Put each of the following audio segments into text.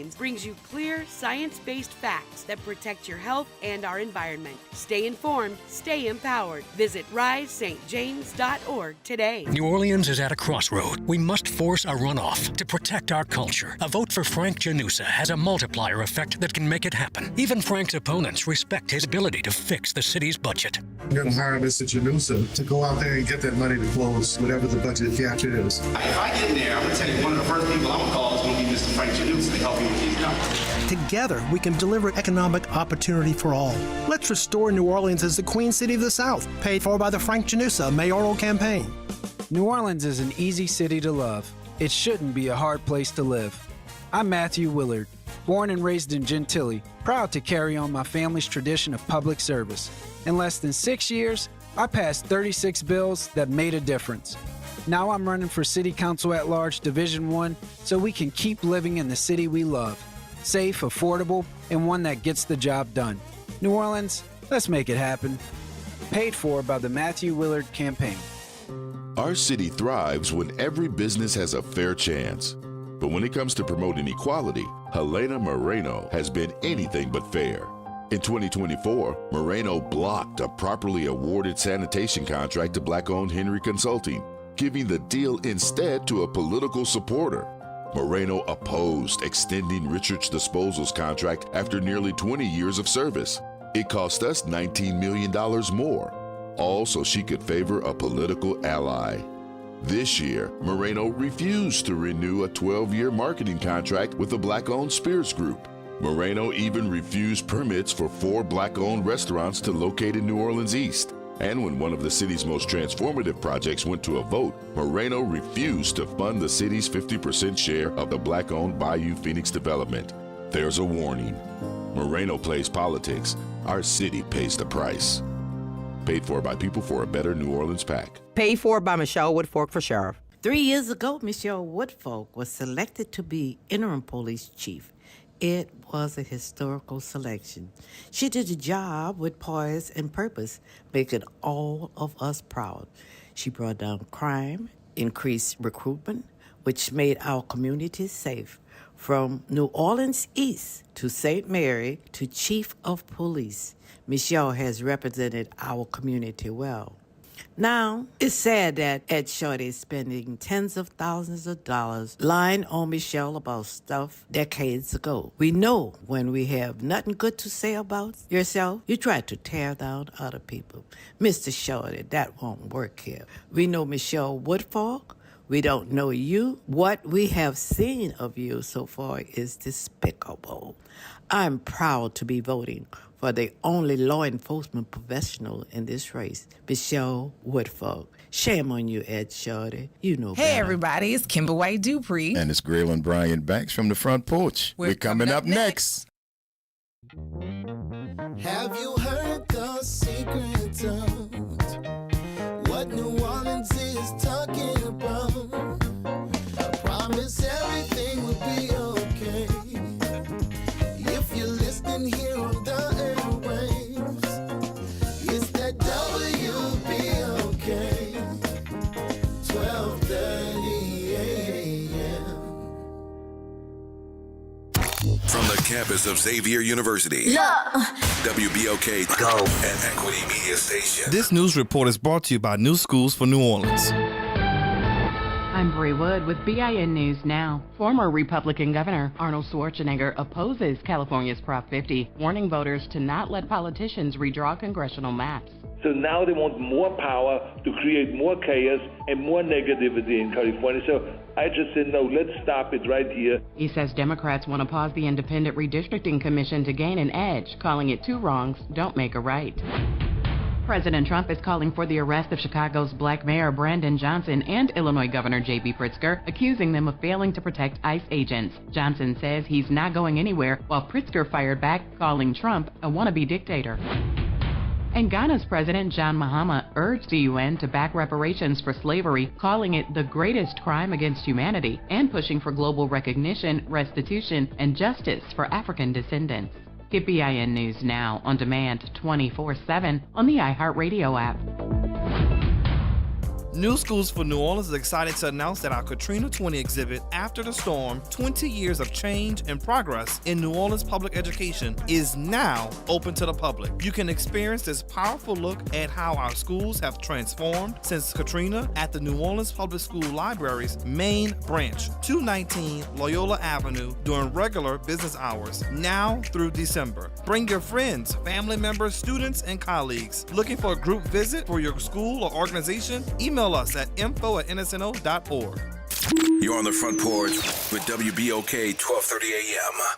Orleans brings you clear, science-based facts that protect your health and our environment. Stay informed, stay empowered. Visit risestjames.org today. New Orleans is at a crossroad. We must force a runoff to protect our culture. A vote for Frank Janusa has a multiplier effect that can make it happen. Even Frank's opponents respect his ability to fix the city's budget. I'm going to hire Mr. Janusa to go out there and get that money to close whatever the budget gap is. If I get in there, I'm going to tell you, one of the first people I'm going to call is going to be Mr. Frank Janusa to help me with these numbers. Together, we can deliver economic opportunity for all. Let's restore New Orleans as the Queen City of the South, paid for by the Frank Janusa mayoral campaign. New Orleans is an easy city to love. It shouldn't be a hard place to live. I'm Matthew Willard, born and raised in Gentilly, proud to carry on my family's tradition of public service. In less than 6 years, I passed 36 bills that made a difference. Now I'm running for City Council at Large Division 1 so we can keep living in the city we love. Safe, affordable, and one that gets the job done. New Orleans, let's make it happen. Paid for by the Matthew Willard Campaign. Our city thrives when every business has a fair chance. But when it comes to promoting equality, Helena Moreno has been anything but fair. In 2024, Moreno blocked a properly awarded sanitation contract to Black-owned Henry Consulting, giving the deal instead to a political supporter. Moreno opposed extending Richards Disposal's contract after nearly 20 years of service. It cost us $19 million more, all so she could favor a political ally. This year, Moreno refused to renew a 12-year marketing contract with the Black-owned Spirits Group. Moreno even refused permits for 4 Black-owned restaurants to locate in New Orleans East. And when one of the city's most transformative projects went to a vote, Moreno refused to fund the city's 50% share of the Black-owned Bayou Phoenix development. There's a warning. Moreno plays politics. Our city pays the price. Paid for by People for a Better New Orleans PAC. Paid for by Michelle Woodfork for sheriff. 3 years ago, Michelle Woodfolk was selected to be interim police chief. It was a historical selection. She did the job with poise and purpose, making all of us proud. She brought down crime, increased recruitment, which made our communities safe. From New Orleans East to St. Mary to Chief of Police, Michelle has represented our community well. Now, it's sad that Ed Shorty is spending tens of thousands of dollars lying on Michelle about stuff decades ago. We know when we have nothing good to say about yourself, you try to tear down other people. Mr. Shorty, that won't work here. We know Michelle Woodfork. We don't know you. What we have seen of you so far is despicable. I'm proud to be voting for the only law enforcement professional in this race, Michelle Woodfolk. Shame on you, Ed Shorty. You know better. Hey, everybody. It's Kimber White Dupree. And it's Graylin Bryant Banks from the Front Porch. We're coming up next. Have you heard the secret of what New Orleans is talking about? I promise everything will be okay if you're listening here on the airwaves. It's that WBOK 12:30 a.m. From the campus of Xavier University, WBOK Go and Equity Media Station. This news report is brought to you by New Schools for New Orleans. I'm Bree Wood with BIN News Now. Former Republican Governor Arnold Schwarzenegger opposes California's Prop 50, warning voters to not let politicians redraw congressional maps. So now they want more power to create more chaos and more negativity in California. So I just said, no, let's stop it right here. He says Democrats want to pause the Independent Redistricting Commission to gain an edge, calling it 2 wrongs don't make a right. President Trump is calling for the arrest of Chicago's Black Mayor Brandon Johnson and Illinois Governor J.B. Pritzker, accusing them of failing to protect ICE agents. Johnson says he's not going anywhere, while Pritzker fired back, calling Trump a wannabe dictator. And Ghana's President John Mahama urged the UN to back reparations for slavery, calling it the greatest crime against humanity, and pushing for global recognition, restitution, and justice for African descendants. Get BIN News Now on demand 24/7 on the iHeartRadio app. New Schools for New Orleans is excited to announce that our Katrina 20 exhibit, After the Storm, 20 Years of Change and Progress in New Orleans Public Education, is now open to the public. You can experience this powerful look at how our schools have transformed since Katrina at the New Orleans Public School Library's main branch, 219 Loyola Avenue, during regular business hours, now through December. Bring your friends, family members, students, and colleagues. Looking for a group visit for your school or organization? Email us at info@nsno.org. You're on the Front Porch with WBOK 1230 AM.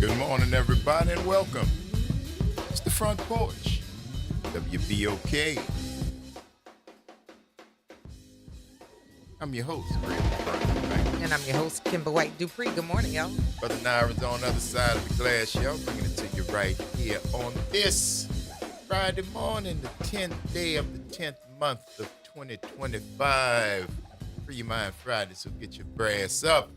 Good morning, everybody, and welcome. It's the Front Porch. WBOK. I'm your host, Greg. And I'm your host, Kimber White Dupree. Good morning, y'all. Brother Naira's on the other side of the glass, y'all. Bringing it to you right here on this Friday morning, the 10th day of the 10th month of 2025. Free Your Mind Friday, so get your brass up.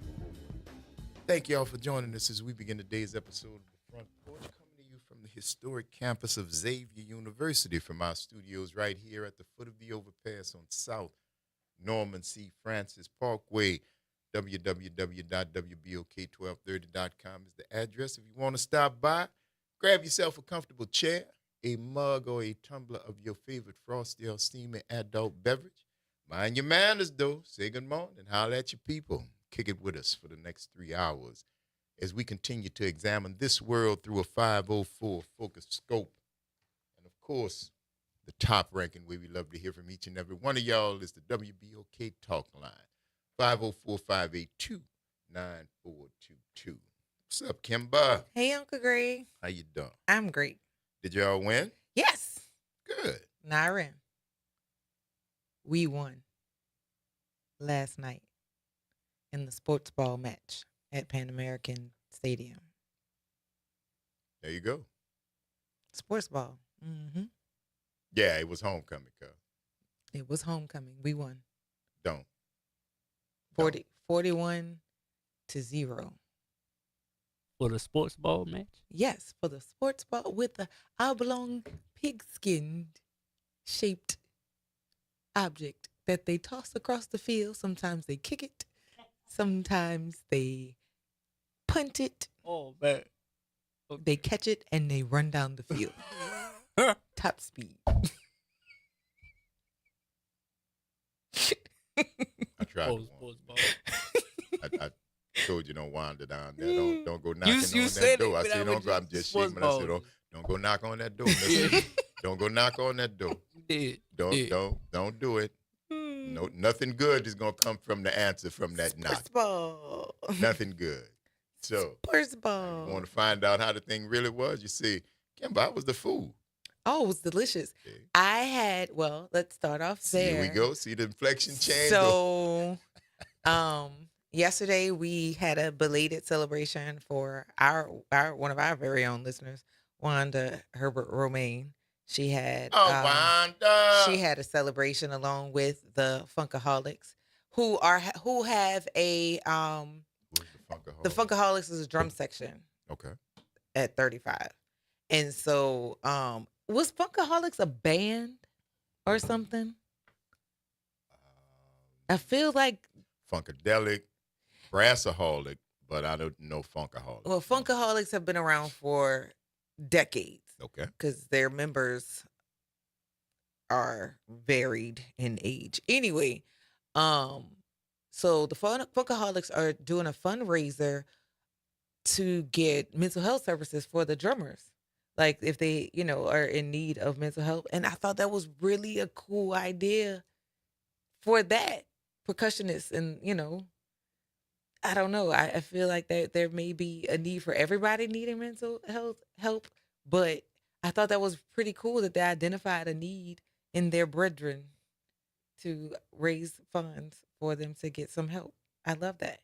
Thank y'all for joining us as we begin today's episode of the Front Porch, coming to you from the historic campus of Xavier University, from our studios right here at the foot of the overpass on South Norman C. Francis Parkway. www.wbok1230.com is the address. If you want to stop by, grab yourself a comfortable chair, a mug, or a tumbler of your favorite frosty or steamy adult beverage. Mind your manners, though. Say good morning. Holler at your people. Kick it with us for the next 3 hours as we continue to examine this world through a 504 focus scope. And, of course, the top-ranking way we love to hear from each and every one of y'all is the WBOK Talk Line, 504-582-9422. What's up, Kimba? Hey, Uncle Greg. How you doing? I'm great. Did y'all win? Yes. Good. Naira. We won last night in the sports ball match at Pan American Stadium. There you go. Sports ball. Mm-hmm. Yeah, it was homecoming, cuz. It was homecoming. We won. Don't. 41-0. For the sports ball match? Yes, for the sports ball with the oblong pig-skinned shaped object that they toss across the field. Sometimes they kick it. Sometimes they punt it. Oh, man. Okay. They catch it and they run down the field. Top speed. I tried to I told you don't wander down there. Don't go knocking on that door. I said don't go. I'm just shaking. I said don't go knock on that door. Don't go knock on that door. Don't do it. No, nothing good is gonna come from the answer from that knock. Sports ball. Nothing good. So sports ball. You want to find out how the thing really was? You see, Kimber, how was the food? Oh, it was delicious. Okay. I had, well, let's start off there. Here we go. See the inflection change. So, yesterday we had a belated celebration for our one of our very own listeners, Wanda Herbert Romaine. She had Wanda. She had a celebration along with the Funkaholics, who have a the Funkaholics is a drum section. Okay. At 35. And so was Funkaholics a band or something? I feel like Funkadelic, Brassaholic, but I don't know Funkaholics. Well, Funkaholics have been around for decades. Okay. Because their members are varied in age. Anyway, so the Funkaholics are doing a fundraiser to get mental health services for the drummers. Like if they, are in need of mental health. And I thought that was really a cool idea for that percussionist. And, I don't know. I feel like there may be a need for everybody needing mental health help. But I thought that was pretty cool that they identified a need in their brethren to raise funds for them to get some help. I love that.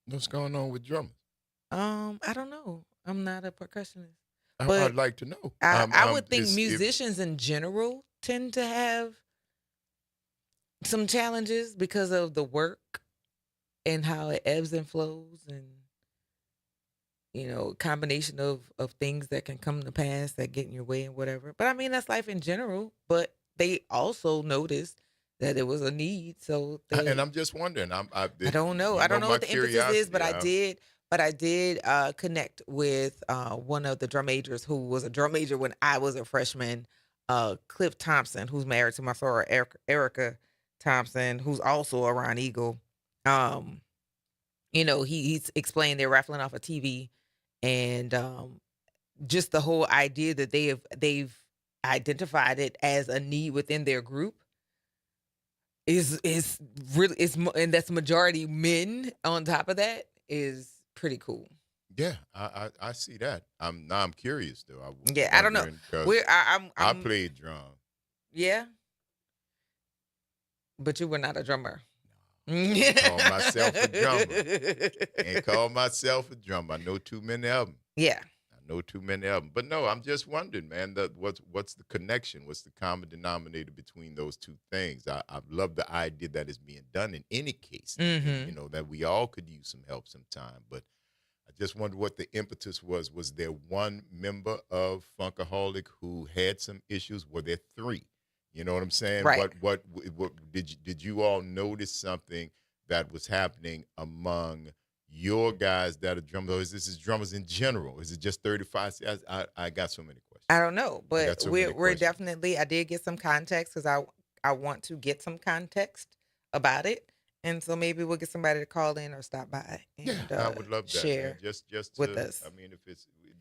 What's going on with drummers? I don't know. I'm not a percussionist. I'd like to know. I would think musicians in general tend to have some challenges because of the work and how it ebbs and flows and, combination of things that can come to pass that get in your way and whatever. But I mean, that's life in general. But they also noticed that it was a need. So and I'm just wondering. I don't know. I don't know what the emphasis is, but I did. But I did connect with one of the drum majors who was a drum major when I was a freshman, Cliff Thompson, who's married to my soror, Erica Thompson, who's also a Ron Eagle. He's explained they're raffling off a TV, and just the whole idea that they've identified it as a need within their group is really and that's majority men. On top of that is pretty cool. Yeah, I see that. I'm curious though. I don't know. I played drum. Yeah, but you were not a drummer. Call myself a drummer. And call myself a drummer. I know too many of them. Yeah. I know too many of them. But no, I'm just wondering, man, what's the connection? What's the common denominator between those two things? I love the idea that it's being done in any case. Mm-hmm. You know, that we all could use some help sometime. But I just wonder what the impetus was. Was there one member of Funkaholic who had some issues? Were there three? You know what I'm saying? Right. What did you all notice something that was happening among your guys that are drummers? Or is this drummers in general? Is it just 35? I got so many questions. I don't know, but we're questions. definitely. I did get some context because I want to get some context about it, and so maybe we'll get somebody to call in or stop by. And, I would love that. Share man. Just with us. I mean,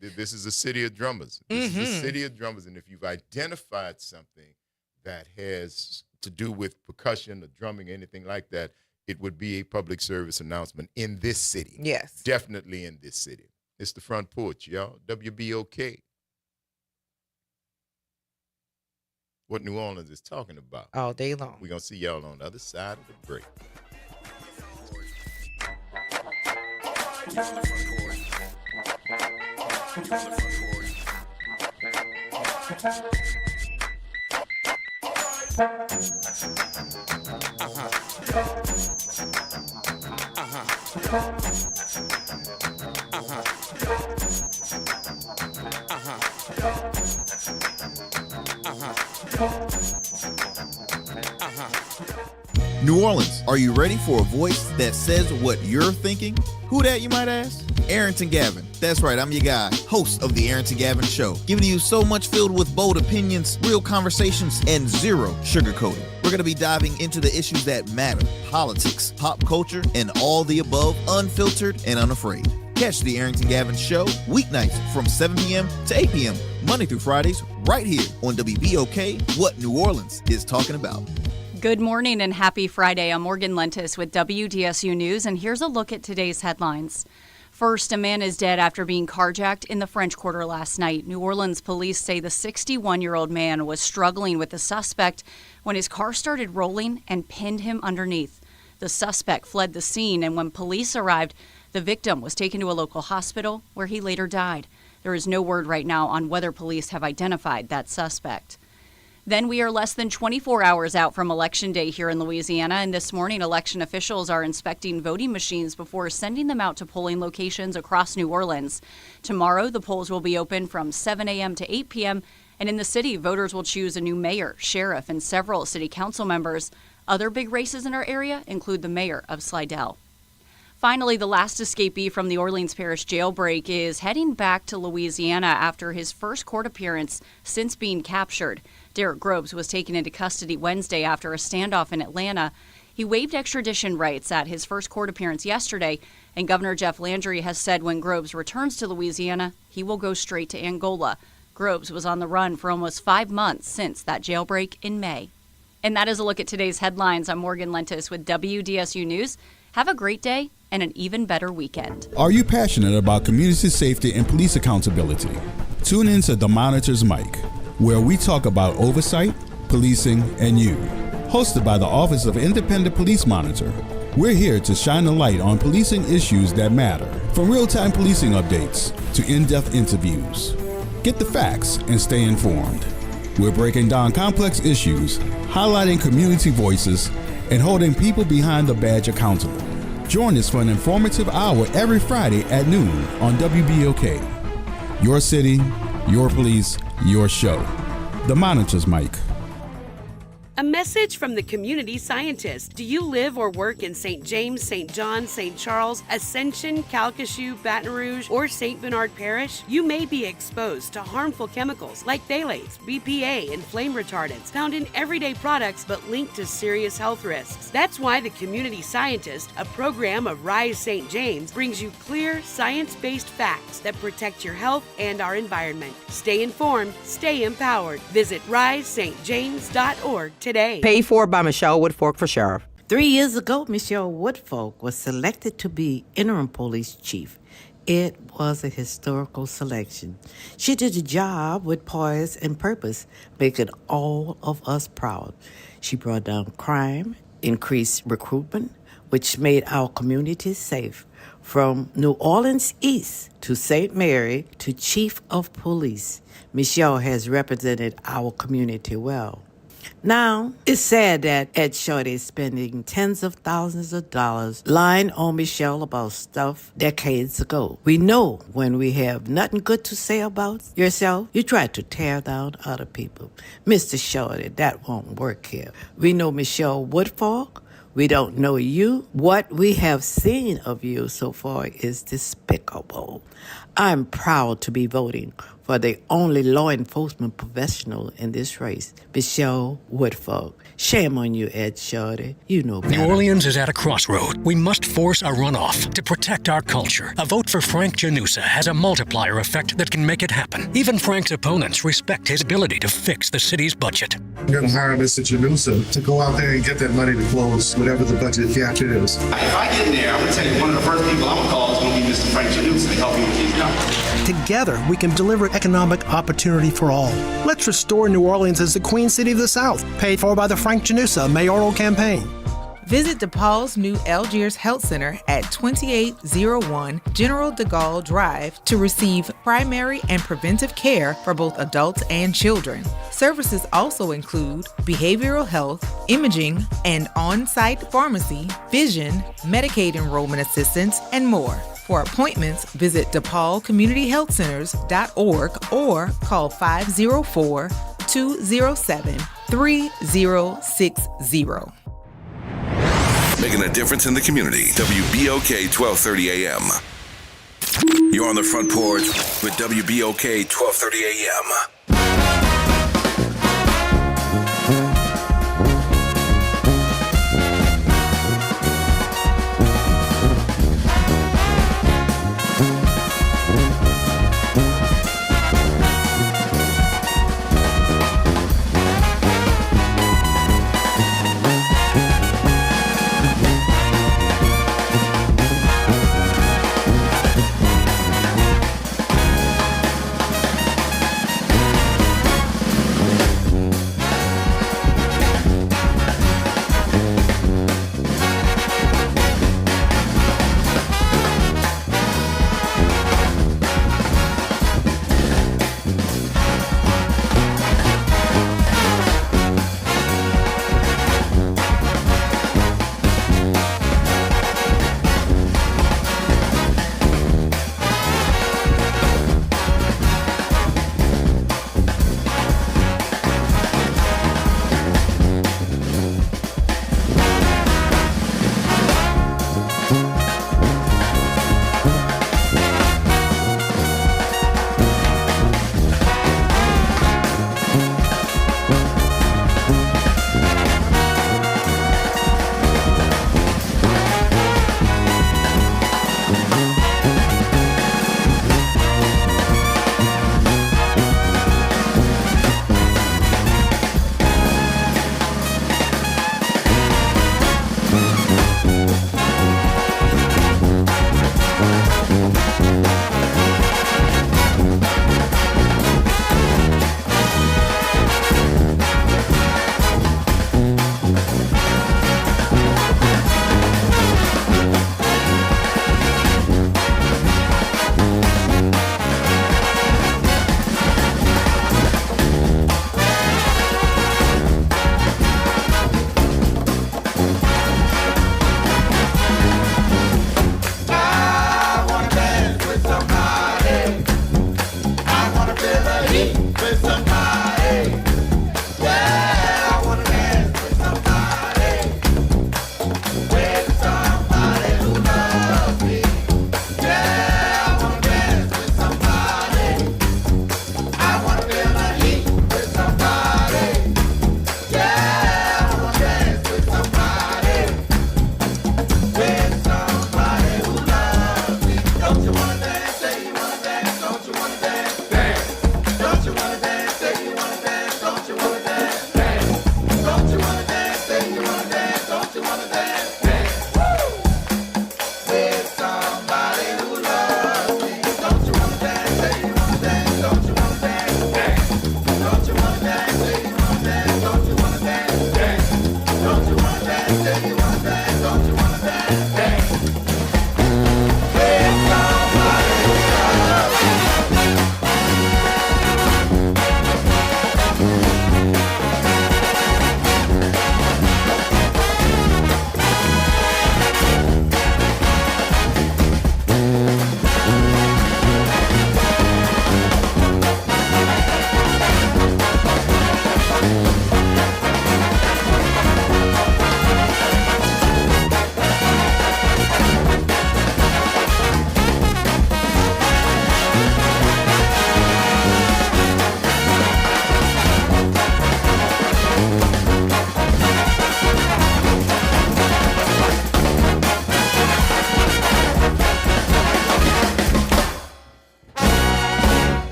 this is a city of drummers. This is a city of drummers, and if you've identified something that has to do with percussion or drumming, anything like that, it would be a public service announcement in this city. Yes. Definitely in this city. It's the Front Porch, y'all. WBOK. What New Orleans is talking about. All day long. We're going to see y'all on the other side of the break. New Orleans, are you ready for a voice that says what you're thinking? Who that, you might ask? Arrington Gavin. That's right, I'm your guy, host of the Arrington Gavin Show, giving you so much filled with bold opinions, real conversations, and zero sugarcoating. We're going to be diving into the issues that matter, politics, pop culture, and all the above, unfiltered and unafraid. Catch the Arrington Gavin Show weeknights from 7 p.m. to 8 p.m., Monday through Fridays, right here on WBOK, what New Orleans is talking about. Good morning and happy Friday. I'm Morgan Lentis with WDSU News, and here's a look at today's headlines. First, a man is dead after being carjacked in the French Quarter last night. New Orleans police say the 61-year-old man was struggling with the suspect when his car started rolling and pinned him underneath. The suspect fled the scene, and when police arrived, the victim was taken to a local hospital where he later died. There is no word right now on whether police have identified that suspect. Then we are less than 24 hours out from Election Day here in Louisiana, and this morning election officials are inspecting voting machines before sending them out to polling locations across New Orleans. Tomorrow, the polls will be open from 7 a.m. to 8 p.m., and in the city, voters will choose a new mayor, sheriff, and several city council members. Other big races in our area include the mayor of Slidell. Finally, the last escapee from the Orleans Parish jailbreak is heading back to Louisiana after his first court appearance since being captured. Derek Groves was taken into custody Wednesday after a standoff in Atlanta. He waived extradition rights at his first court appearance yesterday, and Governor Jeff Landry has said when Groves returns to Louisiana, he will go straight to Angola. Groves was on the run for almost 5 months since that jailbreak in May. And that is a look at today's headlines. I'm Morgan Lentis with WDSU News. Have a great day and an even better weekend. Are you passionate about community safety and police accountability? Tune in to The Monitor's Mic, where we talk about oversight, policing, and you. Hosted by the Office of Independent Police Monitor, we're here to shine a light on policing issues that matter, from real-time policing updates to in-depth interviews. Get the facts and stay informed. We're breaking down complex issues, highlighting community voices, and holding people behind the badge accountable. Join us for an informative hour every Friday at noon on WBOK. Your city, your police, your show. The Monitor's Mic. A message from the community scientist. Do you live or work in St. James, St. John, St. Charles, Ascension, Calcasieu, Baton Rouge, or St. Bernard Parish? You may be exposed to harmful chemicals like phthalates, BPA, and flame retardants found in everyday products but linked to serious health risks. That's why the Community Scientist, a program of Rise St. James, brings you clear, science-based facts that protect your health and our environment. Stay informed, stay empowered. Visit risestjames.org today. Paid for by Michelle Woodfork for sheriff. 3 years ago, Michelle Woodfolk was selected to be interim police chief. It was a historical selection. She did the job with poise and purpose, making all of us proud. She brought down crime, increased recruitment, which made our communities safe. From New Orleans East to St. Mary to Chief of Police, Michelle has represented our community well. Now, it's sad that Ed Shorty is spending tens of thousands of dollars lying on Michelle about stuff decades ago. We know when we have nothing good to say about yourself, you try to tear down other people. Mr. Shorty, that won't work here. We know Michelle Woodfolk. We don't know you. What we have seen of you so far is despicable. I'm proud to be voting for the only law enforcement professional in this race, Michelle Woodfolk. Shame on you, Ed Shorty. You know better. New Orleans is at a crossroad. We must force a runoff to protect our culture. A vote for Frank Janusa has a multiplier effect that can make it happen. Even Frank's opponents respect his ability to fix the city's budget. I'm going to hire Mr. Janusa to go out there and get that money to close whatever the budget gap is. If I get in there, I'm going to tell you, one of the first people I'm going to call is going to be Mr. Frank Janusa to help me with these numbers. Together, we can deliver economic opportunity for all. Let's restore New Orleans as the Queen City of the South, paid for by the Frank Janusa mayoral campaign. Visit DePaul's new Algiers Health Center at 2801 General de Gaulle Drive to receive primary and preventive care for both adults and children. Services also include behavioral health, imaging, and on-site pharmacy, vision, Medicaid enrollment assistance, and more. For appointments, visit DePaulCommunityHealthCenters.org or call 504-207-3060. Making a difference in the community. WBOK 1230 AM. You're on the front porch with WBOK 1230 AM.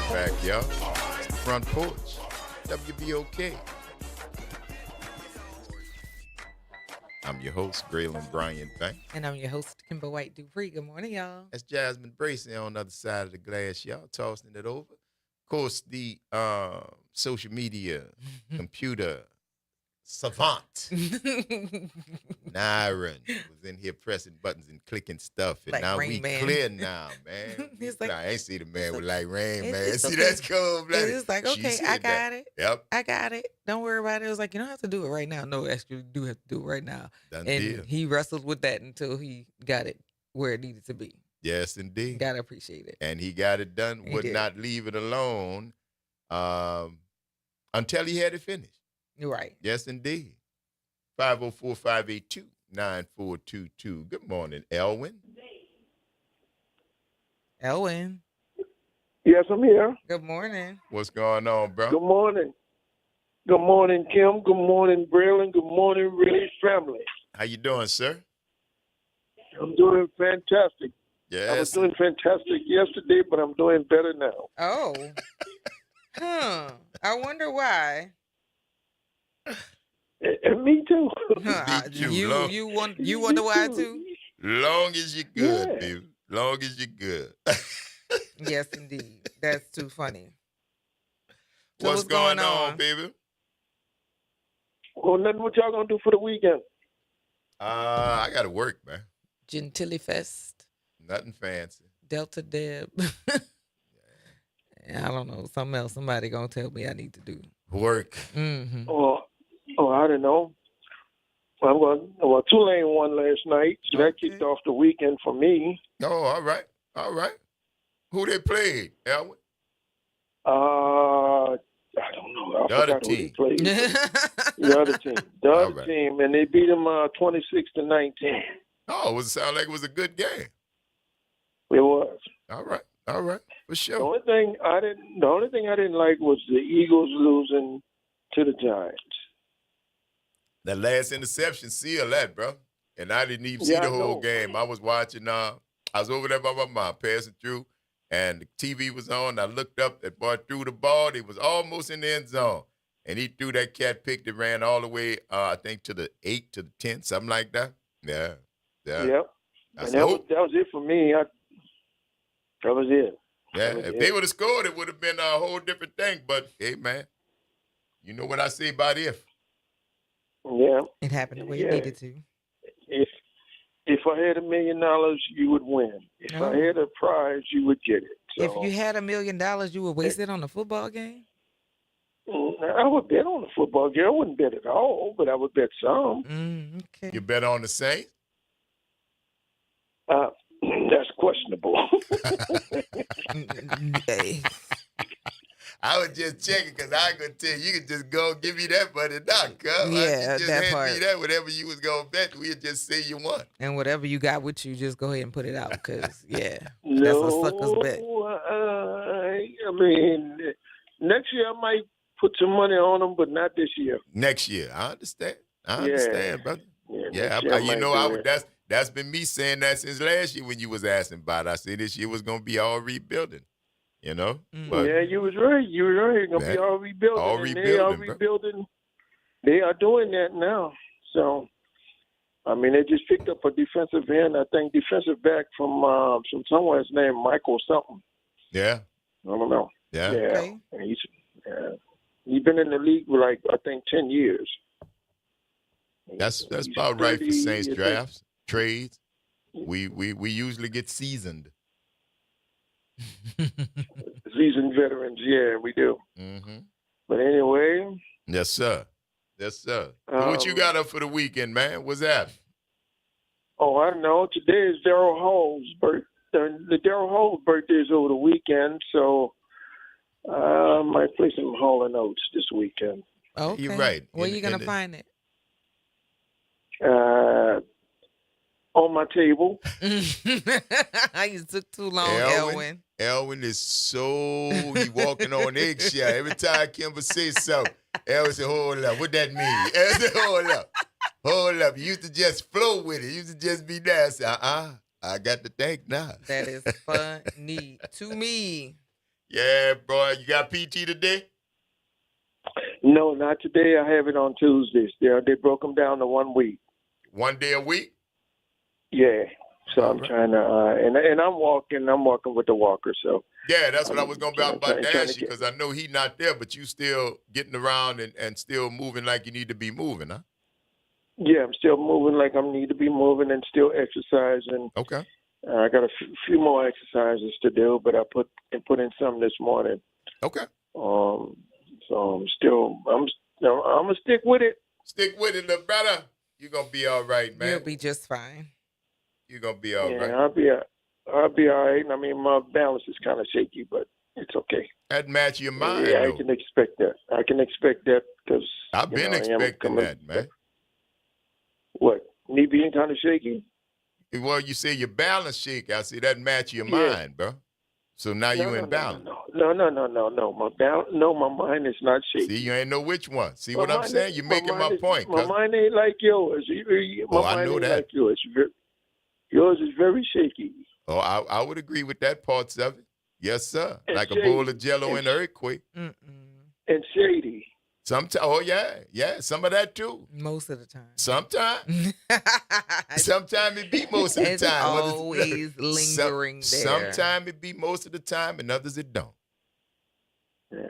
back, y'all. It's the Front Porch. WBOK. I'm your host, Braylon Bryan Bank. And I'm your host, Kimber White Dupree. Good morning, y'all. That's Jasmine Bracey on the other side of the glass, y'all, tossing it over. Of course, the social media computer savant, Nyron, was in here pressing buttons and clicking stuff. And Like now Rain we Man. clear now, man. He's like, I ain't see the man with like Rain Man. it's See, okay. that's cool, man. It's like, She okay, said I that. got it. Yep. I got it. Don't worry about it. It was like, you don't have to do it right now. No, actually, you do have to do it right now. Done And deal. he wrestled with that until he got it where it needed to be. Yes, indeed. Gotta appreciate it. And he got it done, He would did. not leave it alone until he had it finished. You're right. Yes, indeed. 504-582-9422. Good morning, Elwin. Elwin. Yes, I'm here. Good morning. What's going on, bro? Good morning. Good morning, Kim. Good morning, Braylon. Good morning, Ray's family. How you doing, sir? I'm doing fantastic. Yes. I was doing fantastic yesterday, but I'm doing better now. Oh. I wonder why. And me too. You wonder why too? Long as you're good, Yeah. baby. Long as you're good. Yes, indeed. That's too funny. So What's going on, baby? Well, nothing. What y'all gonna do for the weekend? I gotta work, man. Gentilly Fest. Nothing fancy. Delta Deb. I don't know. Something else. Somebody gonna tell me I need to do. Work. Mm-hmm. Oh, I don't know. I'm going. Well, Tulane won last night, so that kicked off the weekend for me. Oh, all right. All right. Who they played, Elwin? I don't know. I The other forgot who they team. played. The other team. The All other right. team, and they beat them 26-19. Oh, it sounded like it was a good game. It was. All right. All right. For The sure. only thing I didn't like was the Eagles losing to the Giants. That last interception sealed that, bro. And I didn't even see Yeah, the I whole know. game. I was watching, I was over there by my mom passing through, and the TV was on. I looked up, that boy threw the ball. He was almost in the end zone. And he threw that cat pick that ran all the way, I think, to the 8, to the 10, something like that. Yeah. Yeah. Yep. That's And hope. that was it for me. That was it. Yeah, That was if it. they would have scored, it would have been a whole different thing. But, hey, man, you know what I say about if. Yeah. It happened the way Yeah. it needed to. If I had $1 million, you would win. If Oh. I had a prize, you would get it. If So you had $1 million, you would waste it on a football game? I would bet on the football game. I wouldn't bet at all, but I would bet some. Okay. You bet on the Saints? That's questionable. I was just checking because I could tell you could just go give me that money now, cuz. Yeah, just that hand part. me that, whatever you was going to bet, we'd just say you won. And whatever you got with you, just go ahead and put it out, because, yeah, that's No, a sucker's bet. I mean, next year I might put some money on them, but not this year. Next year. I understand. I Yeah. understand, brother. Yeah, Yeah, next year I you might know, do it. that's been me saying that since last year when you was asking about it. I said this year was going to be all rebuilding, you know? But Yeah, you was right. You was right. Gonna be Yeah. all rebuilding. All and they are rebuilding, bro. rebuilding. They are doing that now. So, I mean, they just picked up a defensive end. I think defensive back from somewhere. His name Michael something. yeah, I don't know. yeah. Yeah, and he's been in the league for like I think 10 years. That's He's about right for 30, Saints I think. drafts, trades. We usually get seasoned. Seasoned veterans. Yeah, we do. Mm-hmm. But anyway, Yes, sir. Yes, sir. So what you got up for the weekend, man? What's that? oh, I don't know. Today is Daryl Hall's birthday. The Daryl Hall birthday is over the weekend, so I might play some Hall and Oates this weekend. Okay. You're right. Where In- you going in to the- find it? On my table. You took too long, Elwin. Elwin is he walking on eggshell. Every time Kimber say something, Elwin say, hold up, what that mean? Elwin say, hold up. You used to just flow with it. You used to just be there. I said, I got to think now. That is funny to me. Yeah, bro. You got PT today? No, not today. I have it on Tuesdays. They broke them down to 1 week. 1 day a week? Yeah. So I'm trying to, and I'm walking. I'm walking with the walker. So Yeah, that's what I was going to be about to trying ask you, because I know he's not there, but you still getting around and still moving like you need to be moving, huh? yeah, I'm still moving like I need to be moving and still exercising. Okay. I got a few more exercises to do, but I put in some this morning. Okay. So I'm gonna stick with it. Stick with it, little brother. You're going to be all right, man. You'll be just fine. You're going to be all right. I'll be all right. I mean, my balance is kind of shaky, but it's okay. That match your mind, Yeah, though. I can expect that. Because I've been expecting that, man. What? Me being kind of shaky? Well, you say your balance shake. I see that match your mind, bro. So now you in balance. No. My mind is not shaky. See, you ain't know which one. See what I'm saying? You're making my point. My mind ain't like yours. I know that. Like yours. Yours is very shaky. Oh, I would agree with that parts of it. Yes, sir. Like a bowl of Jello in an earthquake. And shady. Oh yeah, some of that too. Most of the time. Sometimes. Sometimes it be most of the It's time. always lingering there. Sometimes it be most of the time, and others it don't. Man,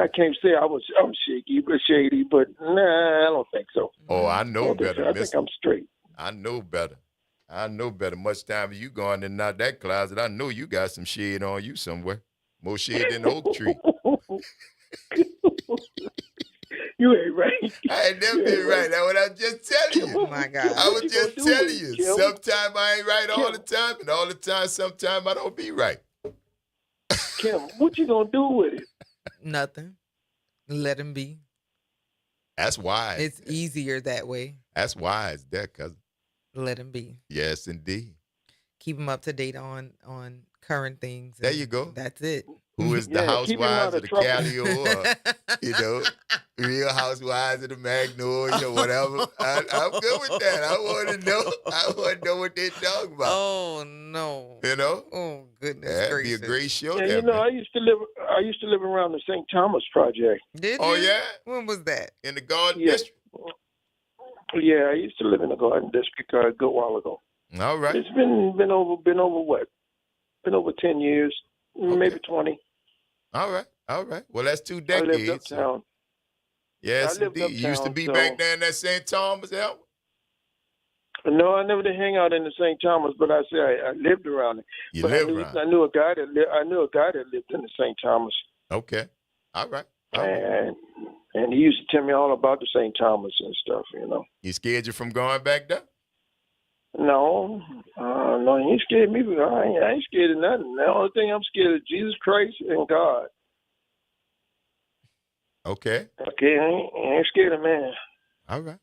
I can't say I'm shaky, but shady, but nah, I don't think so. Oh, I know better. I think I'm straight. I know better. Much time as you going in and out that closet, I know you got some shade on you somewhere. More shade than the oak tree. You ain't right. I ain't never been right. That's what I'm just telling you. Oh, my God. I was just telling you. Kim? Sometimes I ain't right all the time, and all the time, sometimes I don't be right. Kim, what you gonna do with it? Nothing. Let him be. That's wise. It's easier that way. That's wise, that cousin. Let him be. Yes, indeed. Keep him up to date on current things. There you go. That's it. Who is the housewives of the Callio or, Real Housewives of the Magnolia, whatever. I'm good with that. I want to know what they're talking about. Oh no. You know? Oh goodness That'd gracious. be a great show. Yeah, there, man. man. I used to live around the St. Thomas Project. Did Oh you? yeah? When was that? In the Garden Yeah. District? Yeah, I used to live in the Garden District a good while ago. All right. It's been over what? Been over 10 years, maybe 20. All right. Well, that's 2 I decades. lived uptown. Yes, I lived indeed. You used to uptown, be so- back there in that St. Thomas, Albert? No, I never did hang out in the St. Thomas, but I say I lived around it. You but lived I knew, around. I knew a guy that lived in the St. Thomas, Okay. All right. and he used to tell me all about the St. Thomas and stuff. You know. He scared you from going back there? No, he ain't scared me. I ain't scared of nothing. The only thing I'm scared of is Jesus Christ and God. Okay. Okay, I ain't scared of man. All right.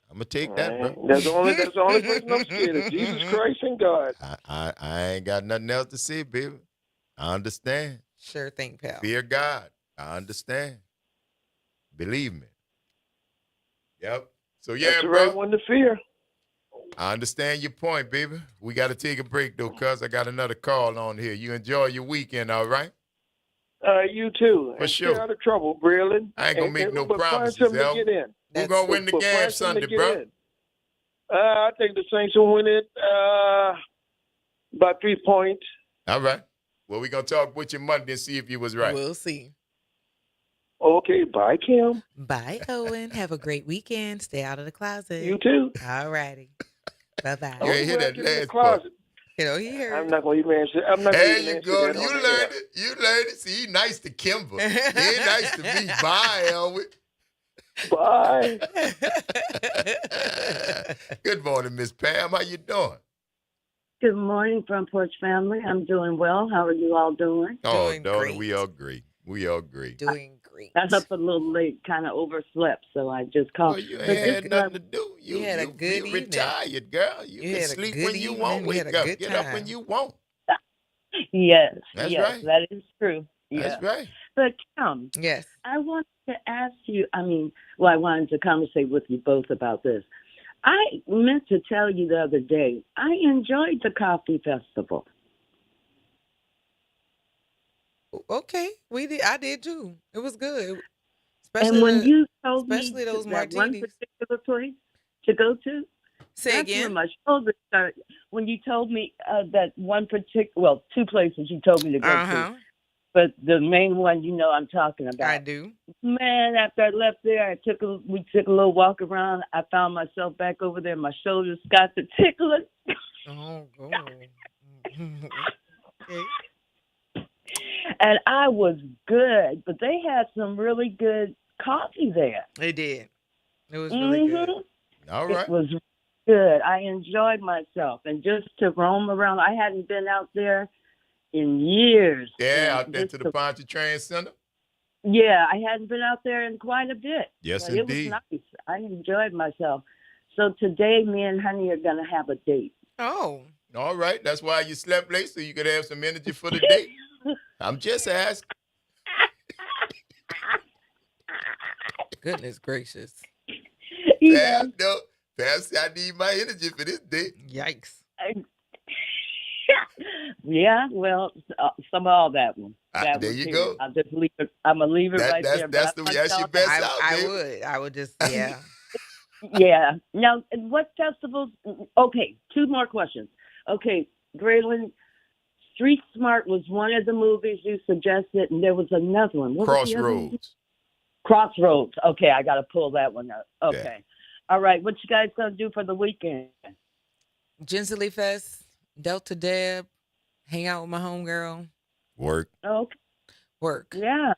I'm gonna take that, bro. That's the only person I'm scared of. Jesus Christ and God. I ain't got nothing else to say, baby. I understand. Sure thing, pal. Fear God. I understand. Believe me. Yep. So yeah, That's the bro. right one to fear. I understand your point, baby. We got to take a break though, cuz I got another call on here. You enjoy your weekend, all right? You too. For and sure. Stay out of trouble, Breland. I ain't gonna make no but promises, Find something Al. to get in. Who gonna win the But game find something Sunday, to get bro? in. I think the Saints will win it by 3 points. All right. Well, we're gonna talk with you Monday and see if you was right. We'll see. Okay, bye, Kim. Bye, Owen. Have a great weekend. Stay out of the closet. You too. All righty. Bye-bye. You ain't hear that Get in the last part. closet. You know, he heard. I'm not going to even answer. I'm not going There to even you answer go. that You on the learned air. it. You learned it. See, he nice to Kimber. He ain't nice to me. Bye, Elwood. Bye. Good morning, Miss Pam. How you doing? Good morning, Front Porch family. I'm doing well. How are you all doing? Oh, darling, we all agree. We all agree. Doing great. I was up a little late, kind of overslept, so I just called. Well, you But ain't this had nothing to do. You had a good you evening. retired, girl. You can had a sleep good when you evening. want, We had wake a up, good get up when time. you want. Yes, That's yes, right. that is true. Yeah. That's right. But Kim, Yes. I wanted to ask you. I wanted to conversate with you both about this. I meant to tell you the other day. I enjoyed the coffee festival. Okay, we did. I did too. It was good, And when you told me especially those that one martinis. particular place to go to, Say that's where again. my shoulders started. When you told me that one particular, well, two places you told me to go to, but the main one, I'm talking about. I do. Man, after I left there, we took a little walk around. I found myself back over there. My shoulders got to tickling. Oh, God. Okay. And I was good, but they had some really good coffee there. They did. It was really good. All right. It was good. I enjoyed myself. And just to roam around, I hadn't been out there in years. Yeah, And out there to the Pontchartrain Center. Yeah, I hadn't been out there in quite a bit. Yes, but indeed. It was nice. I enjoyed myself. So today, me and Honey are going to have a date. Oh. All right. That's why you slept late, so you could have some energy for the date. I'm just asking. Goodness gracious. Yeah. Pastor, I need my energy for this date. Yikes. Yeah, well, some of all that one. That there was you here. go. I'll just leave it. I'm gonna leave it right there. That's your best out, I would just, yeah. Yeah. Now, what festivals? Okay, two more questions. Okay, Graylin, Street Smart was one of the movies you suggested, and there was another one. What was the other one? Crossroads. Okay, I got to pull that one up. Okay. Yeah. All right, what you guys gonna do for the weekend? Gentilly Fest, Delta Deb, hang out with my homegirl. Work. Okay. Work. Yeah.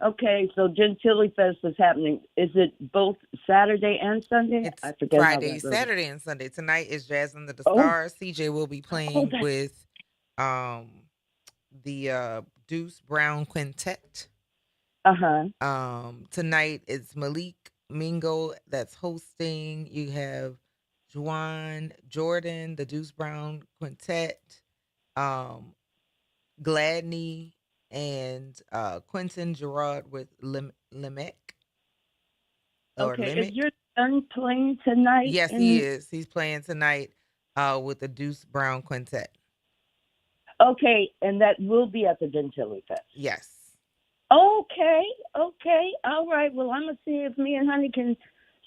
Okay, so Gentilly Fest is happening. Is it both Saturday and Sunday? It's I forget Friday, Saturday, and Sunday. Tonight is Jazz Under the Stars. CJ will be playing with the Deuce Brown Quintet. Tonight it's Malik Mingo that's hosting. You have Juan Jordan, the Deuce Brown Quintet, Gladney, and Quentin Gerard with Limec. Okay, is your son playing tonight? Yes, he is. He's playing tonight with the Deuce Brown Quintet. Okay, and that will be at the Gentilly Fest. Yes. Okay. All right. Well, I'm gonna see if me and Honey can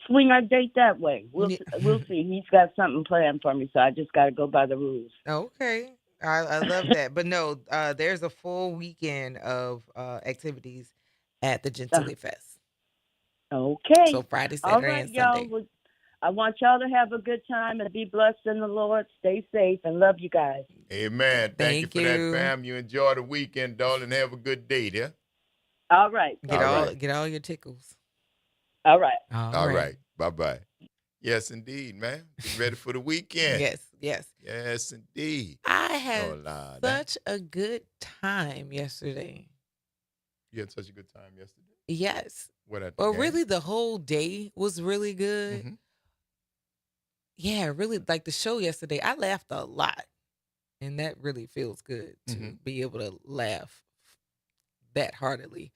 swing our date that way. We'll see. He's got something planned for me, so I just got to go by the rules. Okay. I love that. But no, there's a full weekend of activities at the Gentilly Fest. Okay. So Friday, Saturday, and Sunday. Y'all, I want y'all to have a good time and be blessed in the Lord. Stay safe and love you guys. Amen. Thank you for that, fam. You enjoy the weekend, darling. Have a good day, yeah? All right. Get all your tickles. All right. All right. Bye-bye. Yes, indeed, man. Get ready for the weekend. Yes. Yes, indeed. I had such a good time yesterday. You had such a good time yesterday? Yes. What at the Well, game? really, the whole day was really good. Mm-hmm. Yeah, really, like the show yesterday, I laughed a lot. And that really feels good to be able to laugh that heartily.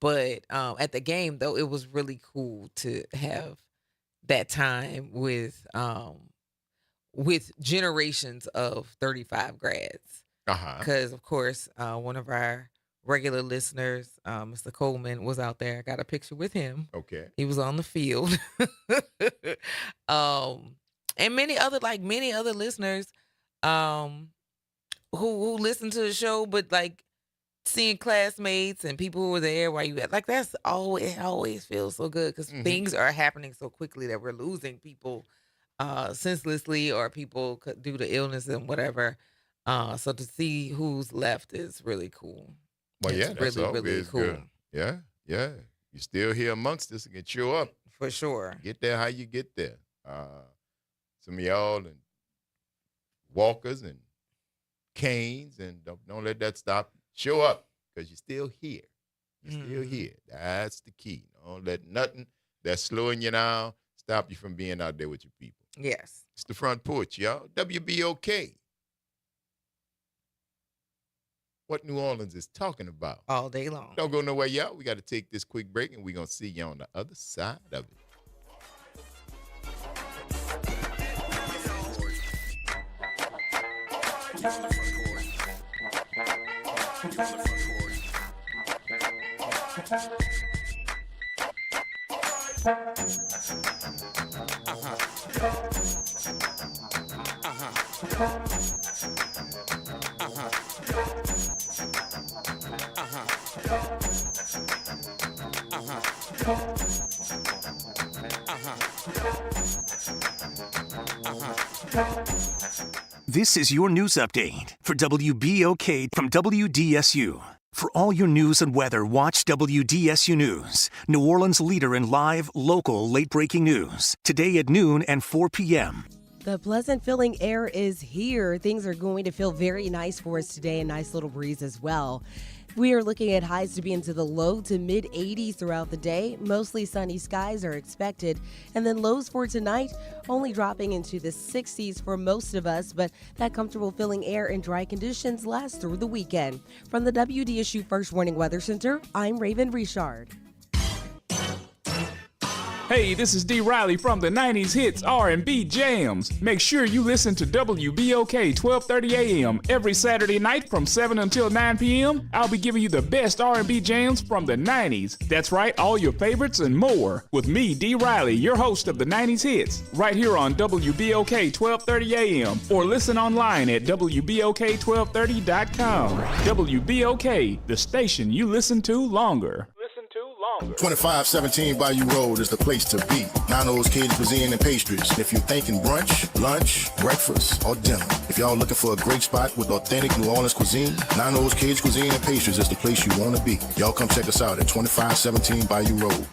But at the game, though, it was really cool to have that time with generations of 35 grads. Because, of course, one of our regular listeners, Mr. Coleman, was out there. I got a picture with him. Okay. He was on the field. And many other listeners who listen to the show, but like seeing classmates and people who were there while you like it always feels so good because things are happening so quickly that we're losing people senselessly or people due to illness and whatever. So to see who's left is really cool. Well, it's that's really, always really cool. good. Yeah. You're still here amongst us and can show up. For sure. Get there how you get there. Some of y'all and walkers and canes, and don't let that stop. Show up because you're still here. You're still here. That's the key. Don't let nothing that's slowing you down stop you from being out there with your people. Yes. It's the Front Porch, y'all. WBOK. What New Orleans is talking about. All day long. Don't go nowhere, y'all. We got to take this quick break, and we're going to see you on the other side of it. Front Porch. This is your news update for WBOK from WDSU. For all your news and weather, watch WDSU News, New Orleans' leader in live, local, late-breaking news. Today at noon and 4 p.m. The pleasant feeling air is here. Things are going to feel very nice for us today, a nice little breeze as well. We are looking at highs to be into the low to mid 80s throughout the day. Mostly sunny skies are expected. And then lows for tonight only dropping into the 60s for most of us. But that comfortable feeling air and dry conditions last through the weekend. From the WDSU First Warning Weather Center, I'm Raven Richard. Hey, this is D. Riley from the 90s Hits R&B Jams. Make sure you listen to WBOK 1230 AM every Saturday night from 7 until 9 p.m. I'll be giving you the best R&B jams from the 90s. That's right, all your favorites and more. With me, D. Riley, your host of the 90s Hits, right here on WBOK 1230 AM. Or listen online at WBOK1230.com. WBOK, the station you listen to longer. 2517 Bayou Road is the place to be. Nano's Kids Cuisine and Pastries. If you're thinking brunch, lunch, breakfast, or dinner, if y'all looking for a great spot with authentic New Orleans cuisine, Nano's Kids Cuisine and Pastries is the place you want to be. Y'all come check us out at 2517 Bayou Road.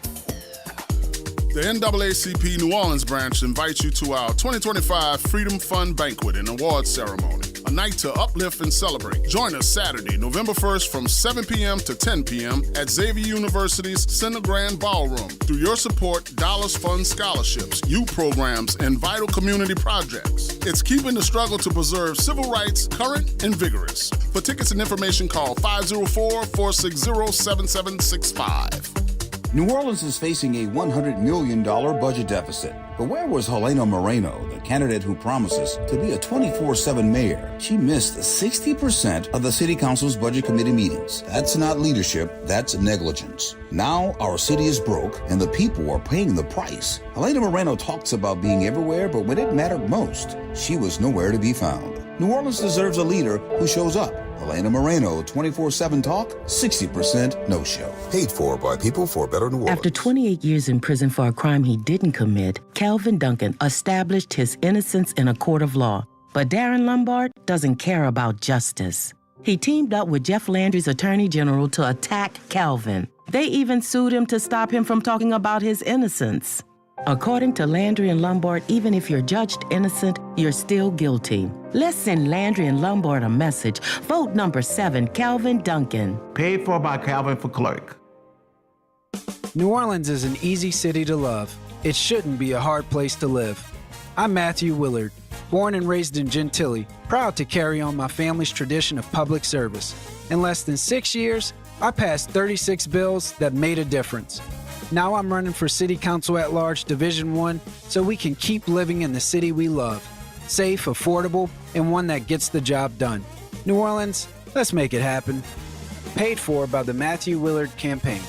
The NAACP New Orleans branch invites you to our 2025 Freedom Fund Banquet and Awards Ceremony, a night to uplift and celebrate. Join us Saturday, November 1st from 7 p.m. to 10 p.m. at Xavier University's Center Grand Ballroom. Through your support, dollars fund scholarships, youth programs, and vital community projects. It's keeping the struggle to preserve civil rights current and vigorous. For tickets and information, call 504-460-7765. New Orleans is facing a $100 million budget deficit. But where was Helena Moreno, the candidate who promises to be a 24/7 mayor? She missed 60% of the city council's budget committee meetings. That's not leadership, that's negligence. Now our city is broke and the people are paying the price. Helena Moreno talks about being everywhere, but when it mattered most, she was nowhere to be found. New Orleans deserves a leader who shows up. Helena Moreno, 24/7 talk, 60% no-show. Paid for by people for better New Orleans. After 28 years in prison for a crime he didn't commit, Calvin Duncan established his innocence in a court of law. But Darren Lombard doesn't care about justice. He teamed up with Jeff Landry's attorney general to attack Calvin. They even sued him to stop him from talking about his innocence. According to Landry and Lombard, even if you're judged innocent, you're still guilty. Let's send Landry and Lombard a message. Vote number 7, Calvin Duncan. Paid for by Calvin for clerk. New Orleans is an easy city to love. It shouldn't be a hard place to live. I'm Matthew Willard, born and raised in Gentilly, proud to carry on my family's tradition of public service. In less than 6 years, I passed 36 bills that made a difference. Now I'm running for City Council at Large Division 1 so we can keep living in the city we love. Safe, affordable, and one that gets the job done. New Orleans, let's make it happen. Paid for by the Matthew Willard Campaign.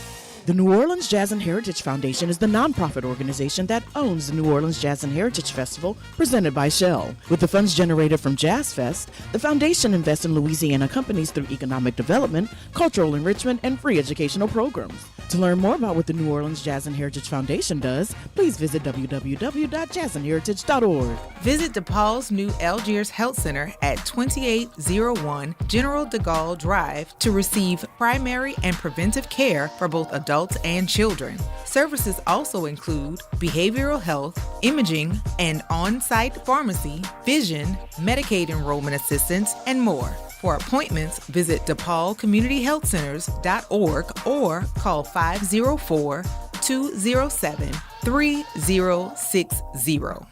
The New Orleans Jazz and Heritage Foundation is the nonprofit organization that owns the New Orleans Jazz and Heritage Festival, presented by Shell. With the funds generated from Jazz Fest, the foundation invests in Louisiana companies through economic development, cultural enrichment, and free educational programs. To learn more about what the New Orleans Jazz and Heritage Foundation does, please visit www.jazzandheritage.org. Visit DePaul's new Algiers Health Center at 2801 General de Gaulle Drive to receive primary and preventive care for both adults and children. Services also include behavioral health, imaging, and on-site pharmacy, vision, Medicaid enrollment assistance, and more. For appointments, visit DePaulCommunityHealthCenters.org or call 504-207-3060.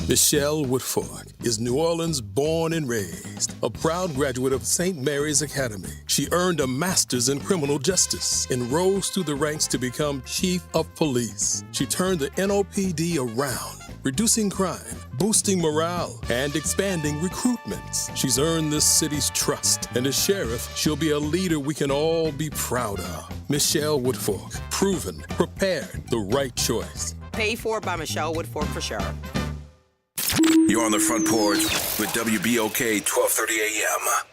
Michelle Woodfork is New Orleans born and raised, a proud graduate of St. Mary's Academy. She earned a master's in criminal justice and rose through the ranks to become chief of police. She turned the NOPD around, reducing crime, boosting morale, and expanding recruitments. She's earned this city's trust, and as sheriff, she'll be a leader we can all be proud of. Michelle Woodfork, proven, prepared, the right choice. Paid for by Michelle Woodfork for sheriff. You're on the Front Porch with WBOK 1230 AM.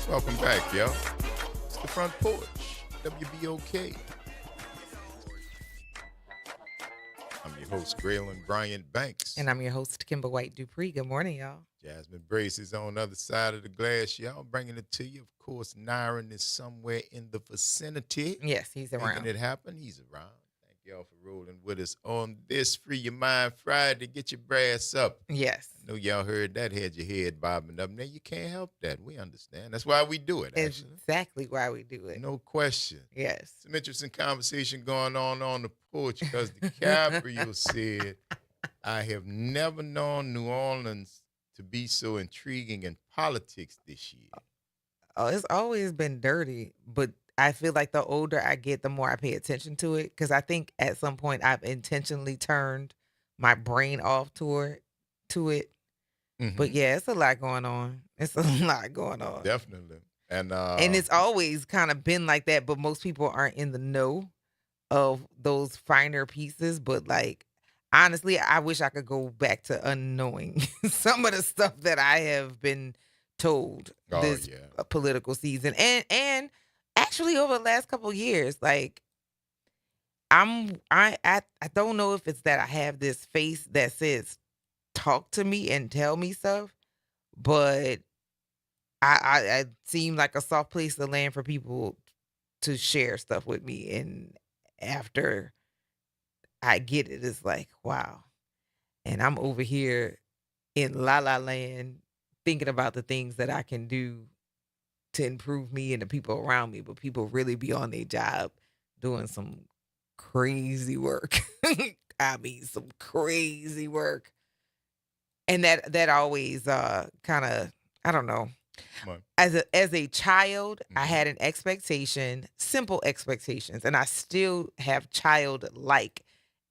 Welcome back, yo. It's the Front Porch, WBOK. I'm your host, Graylin Bryant Banks. And I'm your host, Kimber White Dupree. Good morning, y'all. Jasmine Brace is on the other side of the glass, y'all. Bringing it to you. Of course, Nyron is somewhere in the vicinity. Yes, he's around. Making it happen. He's around. Thank y'all for rolling with us on this Free Your Mind Friday. Get your brass up. Yes. I know y'all heard that, had your head bobbing up. Now, you can't help that. We understand. That's why we do it, actually. Exactly why we do it. No question. Yes. Some interesting conversation going on the porch because DiCaprio said, I have never known New Orleans to be so intriguing in politics this year. Oh, it's always been dirty, but I feel like the older I get, the more I pay attention to it. Because I think at some point I've intentionally turned my brain off to it. Mm-hmm. But yeah, it's a lot going on. It's a lot going on. Definitely. And it's always kind of been like that, but most people aren't in the know of those finer pieces. But like, honestly, I wish I could go back to unknowing some of the stuff that I have been told this political season. And actually over the last couple of years, like I don't know if it's that I have this face that says talk to me and tell me stuff, but I seem like a soft place to land for people to share stuff with me. And after I get it, it's like, wow. And I'm over here in La La Land thinking about the things that I can do to improve me and the people around me. But people really be on their job doing some crazy work. I mean, some crazy work. And that always kind of, I don't know. As a child, I had an expectation, simple expectations, and I still have childlike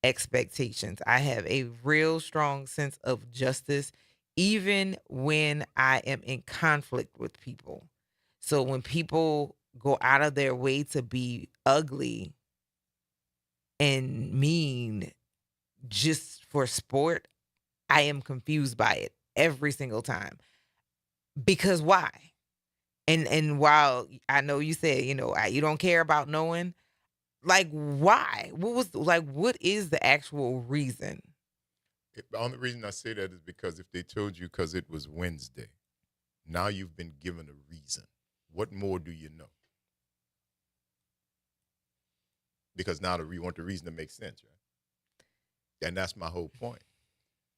expectations. I have a real strong sense of justice, even when I am in conflict with people. So when people go out of their way to be ugly and mean just for sport, I am confused by it every single time. Because why? And while I know you said, you don't care about knowing, like, why? What is the actual reason? The only reason I say that is because if they told you because it was Wednesday, now you've been given a reason. What more do you know? Because now we want the reason to make sense, right? And that's my whole point.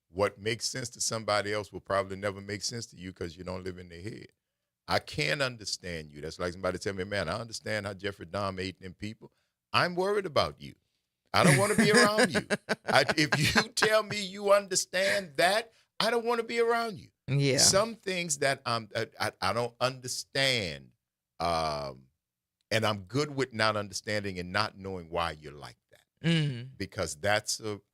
What makes sense to somebody else will probably never make sense to you because you don't live in their head. I can't understand you. That's like somebody tell me, man, I understand how Jeffrey Dahmer ate them people. I'm worried about you. I don't want to be around you. If you tell me you understand that, I don't want to be around you. Yeah. Some things that I don't understand, and I'm good with not understanding and not knowing why you're like that. Mm-hmm. Because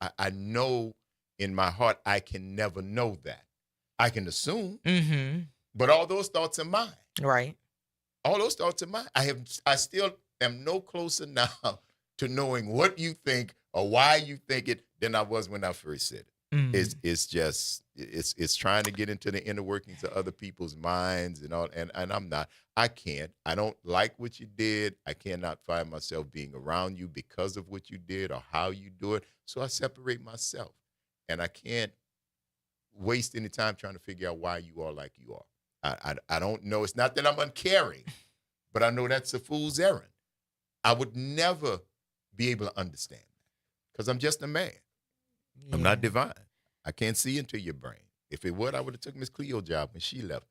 I know in my heart I can never know that. I can assume, but all those thoughts are mine. Right. All those thoughts are mine. I still am no closer now to knowing what you think or why you think it than I was when I first said it. Mm-hmm. It's trying to get into the inner workings of other people's minds and all, and I'm not. I can't. I don't like what you did. I cannot find myself being around you because of what you did or how you do it. So I separate myself, and I can't waste any time trying to figure out why you are like you are. I don't know. It's not that I'm uncaring, but I know that's a fool's errand. I would never be able to understand that because I'm just a man. Yeah. I'm not divine. I can't see into your brain. If it would, I would have took Miss Cleo's job when she left.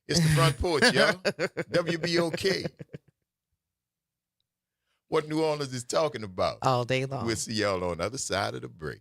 It's the Front Porch, y'all. WBOK. What New Orleans is talking about. All day long. We'll see y'all on the other side of the break.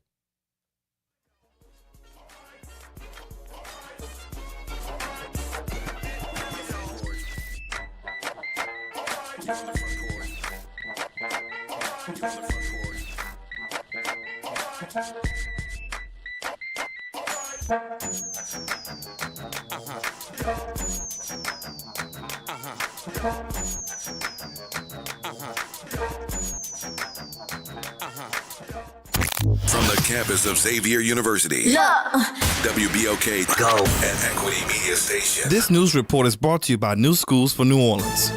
From the campus of Xavier University, WBOK Go and Equity Media Station. This news report is brought to you by New Schools for New Orleans.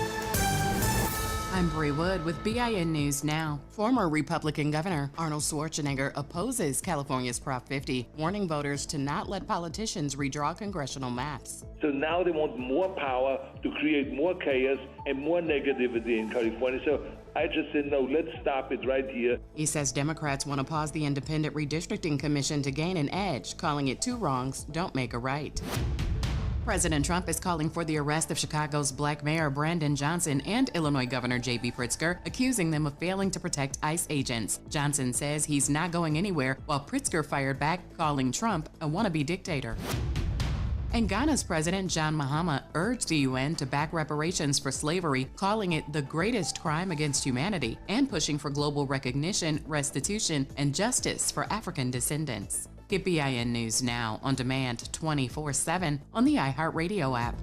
I I'm Bree Wood with BIN News Now. Former Republican Governor Arnold Schwarzenegger opposes California's Prop 50, warning voters to not let politicians redraw congressional maps. So now they want more power to create more chaos and more negativity in California. So I just said, no, let's stop it right here. He says Democrats want to pause the Independent Redistricting Commission to gain an edge, calling it two wrongs don't make a right. President Trump is calling for the arrest of Chicago's Black Mayor Brandon Johnson and Illinois Governor J.B. Pritzker, accusing them of failing to protect ICE agents. Johnson says he's not going anywhere, while Pritzker fired back, calling Trump a wannabe dictator. And Ghana's President John Mahama urged the UN to back reparations for slavery, calling it the greatest crime against humanity, and pushing for global recognition, restitution, and justice for African descendants. Get BIN News Now on demand 24/7 on the iHeartRadio app.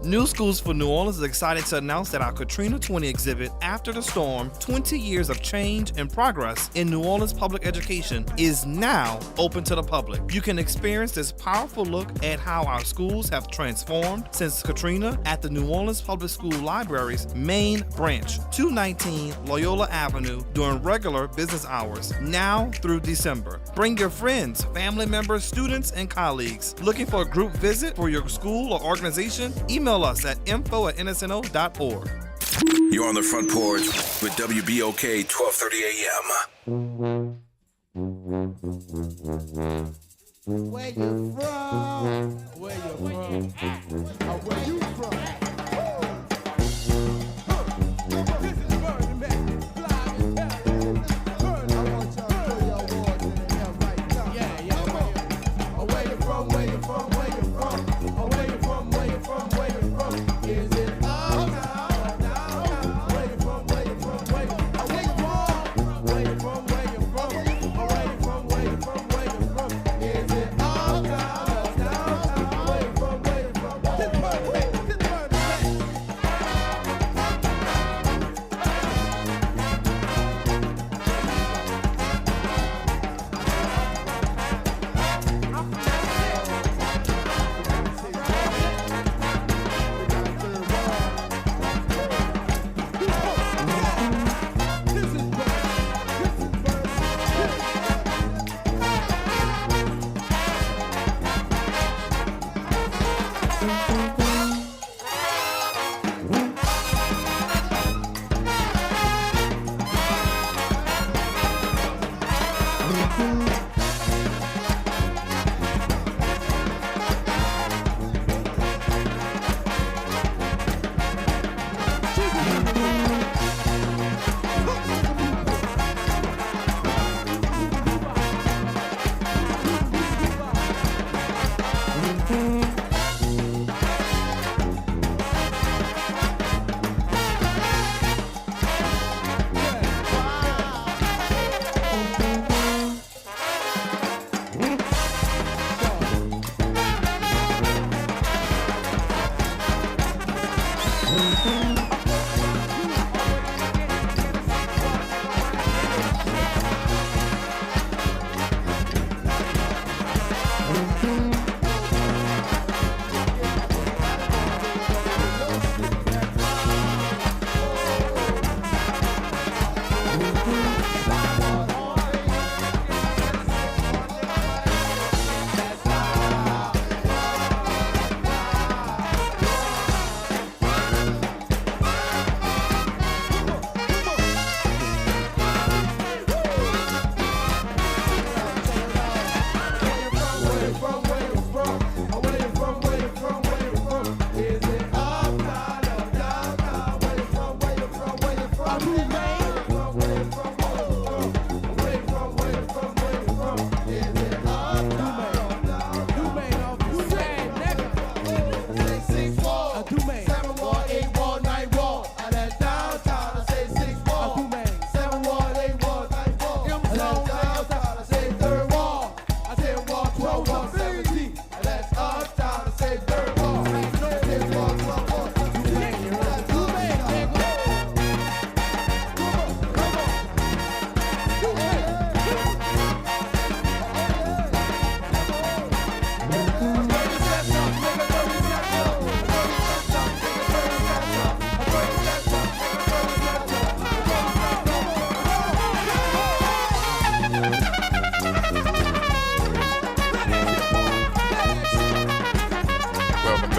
New Schools for New Orleans is excited to announce that our Katrina 20 exhibit, After the Storm, 20 Years of Change and Progress in New Orleans Public Education, is now open to the public. You can experience this powerful look at how our schools have transformed since Katrina at the New Orleans Public School Library's main branch, 219 Loyola Avenue, during regular business hours, now through December. Bring your friends, family members, students, and colleagues. Looking for a group visit for your school or organization? Email us at info@nsno.org. You're on the Front Porch with WBOK 1230 AM. Where you from? Where you from? Where you from?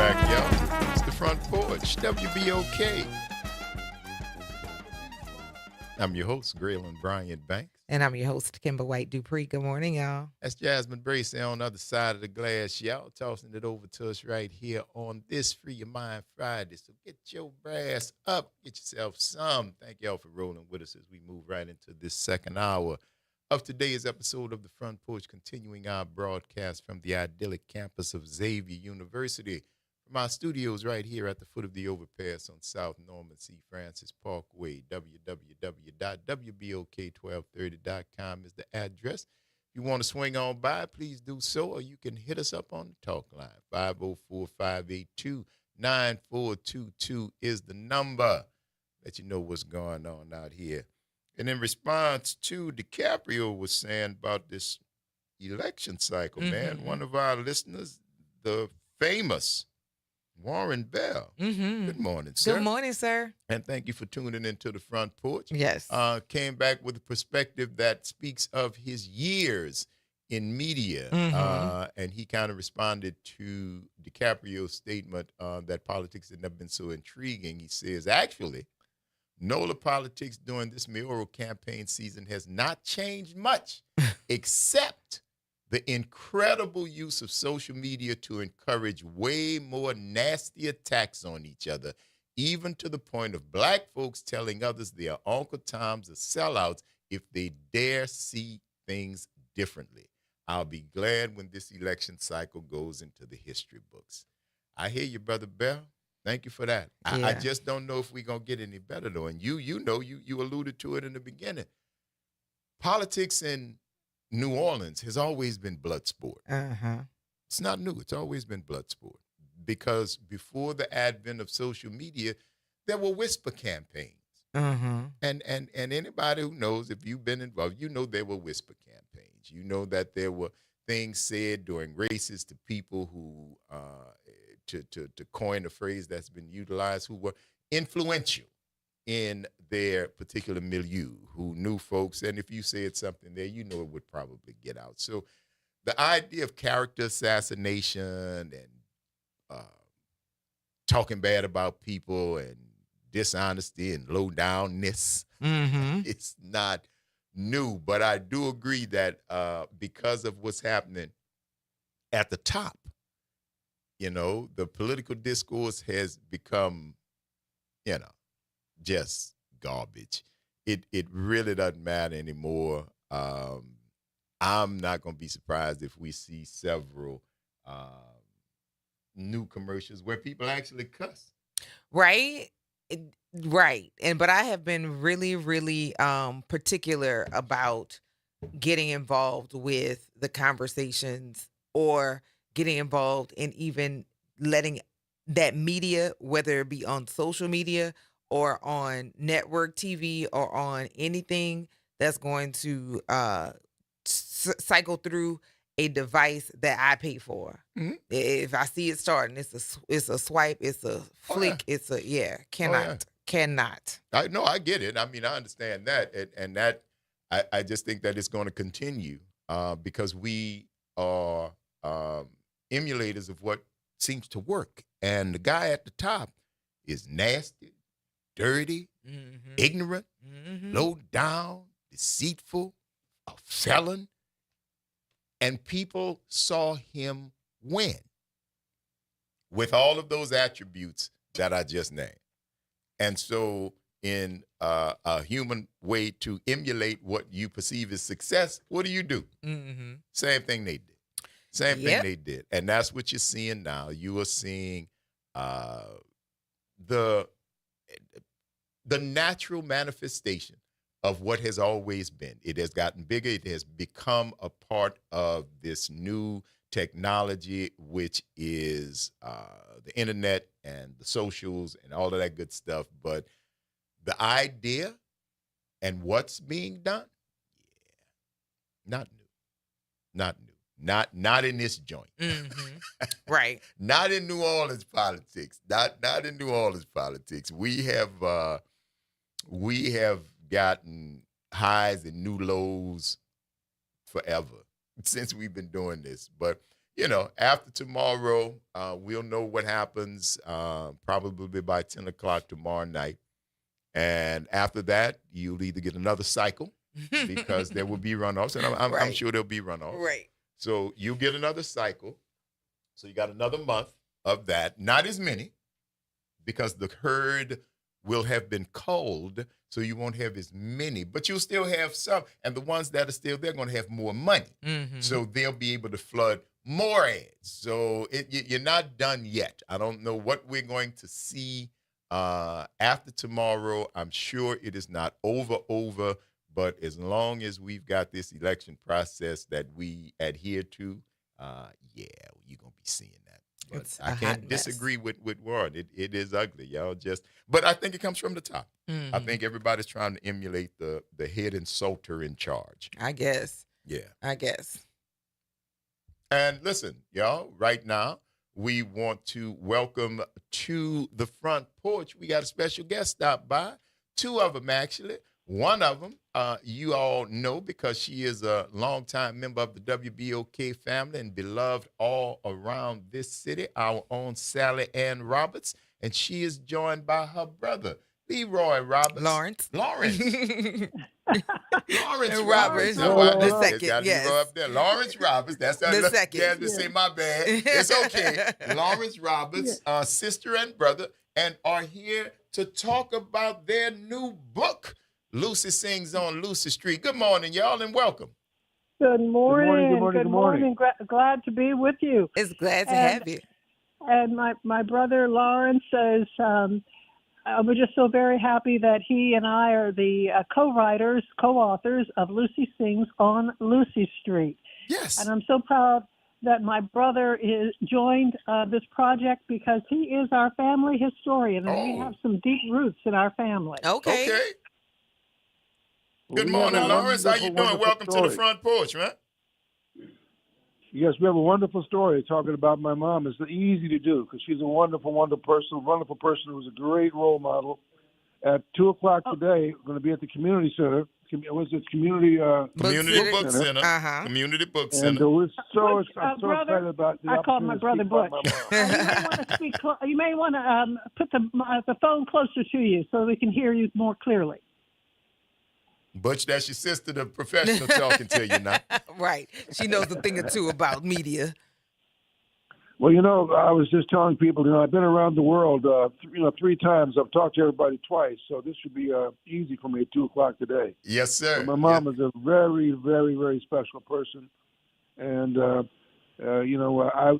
back, y'all. It's the Front Porch, WBOK. I'm your host, Graylin Bryant Banks. And I'm your host, Kimber White Dupree. Good morning, y'all. That's Jasmine Bracey on the other side of the glass, y'all, tossing it over to us right here on this Free Your Mind Friday. So get your brass up, get yourself some. Thank y'all for rolling with us as we move right into this second hour of today's episode of the Front Porch, continuing our broadcast from the idyllic campus of Xavier University. From our studios right here at the foot of the overpass on South Norman C. Francis Parkway, www.wbok1230.com is the address. If you want to swing on by, please do so, or you can hit us up on the talk line. 504-582-9422 is the number. Let you know what's going on out here. And in response to DiCaprio was saying about this election cycle, man, one of our listeners, the famous Warren Bell. Good morning, sir. Good morning, sir. And thank you for tuning into the Front Porch. Yes. Came back with a perspective that speaks of his years in media. And he kind of responded to DiCaprio's statement that politics had never been so intriguing. He says, actually, NOLA politics during this mayoral campaign season has not changed much, except the incredible use of social media to encourage way more nasty attacks on each other, even to the point of black folks telling others their Uncle Toms are sellouts if they dare see things differently. I'll be glad when this election cycle goes into the history books. I hear you, Brother Bell. Thank you for that. Yeah. I just don't know if we're going to get any better, though. And you alluded to it in the beginning. Politics in New Orleans has always been blood sport. It's not new. It's always been blood sport. Because before the advent of social media, there were whisper campaigns. And anybody who knows, if you've been involved, you know there were whisper campaigns. You know that there were things said during races to people who, to coin a phrase that's been utilized, who were influential in their particular milieu, who knew folks, and if you said something there, you know it would probably get out. So the idea of character assassination and talking bad about people and dishonesty and low-downness, it's not new. But I do agree that because of what's happening at the top, the political discourse has become, just garbage. It really doesn't matter anymore. I'm not going to be surprised if we see several new commercials where people actually cuss. Right. But I have been really, really particular about getting involved with the conversations or getting involved in even letting that media, whether it be on social media or on network TV or on anything that's going to cycle through a device that I pay for. If I see it starting, it's a swipe, it's a flick, cannot. I get it. I mean, I understand that, and that I just think that it's going to continue because we are emulators of what seems to work, and the guy at the top is nasty, dirty, ignorant, low down, deceitful, a felon. And people saw him win with all of those attributes that I just named. And so in a human way to emulate what you perceive as success, what do? Same thing they did. Same thing they did. And that's what you're seeing now. You are seeing the natural manifestation of what has always been. It has gotten bigger. It has become a part of this new technology, which is the internet and the socials and all of that good stuff. But the idea and what's being done, not new. Not in this joint. Right. Not in New Orleans politics. Not in New Orleans politics. We have gotten highs and new lows forever since we've been doing this. But after tomorrow, we'll know what happens probably by 10 o'clock tomorrow night. And after that, you'll either get another cycle because there will be runoffs, and I'm sure there'll be runoffs. Right. So you'll get another cycle. So you got another month of that. Not as many, because the herd will have been culled, so you won't have as many, but you'll still have some. And the ones that are still there are going to have more money. Mm-hmm. So they'll be able to flood more ads. So you're not done yet. I don't know what we're going to see after tomorrow. I'm sure it is not over, but as long as we've got this election process that we adhere to, you're going to be seeing that. But I can't disagree with Warren. It is ugly, y'all. But I think it comes from the top. Mm-hmm. I think everybody's trying to emulate the head insulter in charge. I guess. Yeah. I guess. And listen, y'all, right now, we want to welcome to the front porch. We got a special guest stop by. Two of them, actually. One of them, you all know because she is a longtime member of the WBOK family and beloved all around this city, our own Sally Ann Roberts. And she is joined by her brother, Leroy Roberts. Lawrence. Lawrence Roberts. Roberts. The second, yes. Go up there. Lawrence Roberts. That's the second. Yeah, to say my bad. It's okay. Lawrence Roberts, sister and brother, and are here to talk about their new book, Lucy Sings on Lucy Street. Good morning, y'all, and welcome. Good morning. Good morning. Glad to be with you. It's glad to have you. And my brother Lawrence says, we're just so very happy that he and I are the co-authors of Lucy Sings on Lucy Street. Yes. And I'm so proud that my brother is joined this project because he is our family historian, and we have some deep roots in our family. Okay. Good morning, Lawrence. How you doing? Welcome to the front porch, man. Yes, we have a wonderful story talking about my mom. It's easy to do because she's a wonderful person who was a great role model. At 2 o'clock today, we're going to be at the community center. Community Book Center. Uh-huh. Community Book And Center. I'm so excited about the I call my brother Butch. You may want to put the phone closer to you so we can hear you more clearly. Butch, that's your sister, the professional talking to you now. Right. She knows a thing or two about media. Well, I was just telling people, I've been around the world, 3 times. I've talked to everybody twice, so this should be easy for me at 2 o'clock today. Yes, sir. But my mom is a very, very, very special person, and I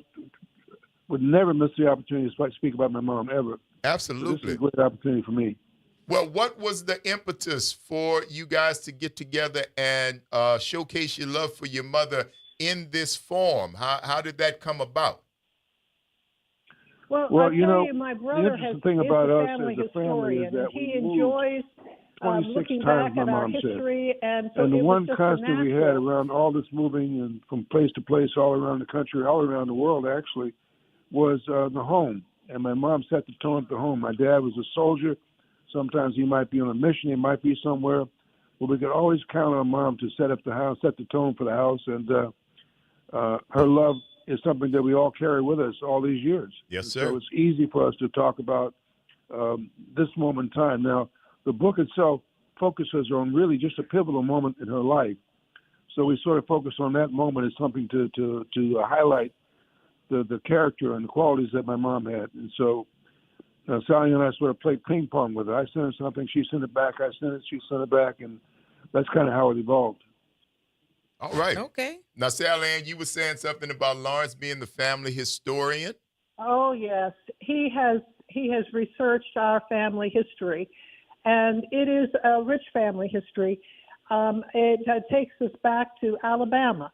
would never miss the opportunity to speak about my mom ever. Absolutely. So this is a great opportunity for me. Well, what was the impetus for you guys to get together and showcase your love for your mother in this form? How did that come about? Well, my brother is a family historian, and he enjoys looking back at our history. And so the one constant we had around all this moving and from place to place all around the country, all around the world actually, was the home. And my mom set the tone at the home. My dad was a soldier. Sometimes he might be on a mission. He might be somewhere. But we could always count on Mom to set up the house, set the tone for the house. And her love is something that we all carry with us all these years. Yes, sir. So it's easy for us to talk about this moment in time. Now, the book itself focuses on really just a pivotal moment in her life. So we sort of focus on that moment as something to highlight the character and the qualities that my mom had. And so Sally and I sort of played ping pong with her. I sent her something, she sent it back. I sent it, she sent it back, and that's kind of how it evolved. All right. Okay. Now, Sally Ann, you were saying something about Lawrence being the family historian. Oh yes, he has researched our family history, and it is a rich family history. It takes us back to Alabama,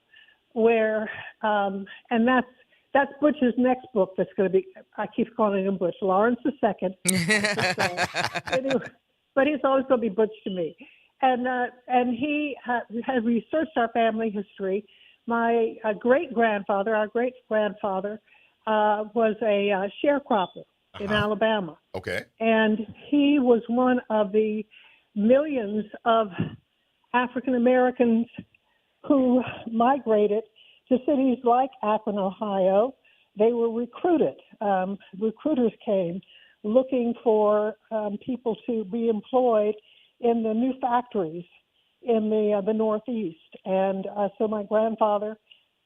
where and that's Butch's next book. That's going to be. I keep calling him Butch. Lawrence II. But he's always going to be Butch to me. And he has researched our family history. My great-grandfather, our great-grandfather, was a sharecropper in Alabama. Okay. And he was one of the millions of African Americans who migrated to cities like Akron, Ohio. They were recruited. Recruiters came looking for people to be employed in the new factories in the Northeast. And so my grandfather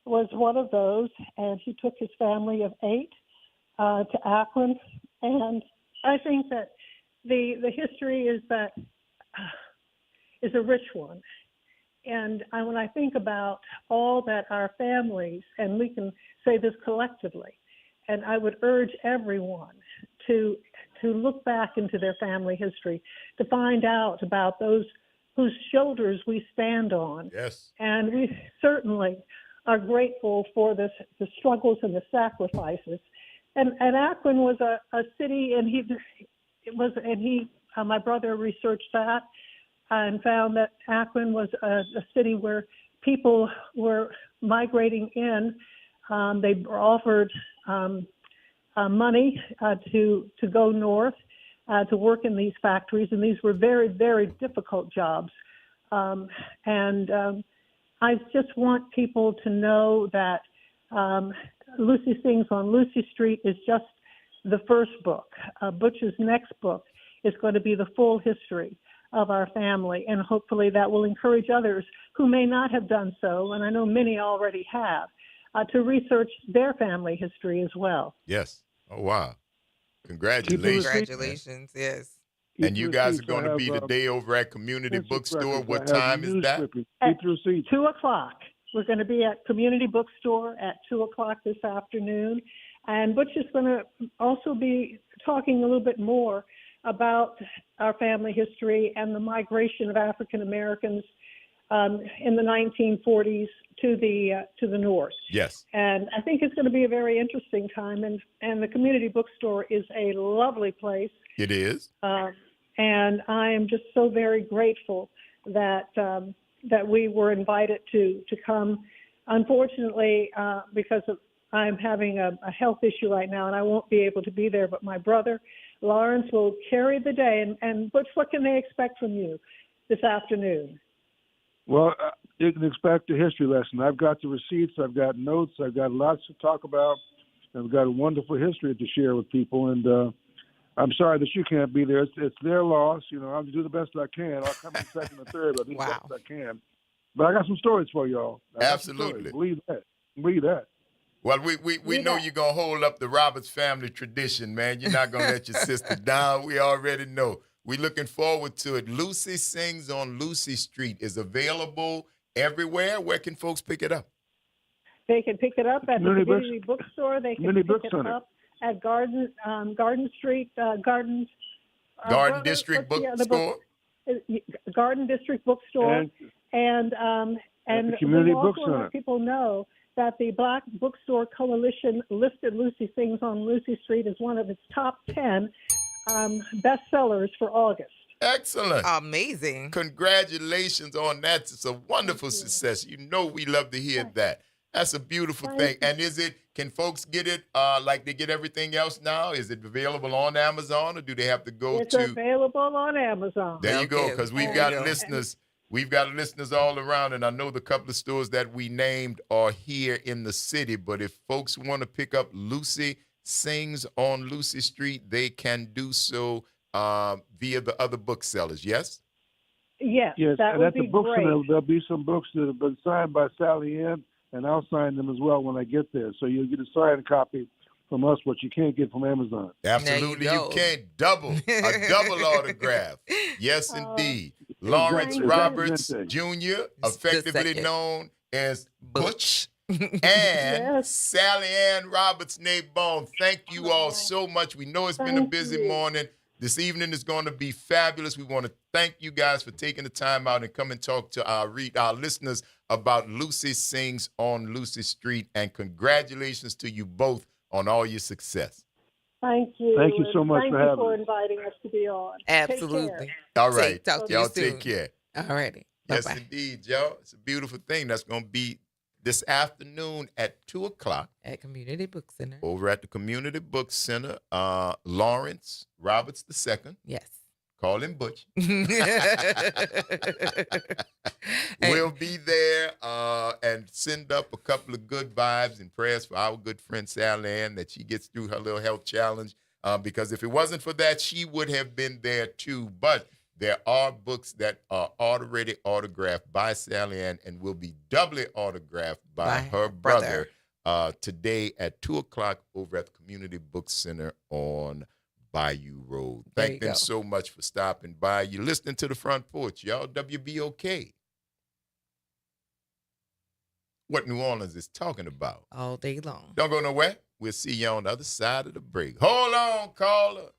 was one of those, and he took his family of 8 to Akron. And I think that the history is a rich one. And when I think about all that our families, and we can say this collectively, and I would urge everyone to look back into their family history, to find out about those whose shoulders we stand on. Yes. And we certainly are grateful for the struggles and the sacrifices. And Akron was a city, and my brother researched that and found that Akron was a city where people were migrating in. They were offered money to go north to work in these factories, and these were very, very difficult jobs. I just want people to know that Lucy Sings on Lucy Street is just the first book. Butch's next book is going to be the full history of our family, and hopefully that will encourage others who may not have done so, and I know many already have, to research their family history as well. Yes. Oh, wow. Congratulations. Congratulations, yes. And you guys are going to be today over at Community Bookstore. What time is that? 2 o'clock. We're going to be at Community Bookstore at 2 o'clock this afternoon. And Butch is going to also be talking a little bit more about our family history and the migration of African Americans in the 1940s to the north. Yes. And I think it's going to be a very interesting time. And the Community Bookstore is a lovely place. It is. And I am just so very grateful that we were invited to come. Unfortunately, because I'm having a health issue right now, and I won't be able to be there. But my brother Lawrence will carry the day. And Butch, what can they expect from you this afternoon? Well, you can expect a history lesson. I've got the receipts, I've got notes, I've got lots to talk about. I've got a wonderful history to share with people, and I'm sorry that you can't be there. It's their loss. I'll do the best I can. I'll come in second or third, but I'll do the best I can. But I got some stories for y'all. Absolutely. Believe that. Well, we know you're going to hold up the Roberts family tradition, man. You're not going to let your sister down. We already know. We're looking forward to it. Lucy Sings on Lucy Street is available everywhere. Where can folks pick it up? They can pick it up at the Community Bookstore. They can pick it up at Garden Street, Garden District Bookstore. Garden District Bookstore. And the Community we also Book Center. let people know that the Black Bookstore Coalition listed Lucy Sings on Lucy Street as one of its top 10 bestsellers for August. Excellent. Amazing. Congratulations on that. It's a wonderful success. We love to hear that. That's a beautiful thing. And can folks get it like they get everything else now? Is it available on Amazon, or do they have to go It's available on Amazon. There you go, because we've got listeners. We've got listeners all around, and I know the couple of stores that we named are here in the city. But if folks want to pick up Lucy Sings on Lucy Street, they can do so via the other booksellers, yes? Yes, and that would at the be book great. center, there'll be some books that have been signed by Sally Ann, and I'll sign them as well when I get there. So you'll get a signed copy from us, what you can't get from Amazon. Absolutely, you can't double autograph. Yes, indeed. Lawrence Roberts Jr., effectively known as Butch, and Sally Ann Roberts Nabone. Thank you all so much. We know it's been a busy morning. This evening is going to be fabulous. We want to thank you guys for taking the time out and come and talk to our listeners about Lucy Sings on Lucy Street. And congratulations to you both on all your success. Thank you. Thank you so much for having Thank you for us. inviting us to be on. Absolutely. All right. Talk to y'all you soon. take care. All righty. Yes, Bye-bye. indeed, y'all. It's a beautiful thing. That's going to be this afternoon at 2 o'clock. At Community Book Center. Over at the Community Book Center. Lawrence Roberts II. Yes. Call him Butch. We'll be there and send up a couple of good vibes and prayers for our good friend Sally Ann that she gets through her little health challenge. Because if it wasn't for that, she would have been there too. But there are books that are already autographed by Sally Ann and will be doubly autographed by her brother today at 2 o'clock over at the Community Book Center on Bayou Road. Thank them so much for stopping by. You're listening to The Front Porch, y'all. WBOK. What New Orleans is talking about. All day long. Don't go nowhere. We'll see you on the other side of the break. Hold on, caller.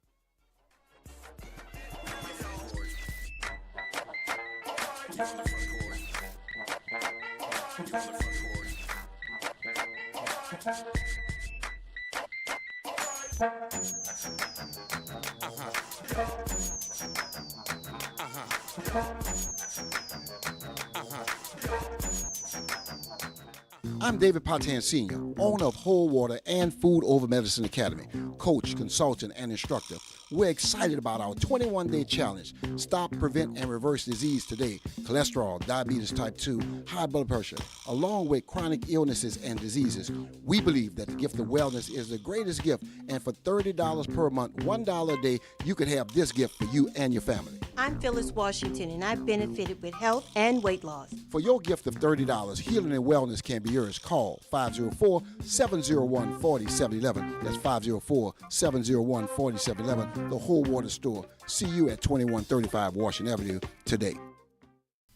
I'm David Potan Sr., owner of Whole Water and Food Over Medicine Academy, coach, consultant, and instructor. We're excited about our 21-day challenge. Stop, prevent, and reverse disease today. Cholesterol, diabetes type 2, high blood pressure, along with chronic illnesses and diseases. We believe that the gift of wellness is the greatest gift, and for $30 per month, $1 a day, you could have this gift for you and your family. I'm Phyllis Washington, and I've benefited with health and weight loss. For your gift of $30, healing and wellness can be yours. Call 504-701-4711. That's 504-701-4711. The Whole Water Store. See you at 2135 Washington Avenue today.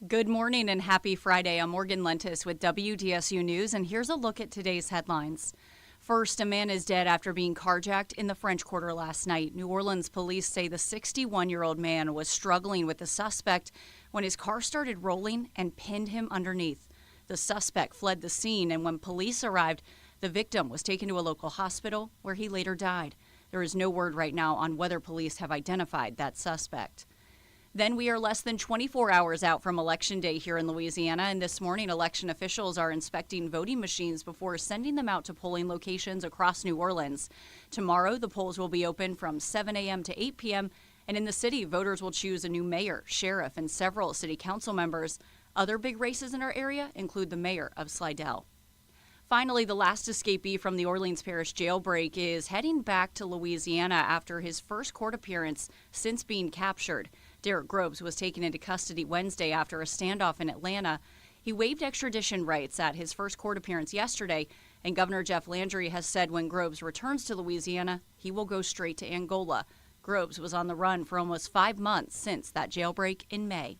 Good morning and happy Friday. I'm Morgan Lentis with WDSU News, and here's a look at today's headlines. First, a man is dead after being carjacked in the French Quarter last night. New Orleans police say the 61-year-old man was struggling with the suspect when his car started rolling and pinned him underneath. The suspect fled the scene, and when police arrived, the victim was taken to a local hospital where he later died. There is no word right now on whether police have identified that suspect. Then we are less than 24 hours out from Election Day here in Louisiana, and this morning election officials are inspecting voting machines before sending them out to polling locations across New Orleans. Tomorrow, the polls will be open from 7 a.m. to 8 p.m., and in the city, voters will choose a new mayor, sheriff, and several city council members. Other big races in our area include the mayor of Slidell. Finally, the last escapee from the Orleans Parish jailbreak is heading back to Louisiana after his first court appearance since being captured. Derek Groves was taken into custody Wednesday after a standoff in Atlanta. He waived extradition rights at his first court appearance yesterday, and Governor Jeff Landry has said when Groves returns to Louisiana, he will go straight to Angola. Groves was on the run for almost 5 months since that jailbreak in May.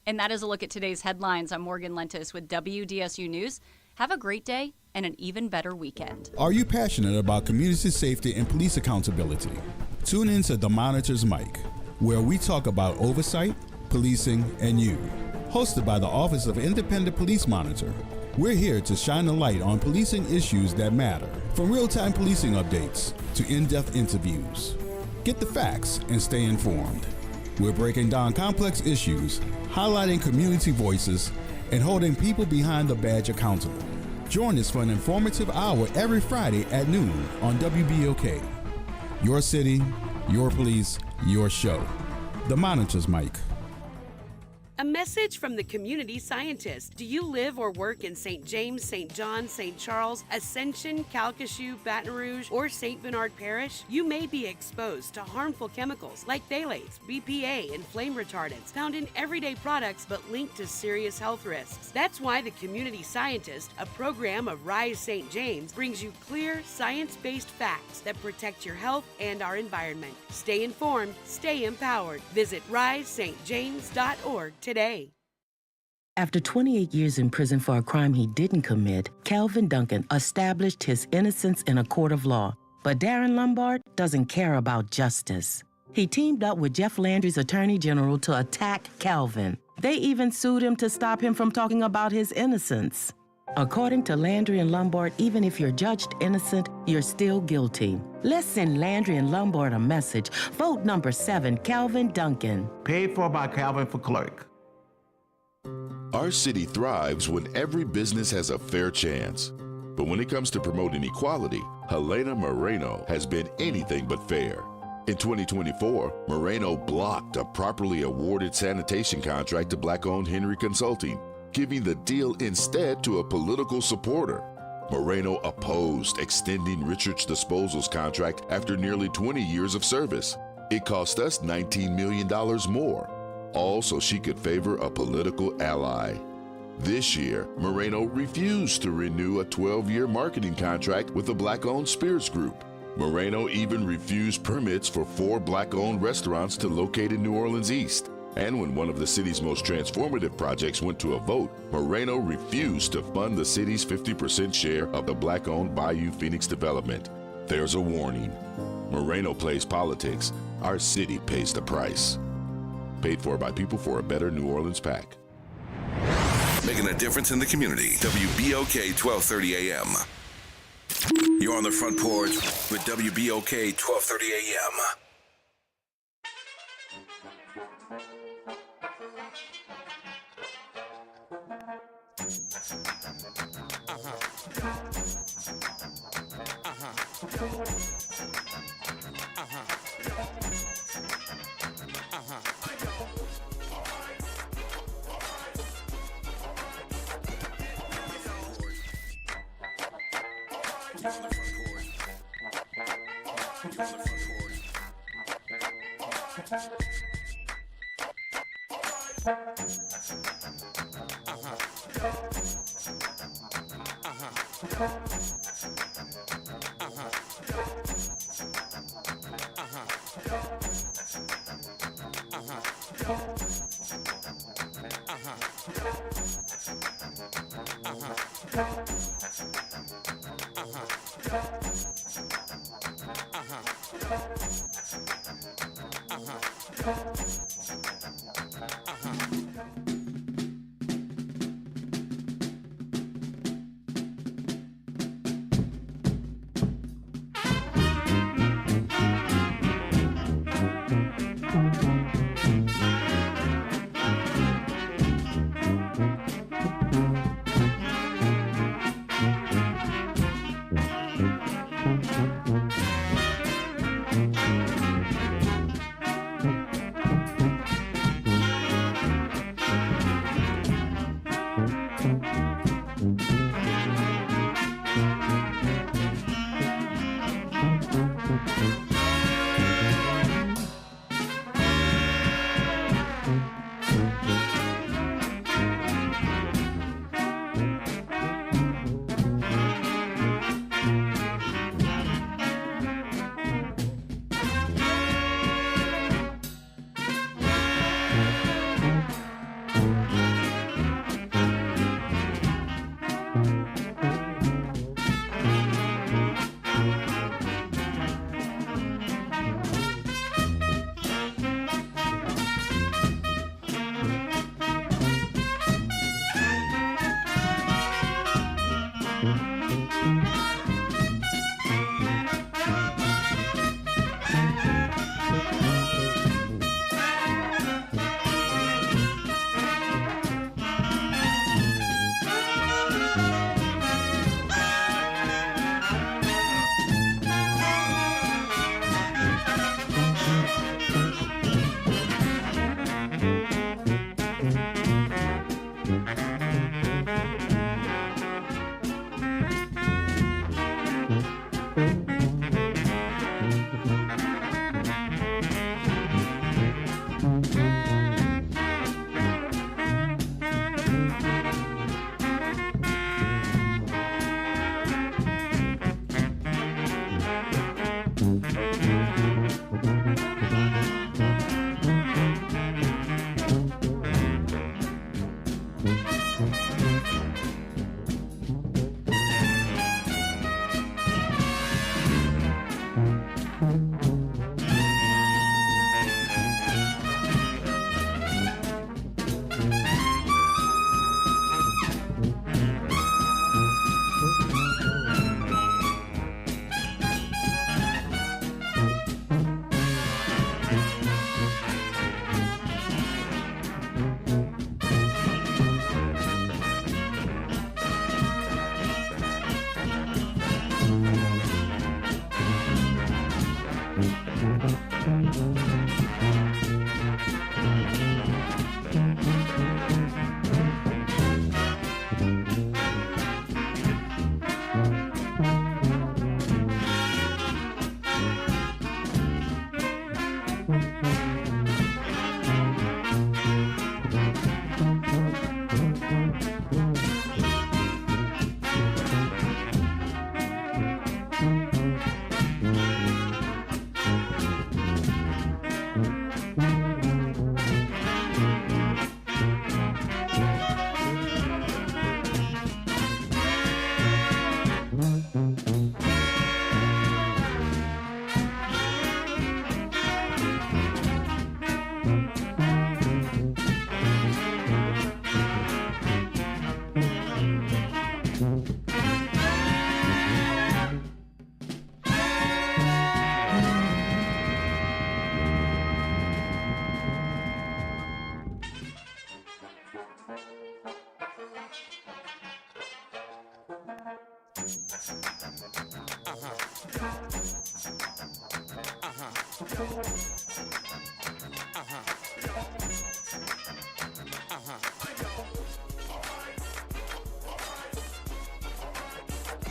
And that is a look at today's headlines. I'm Morgan Lentis with WDSU News. Have a great day and an even better weekend. Are you passionate about community safety and police accountability? Tune in to The Monitor's Mic, where we talk about oversight, policing, and you. Hosted by the Office of Independent Police Monitor, we're here to shine a light on policing issues that matter, from real-time policing updates to in-depth interviews. Get the facts and stay informed. We're breaking down complex issues, highlighting community voices, and holding people behind the badge accountable. Join us for an informative hour every Friday at noon on WBOK. Your city, your police, your show. The Monitor's Mic. A message from the community scientist. Do you live or work in St. James, St. John, St. Charles, Ascension, Calcasieu, Baton Rouge, or St. Bernard Parish? You may be exposed to harmful chemicals like phthalates, BPA, and flame retardants found in everyday products but linked to serious health risks. That's why the Community Scientist, a program of Rise St. James, brings you clear, science-based facts that protect your health and our environment. Stay informed, stay empowered. Visit risestjames.org today. After 28 years in prison for a crime he didn't commit, Calvin Duncan established his innocence in a court of law. But Darren Lombard doesn't care about justice. He teamed up with Jeff Landry's attorney general to attack Calvin. They even sued him to stop him from talking about his innocence. According to Landry and Lombard, even if you're judged innocent, you're still guilty. Let's send Landry and Lombard a message. Vote number 7, Calvin Duncan. Paid for by Calvin for Clerk. Our city thrives when every business has a fair chance. But when it comes to promoting equality, Helena Moreno has been anything but fair. In 2024, Moreno blocked a properly awarded sanitation contract to black-owned Henry Consulting, giving the deal instead to a political supporter. Moreno opposed extending Richards Disposal's contract after nearly 20 years of service. It cost us $19 million more, all so she could favor a political ally. This year, Moreno refused to renew a 12-year marketing contract with the black-owned Spears Group. Moreno even refused permits for 4 black-owned restaurants to locate in New Orleans East. And when one of the city's most transformative projects went to a vote, Moreno refused to fund the city's 50% share of the black-owned Bayou Phoenix development. There's a warning. Moreno plays politics. Our city pays the price. Paid for by People for a Better New Orleans PAC. Making a difference in the community. WBOK 1230 AM. You're on the Front Porch with WBOK 1230 AM.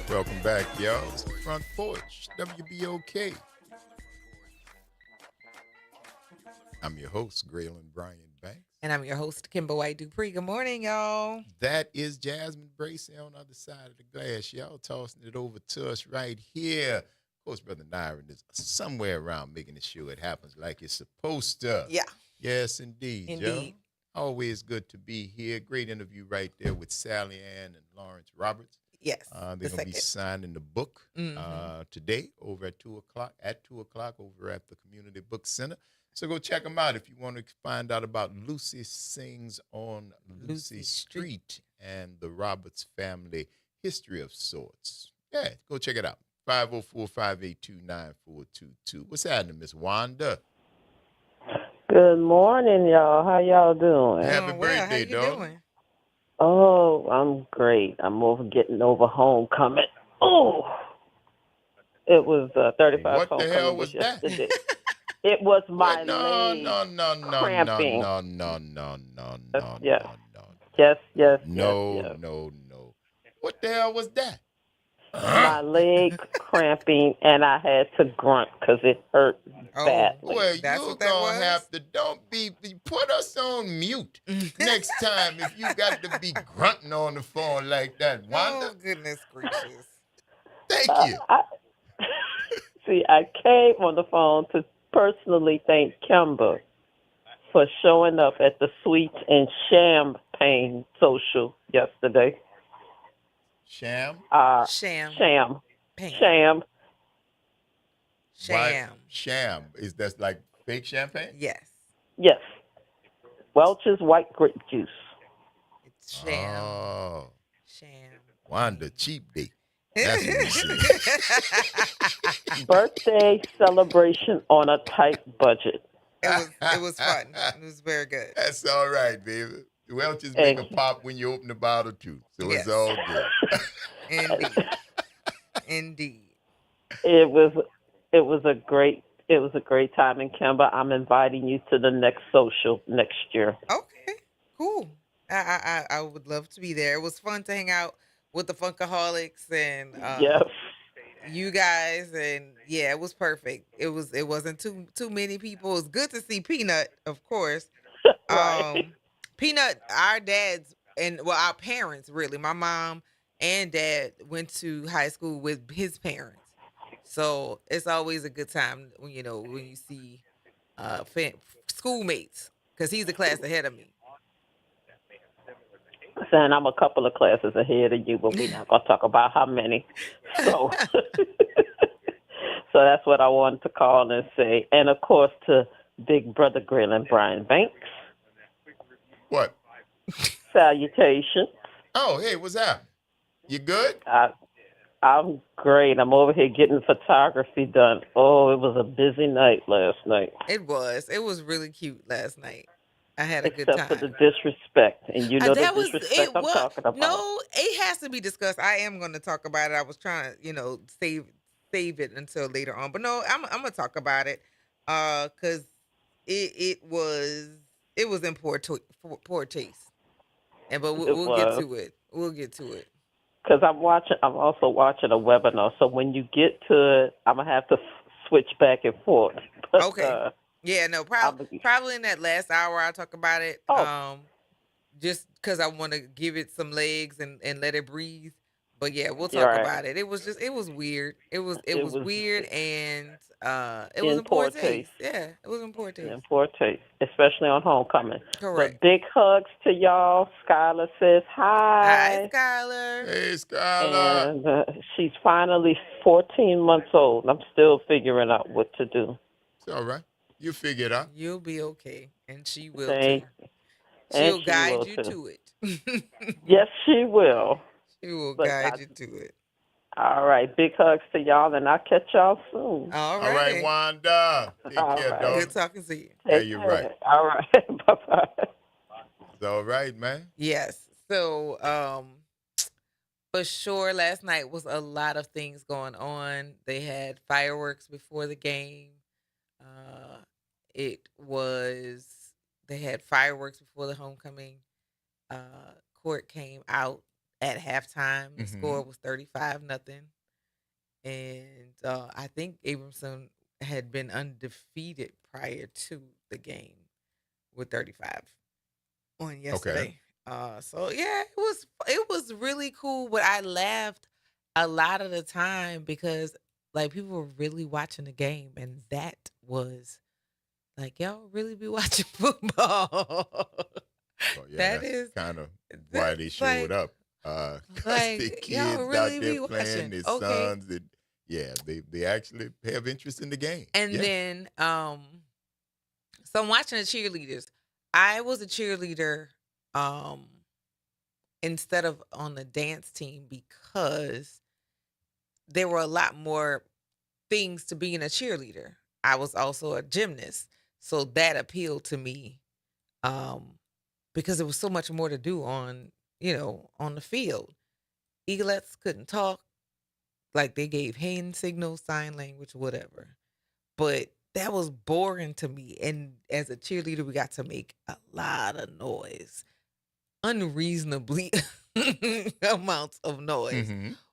Welcome back, y'all. It's the Front Porch, WBOK. I'm your host, Graylin Brian Banks. And I'm your host, Kimber White Dupree. Good morning, y'all. That is Jasmine Bracey on the other side of the glass. Y'all tossing it over to us right here. Of course, Brother Nyron is somewhere around making sure it happens like it's supposed to. Yeah. Yes, indeed, Indeed. Joe. Always good to be here. Great interview right there with Sally Ann and Lawrence Roberts. Yes. They're going to be signing the book today over at 2 o'clock. At 2 o'clock over at the Community Book Center. So go check them out if you want to find out about Lucy Sings on Lucy Street and the Roberts family history of sorts. Yeah, go check it out. 504-582-9422. What's happening, Miss Wanda? Good morning, y'all. How y'all doing? Happy birthday, dog. Doing? Oh, I'm great. I'm getting over homecoming. Oh, it was 35 What homecoming the hell was yesterday. It was my leg cramping. No. Yes. No. What the hell was that? My leg cramping, and I had to grunt because it hurt badly. Well, you're going to have to, put us on mute next time if you got to be grunting on the phone like that, Wanda. Oh, goodness gracious. Thank you. I came on the phone to personally thank Kimber for showing up at the Sweets and Champagne social yesterday. Sham? Sham. Sham. Is that like fake champagne? Yes. Welch's white grape juice. It's sham. Oh. Sham. Wanda, cheap date. That's what we see. Birthday celebration on a tight budget. It was fun. It was very good. That's all right, baby. Welch's make a pop when you open the bottle too, so it's all good. Indeed. It was a great time in Kimber. I'm inviting you to the next social next year. Okay, cool. I would love to be there. It was fun to hang out with the Funkaholics and you guys, and it was perfect. It wasn't too many people. It was good to see Peanut, of course. Right. Peanut, our dads and our parents really. My mom and dad went to high school with his parents, so it's always a good time when you see schoolmates, because he's a class ahead of me. Saying I'm a couple of classes ahead of you, but we're not gonna talk about how many. So, so that's what I wanted to call and say, and of course to Big Brother Graylin Brian Banks. What? Salutations. Oh, hey, what's happening? You good? I'm great. I'm over here getting photography done. Oh, it was a busy night last night. It was. It was really cute last night. I had a good time. Except for the disrespect, and you know the disrespect I'm talking about. No, it has to be discussed. I am going to talk about it. I was trying to, save it until later on, but no, I'm going to talk about it. Cause it was in poor taste. But It we'll get was. to it. We'll get to it. Because I'm also watching a webinar. So when you get to it, I'm going to have to switch back and forth. But, Okay. Yeah, no, probably in that last hour I'll talk about it. Just because I want to give it some legs and let it breathe. But yeah, we'll you're talk right. about it. It was weird. It was It was weird and it was in in poor poor taste. taste. Yeah, it was in poor In taste. poor taste, especially on homecoming. Correct. But big hugs to y'all. Skylar says Hi, hi. Skylar. Hey, Skylar. And she's finally 14 months old. I'm still figuring out what to do. It's all right. You figure it out. You'll be okay, and she will too. Thank And She'll she guide will you too. to it. Yes, she will. She will But guide you to it. all right, big hugs to y'all, and I'll catch y'all soon. All All right, righty. Wanda. Take All care, right. daughter. Good talking to you. Yeah, Take you're care. right. All right. Bye-bye. It's all right, man. Yes. So, for sure, last night was a lot of things going on. They had fireworks before the game. It was they had fireworks before the homecoming. Court came out at halftime. The score was 35-0. And I think Abramson had been undefeated prior to the game with 35 on yesterday. So yeah, it was really cool. But I laughed a lot of the time because like people were really watching the game, and that was like y'all really be watching football. Well, yeah, That that's is kind of why they showed up. Because the y'all kids really out be there playing, watching. their Okay. sons, they actually have interest in the game. And then so I'm watching the cheerleaders. I was a cheerleader instead of on the dance team because there were a lot more things to being a cheerleader. I was also a gymnast. So that appealed to me because there was so much more to do on the field. Eaglettes couldn't talk. Like they gave hand signals, sign language, whatever. But that was boring to me. And as a cheerleader, we got to make a lot of noise, unreasonably amounts of noise,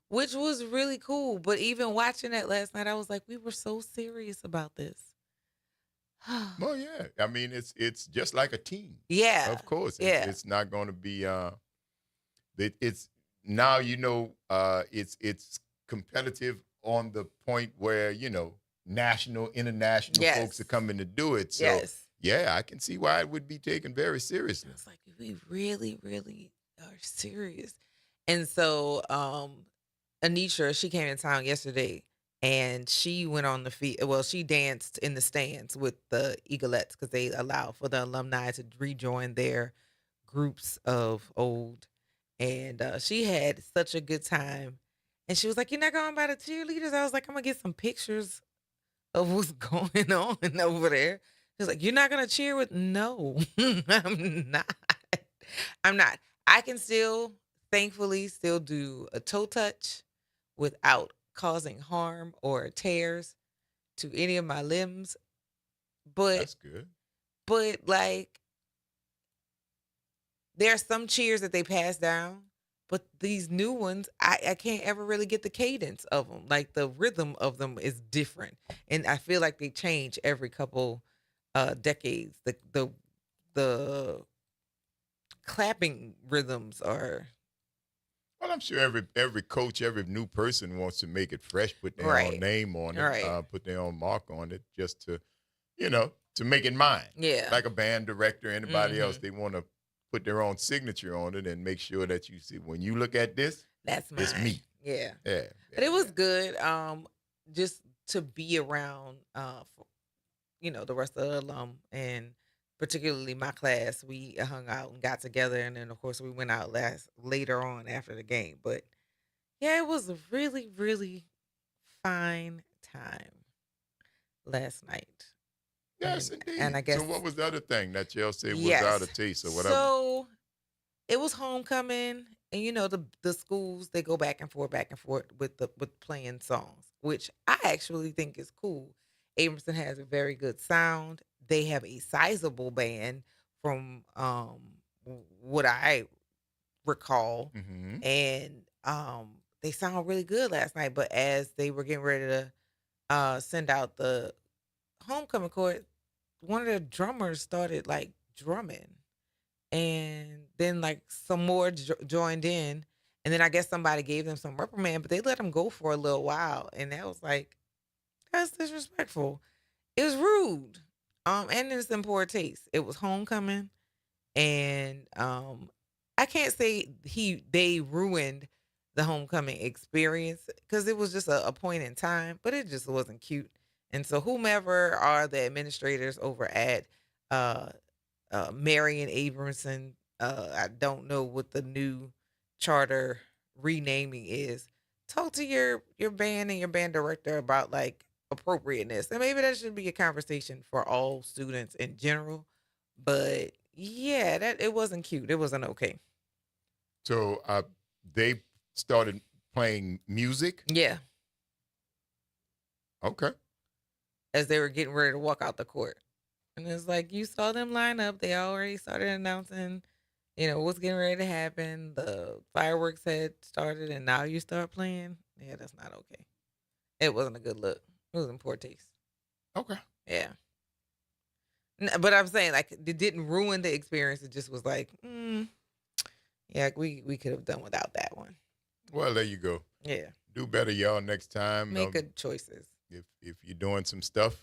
which was really cool. But even watching that last night, I was like, we were so serious about this. Well, yeah. I mean, it's just like a team. Yeah. Of course. Yeah. It's not going to be. It's now it's competitive on the point where national, international folks are coming to do it. So yeah, I can see why it would be taken very seriously. It's like we really, really are serious. And so Anitra, she came in town yesterday and she went on the field. Well, she danced in the stands with the Eaglettes because they allow for the alumni to rejoin their groups of old. And she had such a good time. And she was like, "You're not going by the cheerleaders?" I was like, "I'm going to get some pictures of what's going on over there." She was like, "You're not going to cheer with?" No, I'm not. I'm not. I can still, thankfully, still do a toe touch without causing harm or tears to any of my limbs. But that's good. But like, there are some cheers that they pass down, but these new ones, I can't ever really get the cadence of them. Like the rhythm of them is different, and I feel like they change every couple decades. The clapping rhythms are. Well, I'm sure every coach, every new person wants to make it fresh, put their own name on it, put their own mark on it, just to, to make it mine. Yeah. Like a band director, anybody else, they want to put their own signature on it and make sure that you see when you look at this, that's mine. It's me. Yeah. Yeah. But it was good. Just to be around, the rest of the alum and particularly my class, we hung out and got together, and then of course we went out later on after the game. But yeah, it was a really, really fine time last night. Yes, indeed. And I guess so. What was the other thing that y'all said was out of taste or whatever? So it was homecoming, and the schools, they go back and forth with playing songs, which I actually think is cool. Abramson has a very good sound. They have a sizable band from what I recall, and they sound really good last night. But as they were getting ready to send out the homecoming chorus, one of the drummers started like drumming, and then like some more joined in, and then I guess somebody gave them some reprimand, but they let them go for a little while, and that was like, that's disrespectful. It was rude, and it's in poor taste. It was homecoming, and I can't say they ruined the homecoming experience because it was just a point in time, but it just wasn't cute. And so whomever are the administrators over at Marion Abramson, I don't know what the new charter renaming is. Talk to your band and your band director about like appropriateness, and maybe that should be a conversation for all students in general. But yeah, that it wasn't cute. It wasn't okay. So they started playing music. Yeah. Okay. As they were getting ready to walk out the court. And it's like, you saw them line up. They already started announcing, what's getting ready to happen. The fireworks had started, and now you start playing. Yeah, that's not okay. It wasn't a good look. It was in poor taste. Okay. Yeah. But I'm saying, like, it didn't ruin the experience. It just was like, yeah, we could have done without that one. Well, there you go. Yeah. Do better, y'all, next time. Make good choices. If you're doing some stuff,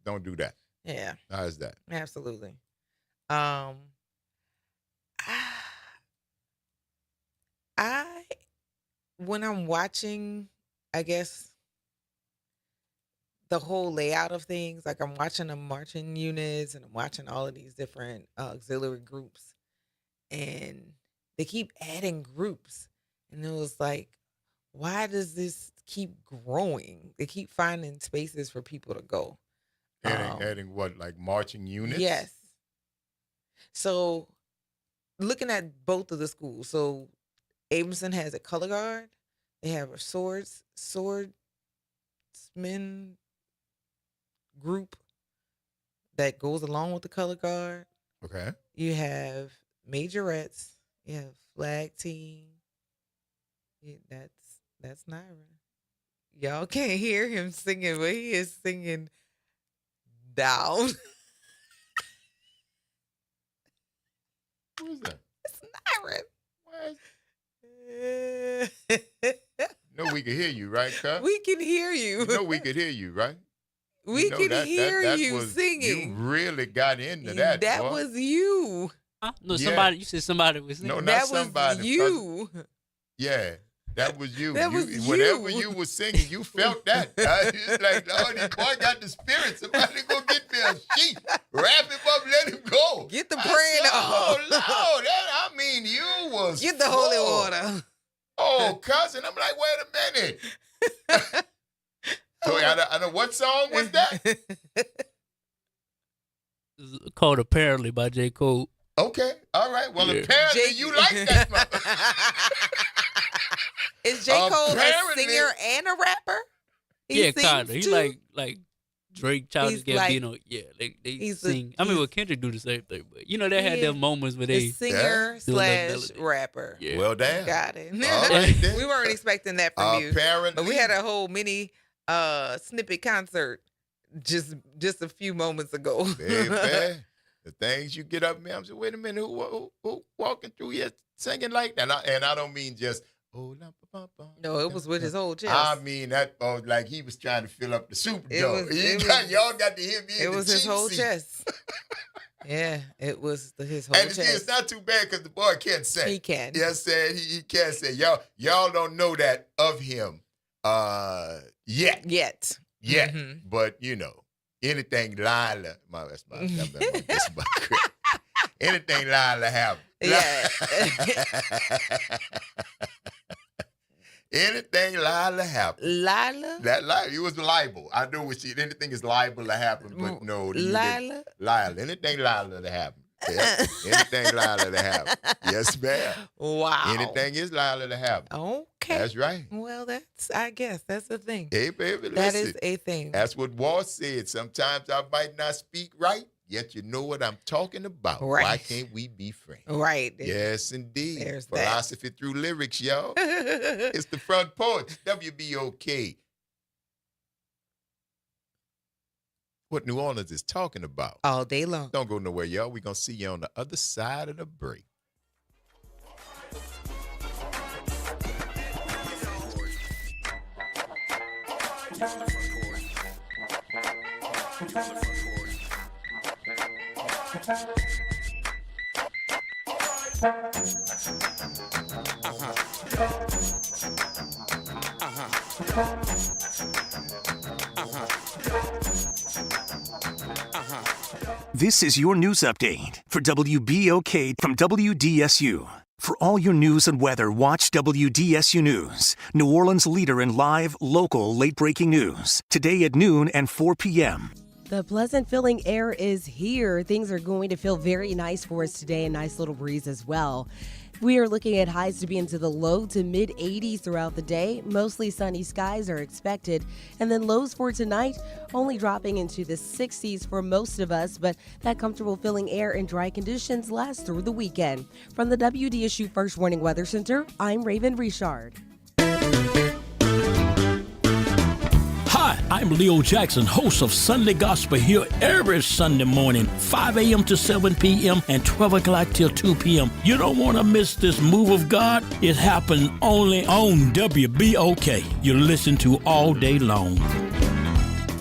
don't do that. Yeah. How's that? Absolutely. When I'm watching, I guess, the whole layout of things, like I'm watching the marching units and I'm watching all of these different auxiliary groups, and they keep adding groups. And it was like, why does this keep growing? They keep finding spaces for people to go. Adding what, like marching units? Yes. So looking at both of the schools, so Abramson has a color guard. They have a swordsman group that goes along with the color guard. Okay. You have majorettes. You have flag team. Yeah, that's Naira. Y'all can't hear him singing, but he is singing down. Who is that? It's Naira. No, we can hear you, right, Cup? We can hear you. You know we could hear you, right? We can hear you was, singing. You really got into that. That boy. was you. No, somebody. You said somebody was singing. No, not that somebody. was you. Yeah, that was you. That was you. Whenever you were singing, you felt that. It's like, oh, this boy got the spirit. Somebody go get me a sheet, wrap him up, let him go. Get the praying on. Oh Lord, you was get the full. holy water. Oh, cousin, I'm like, wait a minute. So I know what song was that? It's called "Apparently" by J. Cole. Okay, all right. Well, apparently you like that. Is J. Cole a singer and a rapper? Yeah, kind of. He like Drake, Childish Gambino. Like, yeah, they sing. Well, Kendrick do the same thing, but they had their moments where they singer / rapper. Yeah. Well, damn. Got it. All right, then. We weren't expecting that from you. Apparently. But we had a whole mini snippet concert just a few moments ago. Baby, the things you get up, man. I'm saying, wait a minute, who walking through here singing like that? And I don't mean just no, it was with his whole chest. I mean that, like he was trying to fill up the Superdome. Y'all got to hear me. It was his whole chest. Yeah, it was his whole chest. And it's not too bad because the boy can't sing. He can. Yes, said he can say. Y'all don't know that of him yet. Mm-hmm. But anything Lila, anything Lila have. Yeah. Anything Lila happen. Lila? That Lila, it was liable. I know anything is liable to happen, but no. Lila? Lila. Anything Lila to happen. Yeah, anything liable to happen. Yes, ma'am. Wow. Anything is liable to happen. Okay. That's right. Well, I guess that's the thing. Hey, baby, That listen. is a thing. That's what Walt said. Sometimes I might not speak right, yet you know what I'm talking about. Right. Why can't we be friends? Right. Yes, indeed. There's that. Philosophy through lyrics, y'all. It's the Front Porch, WBOK. What New Orleans is talking about. All day long. Don't go nowhere, y'all. We're going to see you on the other side of the break. This is your news update for WBOK from WDSU. For all your news and weather, watch WDSU News, New Orleans' leader in live, local, late-breaking news. Today at noon and 4 p.m. The pleasant feeling air is here. Things are going to feel very nice for us today, a nice little breeze as well. We are looking at highs to be into the low to mid 80s throughout the day. Mostly sunny skies are expected. And then lows for tonight only dropping into the 60s for most of us, but that comfortable feeling air and dry conditions last through the weekend. From the WDSU First Warning Weather Center, I'm Raven Richard. Hi, I'm Leo Jackson, host of Sunday Gospel here every Sunday morning, 5 a.m. to 7 p.m. and 12 o'clock till 2 p.m. You don't want to miss this move of God. It happened only on WBOK. You listen to all day long.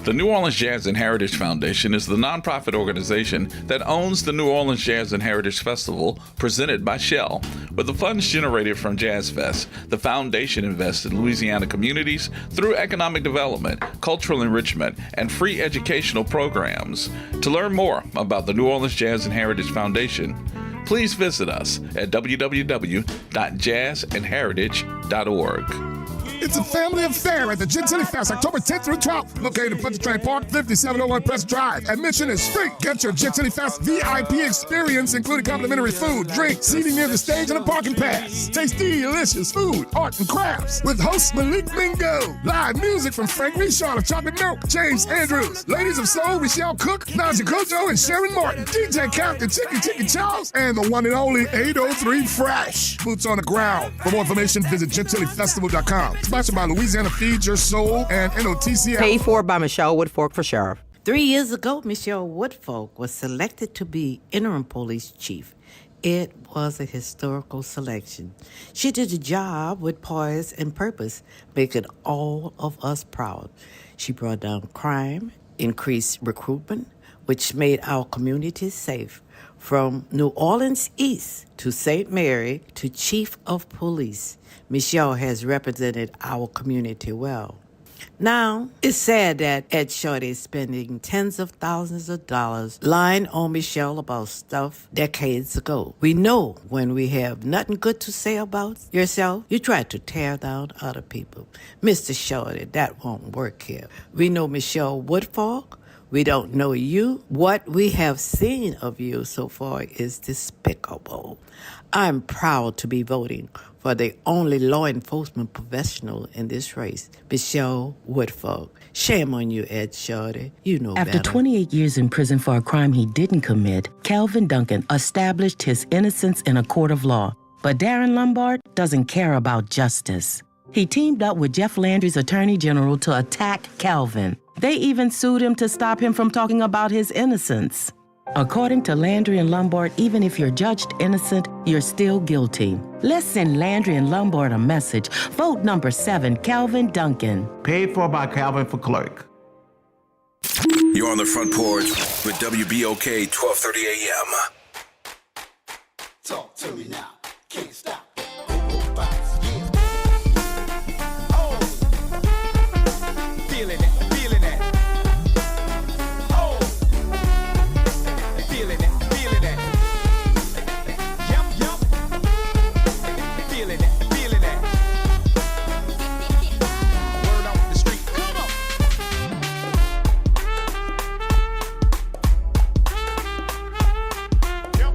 The New Orleans Jazz and Heritage Foundation is the nonprofit organization that owns the New Orleans Jazz and Heritage Festival presented by Shell. With the funds generated from Jazz Fest, the foundation invests in Louisiana communities through economic development, cultural enrichment, and free educational programs. To learn more about the New Orleans Jazz and Heritage Foundation, please visit us at www.jazzandheritage.org. It's a family affair at the Gentilly Fest, October 10th through 12th. Located at Foot Train Park, 5701 Press Drive. Admission is free. Get your Gentilly Fest VIP experience, including complimentary food, drink, seating near the stage, and a parking pass. Tasty, delicious food, art, and crafts with host Malik Mingo. Live music from Frank Richard of Chocolate Milk, James Andrews, Ladies of Soul, Michelle Cook, Naja Kojo, and Sharon Martin, DJ Captain Chicky Charles, and the one and only 803 Fresh. Boots on the ground. For more information, visit GentillyFestival.com. Sponsored by Louisiana Feed Your Soul and NOTCL. Paid for by Michelle Woodfork for Sheriff. 3 years ago, Michelle Woodfolk was selected to be interim police chief. It was a historical selection. She did the job with poise and purpose, making all of us proud. She brought down crime, increased recruitment, which made our communities safe. From New Orleans East to St. Mary to Chief of Police, Michelle has represented our community well. Now, it's sad that Ed Shorty is spending tens of thousands of dollars lying on Michelle about stuff decades ago. We know when we have nothing good to say about yourself, you try to tear down other people. Mr. Shorty, that won't work here. We know Michelle Woodfolk. We don't know you. What we have seen of you so far is despicable. I'm proud to be voting for the only law enforcement professional in this race, Michelle Woodfolk. Shame on you, Ed Shorty. You know After better. 28 years in prison for a crime he didn't commit, Calvin Duncan established his innocence in a court of law. But Darren Lombard doesn't care about justice. He teamed up with Jeff Landry's attorney general to attack Calvin. They even sued him to stop him from talking about his innocence. According to Landry and Lombard, even if you're judged innocent, you're still guilty. Let's send Landry and Lombard a message. Vote number 7, Calvin Duncan. Paid for by Calvin for Clerk. You're on the Front Porch with WBOK 1230 AM. Talk to me now. Can't stop. Feeling it, feeling it. Oh, feeling it, feeling it. Yup, yup. Feeling it, feeling it. Word off the street, come on. Yup.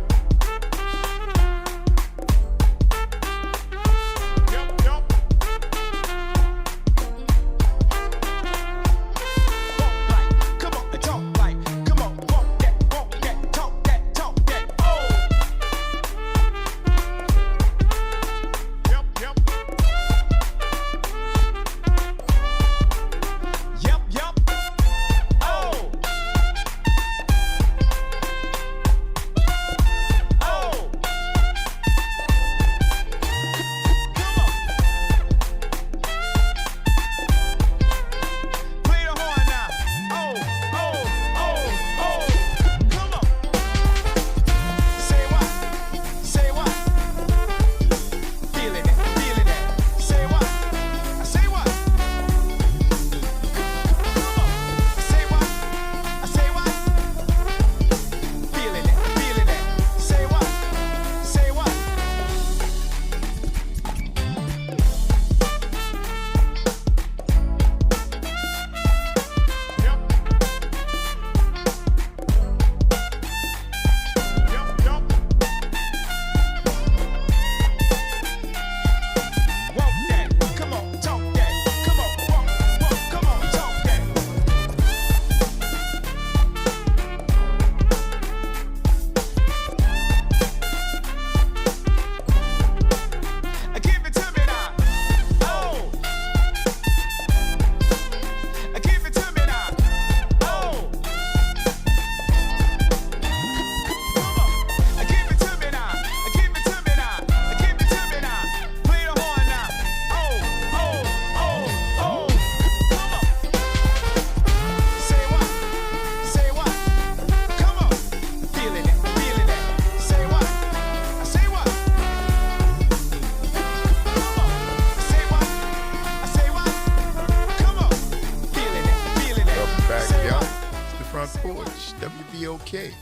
WBOK.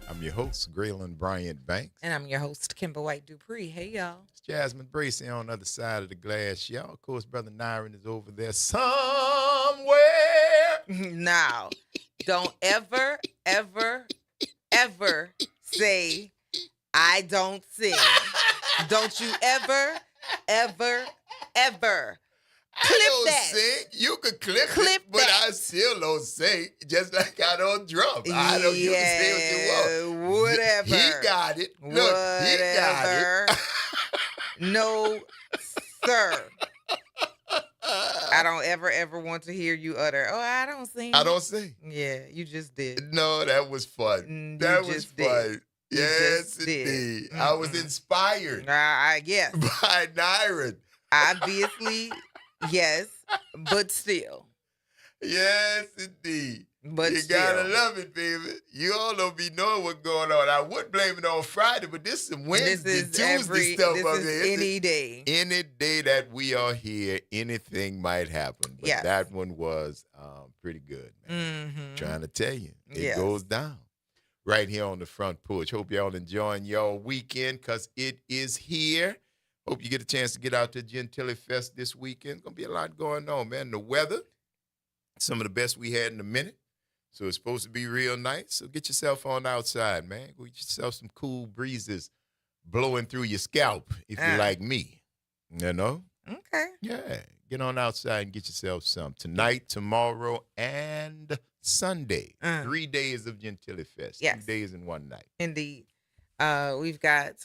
I'm your host, Graylin Bryant Banks. And I'm your host, Kimber White Dupree. Hey, y'all. It's Jasmine Bracey on the other side of the glass, y'all. Of course, Brother Nyron is over there somewhere. Now, don't ever say I don't sing. Don't you ever clip that. Sing. You could clip it, but I still don't sing. Just like I don't drum. I don't. You can say what you want. Whatever. He got it. Look, he got it. No, sir. I don't ever want to hear you utter, oh, I don't sing. I don't sing. Yeah, you just did. No, that was fun. That was fun. Yes, indeed. I was inspired. Yes. By Nyron. Obviously, yes, but still. Yes, indeed. But you gotta love it, baby. You all don't be knowing what's going on. I would blame it on Friday, but this is some Wednesday, Tuesday stuff this up is here. Any day. Any day that we are here, anything might happen. But that one was pretty good, man. Mm-hmm. Trying to tell you, it goes down right here on the front porch. Hope y'all enjoying y'all weekend because it is here. Hope you get a chance to get out to Gentilly Fest this weekend. Gonna be a lot going on, man. The weather, some of the best we had in a minute. So it's supposed to be real nice. So get yourself on outside, man. Go get yourself some cool breezes blowing through your scalp if you're like me. You know? Okay. Yeah. Get on outside and get yourself some. Tonight, tomorrow, and Sunday. 3 days of Gentilly Fest. Yes. 2 days and one night. Indeed. We've got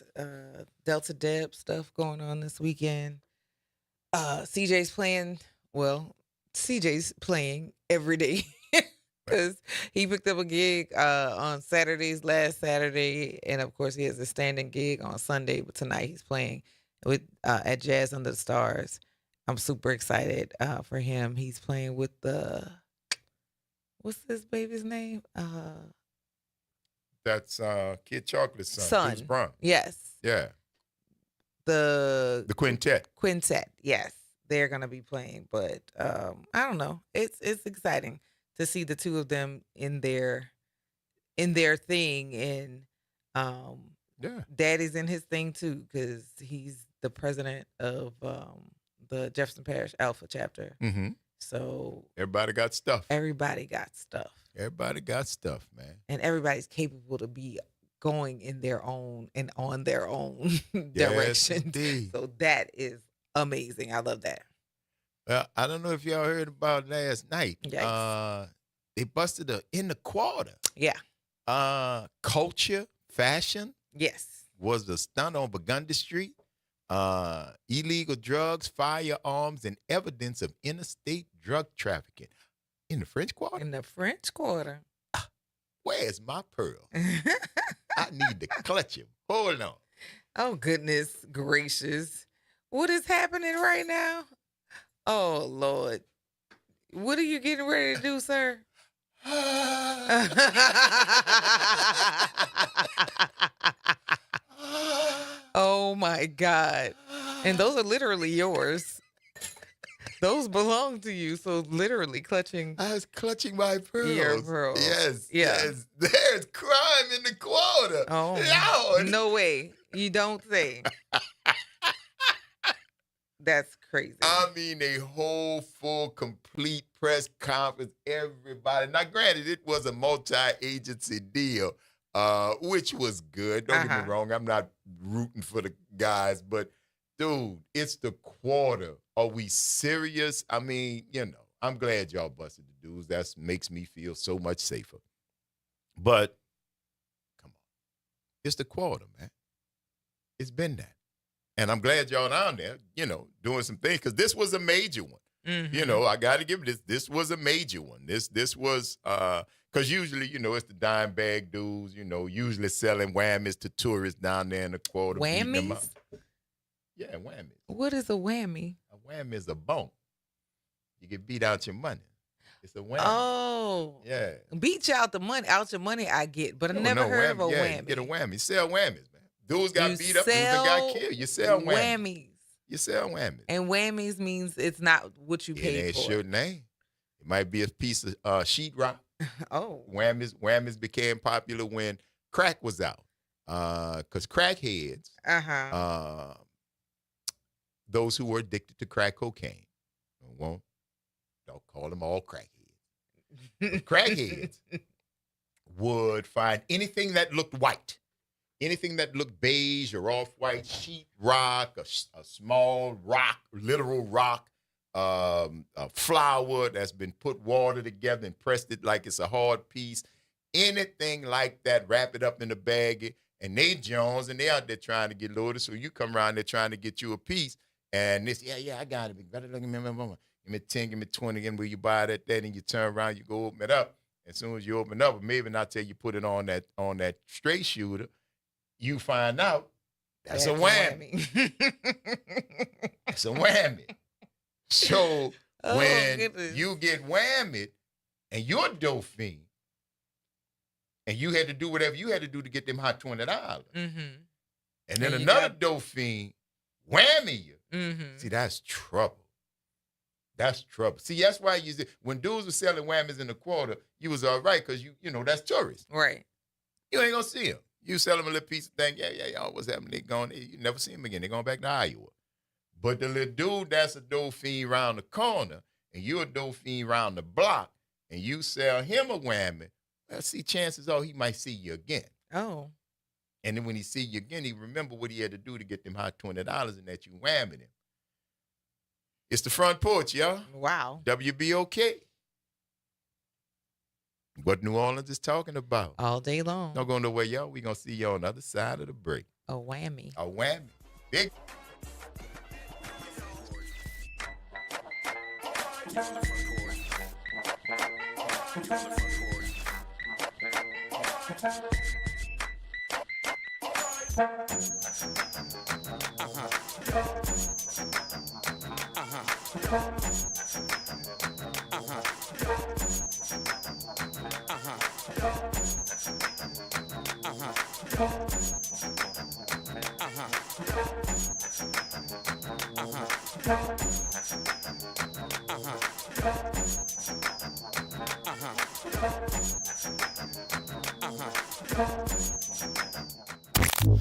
Delta Deb stuff going on this weekend. CJ's playing every day. Because he picked up a gig on last Saturday, and of course he has a standing gig on Sunday. But tonight he's playing with at Jazz Under the Stars. I'm super excited for him. He's playing with what's this baby's name? That's Kid Chocolate's son. Bruce Brown. Yes. Yeah. The quintet. Quintet. Yes, they're gonna be playing. But I don't know. It's exciting to see the two of them in their thing, and Daddy's in his thing too because he's the president of the Jefferson Parish Alpha chapter. Mm-hmm. So everybody got stuff. Everybody got stuff. Everybody got stuff, man. And everybody's capable to be going in their own and on their own direction. Indeed. So that is amazing. I love that. Well, I don't know if y'all heard about last night. Yikes. They busted in the quarter. Yeah. Culture, fashion. Yes. Was the stunt on Burgundy Street. Illegal drugs, firearms, and evidence of interstate drug trafficking. In the French Quarter? In the French Quarter. Where's my pearl? I need to clutch him. Hold on. Oh, goodness gracious. What is happening right now? Oh, Lord. What are you getting ready to do, sir? Oh, my God. And those are literally yours. Those belong to you, so literally clutching. I was clutching my pearls. Your pearls. Yes, Yeah. yes. There's crime in the quarter. Oh, Lord. no way. You don't say. That's crazy. I mean, a whole, full, complete press conference, everybody. Now, granted, it was a multi-agency deal, which was good. Don't get me wrong. I'm not rooting for the guys, but, dude, it's the quarter. Are we serious? I mean, I'm glad y'all busted the dudes. That makes me feel so much safer. But, come on. It's the quarter, man. It's been that. And I'm glad y'all down there, doing some things, because this was a major one. Mm-hmm. I got to give it this. This was a major one. This was, because usually, it's the dime bag dudes, usually selling whammies to tourists down there in the quarter. beating them up. Whammies? Yeah, whammies. What is a whammy? A whammy is a bump. You get beat out your money. It's a whammy. Oh. Yeah. Beat you out your money, I get, but I never heard of a Yeah, whammy. you get a whammy. You sell whammies, man. Dudes got beat up, dudes that got killed. You sell whammies. You sell whammies. And whammies means it's not what you It paid ain't for. sure name. It might be a piece of sheetrock. Oh. Whammies became popular when crack was out. Because crackheads, those who were addicted to crack cocaine, don't call them all crackheads. But crackheads would find anything that looked white, anything that looked beige or off-white, sheet rock, a small rock, literal rock, a flower that's been put water together and pressed it like it's a hard piece, anything like that, wrap it up in a baggie, and they Jones, and they out there trying to get loaded, so you come around there trying to get you a piece, and this, I got it, better look at me, give me 10, give me 20, again, where you buy that, and you turn around, you go open it up. As soon as you open it up, maybe not till you put it on that straight shooter, you find out that's a whammy. That's a whammy. So when you get whammied and you're a dope fiend, and you had to do whatever you had to do to get them hot $20, and then another dope fiend whammy you. See, that's trouble. That's trouble. See, that's why when dudes were selling whammies in the quarter, you was all right because you know that's tourists. Right. You ain't gonna see them. You sell them a little piece of thing. Yeah. What's happening? They gone. You never see them again. They're going back to Iowa. But the little dude that's a dope fiend around the corner, and you're a dope fiend around the block, and you sell him a whammy, well, see, chances are he might see you again. Oh. And then when he see you again, he remember what he had to do to get them hot $20 and that you whammied him. It's the Front Porch, y'all. Wow. WBOK. What New Orleans is talking about. All day long. Don't go nowhere, y'all. We're going to see y'all on the other side of the break. A whammy. A whammy. Big.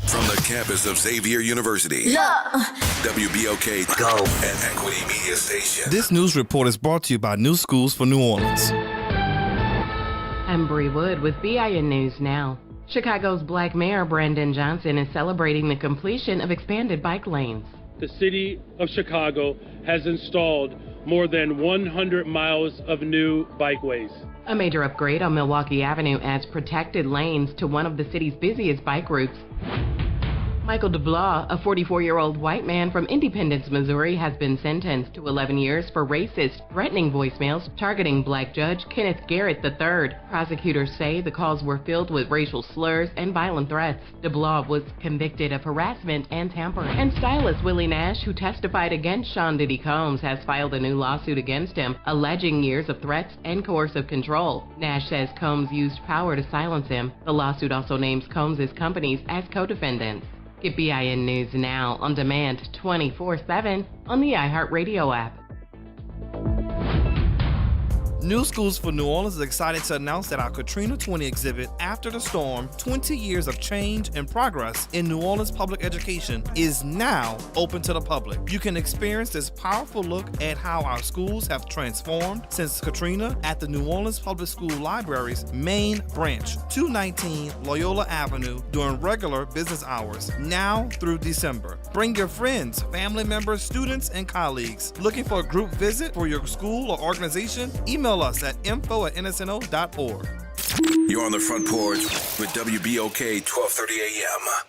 From the campus of Xavier University, WBOK Go and Equity Media Station. This news report is brought to you by New Schools for New Orleans. I'm Bree Wood with BIN News Now. Chicago's Black Mayor Brandon Johnson is celebrating the completion of expanded bike lanes. The city of Chicago has installed more than 100 miles of new bikeways. A major upgrade on Milwaukee Avenue adds protected lanes to one of the city's busiest bike routes. Michael DeBlaw, a 44-year-old white man from Independence, Missouri, has been sentenced to 11 years for racist, threatening voicemails targeting black judge Kenneth Garrett III. Prosecutors say the calls were filled with racial slurs and violent threats. DeBlaw was convicted of harassment and tampering. And stylist Willie Nash, who testified against Sean Diddy Combs, has filed a new lawsuit against him, alleging years of threats and coercive control. Nash says Combs used power to silence him. The lawsuit also names Combs' companies as co-defendants. Get BIN News Now on demand 24/7 on the iHeartRadio app. New Schools for New Orleans is excited to announce that our Katrina 20 exhibit, After the Storm, 20 Years of Change and Progress in New Orleans Public Education, is now open to the public. You can experience this powerful look at how our schools have transformed since Katrina at the New Orleans Public School Library's main branch, 219 Loyola Avenue, during regular business hours, now through December. Bring your friends, family members, students, and colleagues. Looking for a group visit for your school or organization? Email us at info@nsno.org. You're on the Front Porch with WBOK 1230 AM.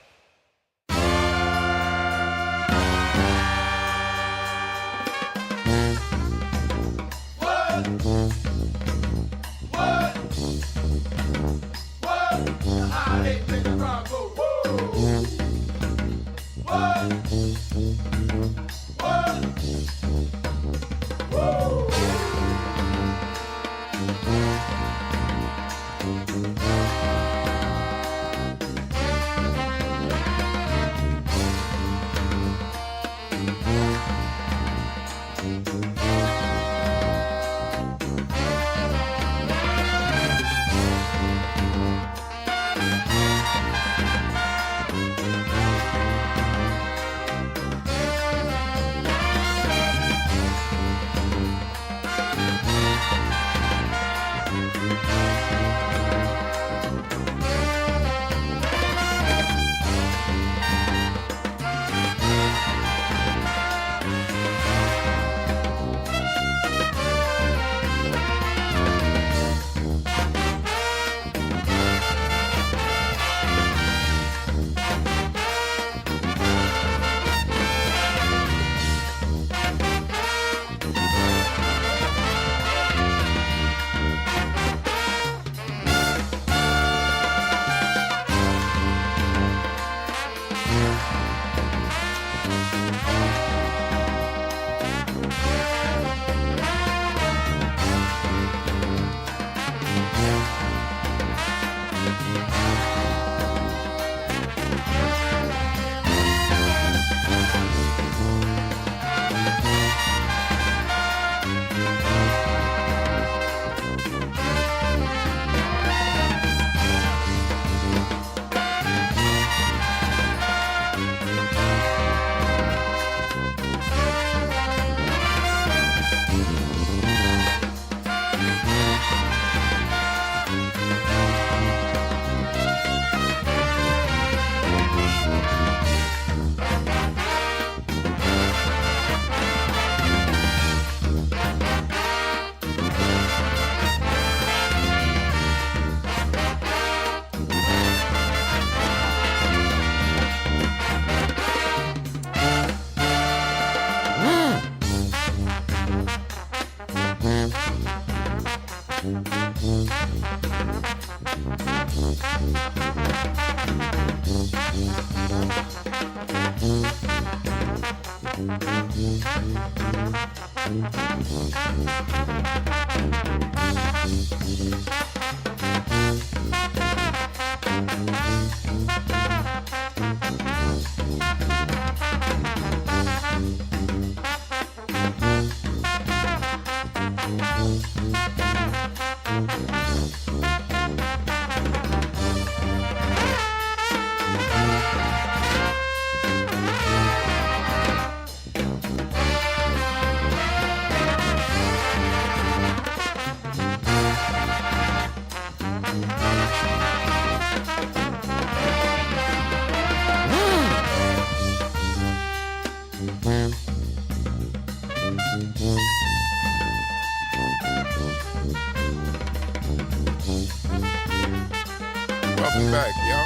Welcome back, y'all.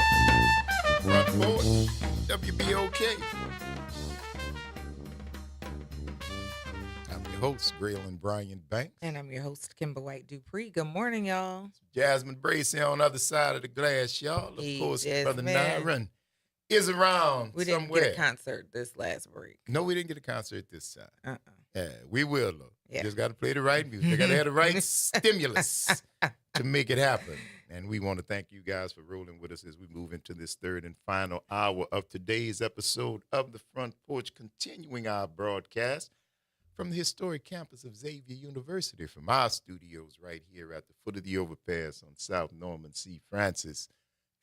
Front Porch, WBOK. I'm your host, Graylin Brian Banks. And I'm your host, Kimber White Dupree. Good morning, y'all. Jasmine Bracey on the other side of the glass, y'all. Of course, Brother man. Nyron is around We didn't somewhere. get a concert this last break. No, we didn't get a concert this time. Yeah, we will, though. Yeah. Just got to play the right music. They got to have the right stimulus to make it happen. And we want to thank you guys for rolling with us as we move into this third and final hour of today's episode of The Front Porch, continuing our broadcast from the historic campus of Xavier University, from our studios right here at the foot of the overpass on South Norman C. Francis.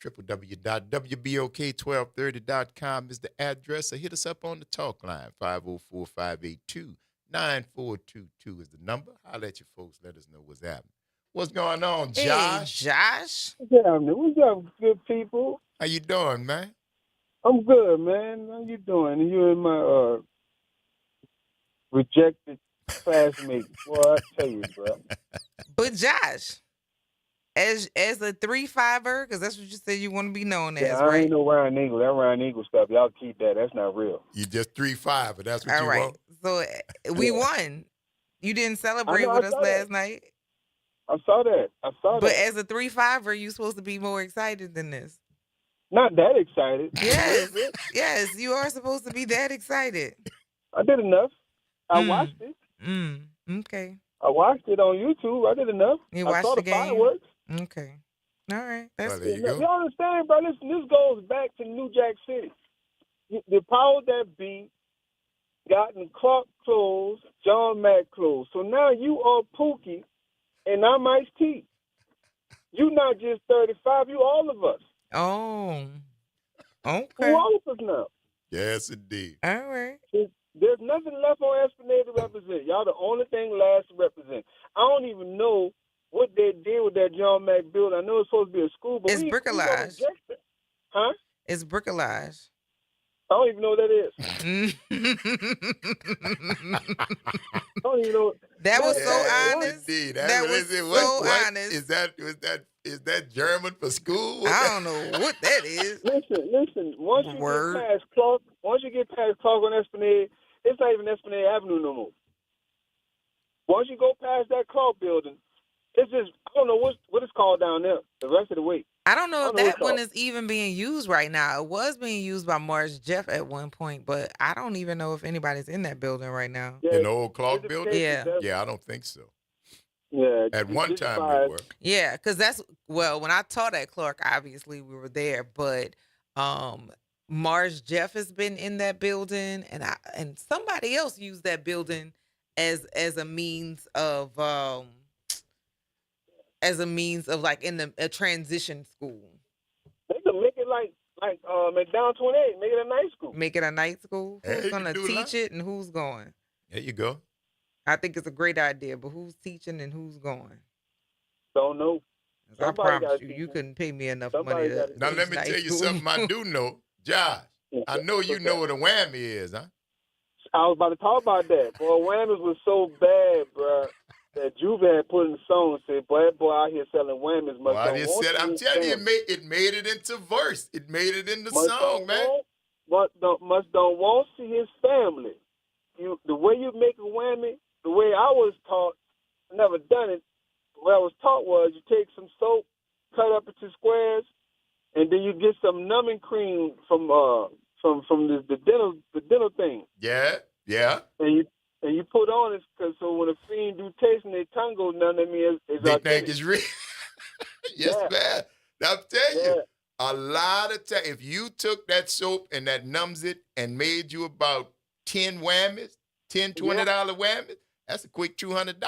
www.wbok1230.com is the address, or hit us up on the talk line. 504-582-9422 is the number. I'll let you folks let us know what's happening. What's going on, Josh? Hey, Josh. What's happening? What's up, good people? How you doing, man? I'm good, man. How you doing? You and my rejected classmate. Boy, I tell you, bro. But Josh, as a 3-5er, because that's what you said you want to be known as, I right? ain't no Ryan Eagle. That Ryan Eagle stuff, y'all keep that. That's not real. You just 3-5, but that's what All you right. want? So we won. You didn't celebrate with us last night. I saw that. But as a 3-5er, you supposed to be more excited than this. Not that excited. Yes, yes, you are supposed to be that excited. I did enough. I watched it. Okay. I watched it on YouTube. I did enough. You I watched saw the the game? fireworks. Okay. All right. That's Well, there you You go. understand, bro? Listen, this goes back to New Jack City. The power that be gotten Clark clothes, John Mack clothes. So now you are Pookie, and I'm Ice-T. You not just 35, you all of us. Oh. Okay. You all of us now. Yes, indeed. All right. There's nothing left on Esplanade to represent. Y'all the only thing last to represent. I don't even know what they did with that John Mack building. I know it's supposed to be a school, but It's we gonna bricolage. reject it. Huh? It's bricolage. I don't even know what that is. I don't even know. That was so honest. Indeed. That was so honest. Is that German for school? I don't know what that is. Listen. Once you get past Clark on Esplanade, it's not even Esplanade Avenue no more. Once you go past that Clark building, it's just I don't know what it's called down there. The rest of the way. I don't know if what that it's one called. is even being used right now. It was being used by Morris Jeff at one point, but I don't even know if anybody's in that building right now. In the old Clark building? Yeah. Yeah, I don't think so. Yeah. At one time they were. Yeah, because when I taught at Clark, obviously we were there, but Mars Jeff has been in that building, and somebody else used that building as a means of like in a transition school. They can make it like McDowell 28, make it a night school. Make it a night school? Hey, Who's you gonna can do teach that. it and who's going? There you go. I think it's a great idea, but who's teaching and who's going? Don't know. 'Cause I Somebody promise gotta you couldn't pay me enough Somebody money to gotta Now teach let me night tell you school. something I do know. Josh, I know you know what a whammy is, huh? I was about to talk about that. Boy, Whammies was so bad, bro, that Juve had put in the song and said, boy, that boy out here selling Whammies must Well, don't it want said, to I'm eat telling you, Whammies. it made it into verse. It made it in the Must song, don't man. Must don't want to see his family. The way you make a whammy, the way I was taught, never done it. What I was taught was you take some soap, cut up into squares, and then you get some numbing cream from the dental thing. Yeah, yeah. And you put on it because so when a fiend do taste and their tongue goes numb, that means it's They authentic. think it's real. Yes, man. I'm telling you, a lot of time, if you took that soap and that numbs it and made you about 10 whammies, $10, $20 whammies, that's a quick $200.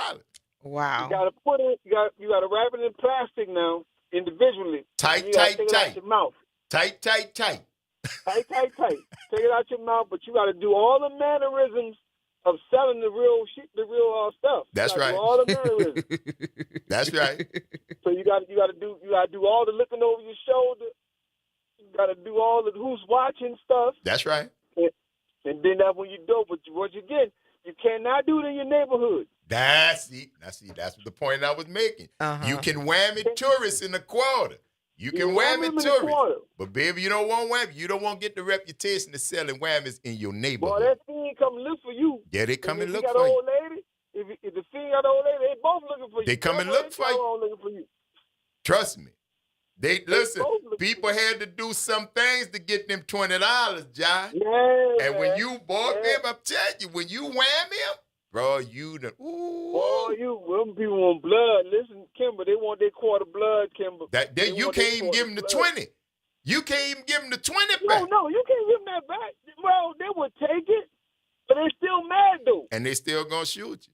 Wow. You gotta put it. You gotta wrap it in plastic now, individually. Tight. Take it out your mouth. Tight. Tight. Take it out your mouth, but you gotta do all the mannerisms of selling the real stuff. That's right. Do all the mannerisms. That's right. So you gotta do all the looking over your shoulder. You gotta do all the who's watching stuff. That's right. And then that's when you do. But once again, you cannot do it in your neighborhood. That's the point I was making. You can whammy tourists in a quarter. You can whammy tourists. But baby, you don't want whammy. You don't want to get the reputation of selling whammies in your neighborhood. Boy, that fiend come look for you. Yeah, they come and look for you. Old lady, if the fiend got an old lady, they both looking for you. They come and look for you. Looking for you. Trust me. Listen, people had to do some things to get them $20, Josh. Yeah. And when you bought them, I'm telling you, when you wham him, bro, you the them people want blood. Listen, Kimber, they want their quarter blood, Kimber. You can't even give them the 20. You can't even give them the 20 back. No, you can't give them that back. Well, they would take it, but they still mad though. And they still gonna shoot you.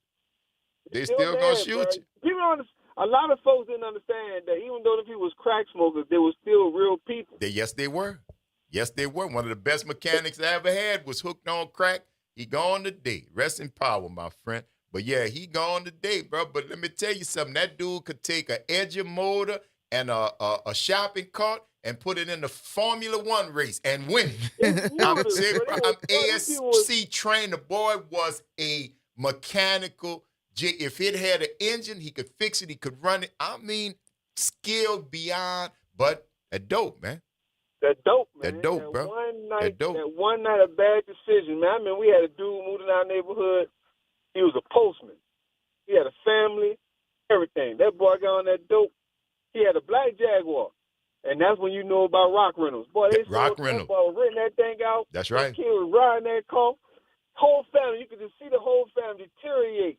They still gonna shoot you. People a lot of folks didn't understand that even though the people was crack smokers, they were still real people. Yes, they were. Yes, they were. One of the best mechanics I ever had was hooked on crack. He gone today. Rest in power, my friend. But yeah, he gone today, bro. But let me tell you something. That dude could take an Edger motor and a shopping cart and put it in the Formula One race and win. I'm ASC trained. The boy was a mechanical. If it had an engine, he could fix it. He could run it. I mean, skilled beyond, but a dope, man. That dope, man. That dope, bro. That one night, a bad decision, man. I mean, we had a dude moved in our neighborhood. He was a postman. He had a family, everything. That boy got on that dope. He had a black Jaguar. And that's when you know about Rock Reynolds. Boy, Rock Reynolds. Boy was renting that thing out. That's right. That kid was riding that car. Whole family, you could just see the whole family deteriorate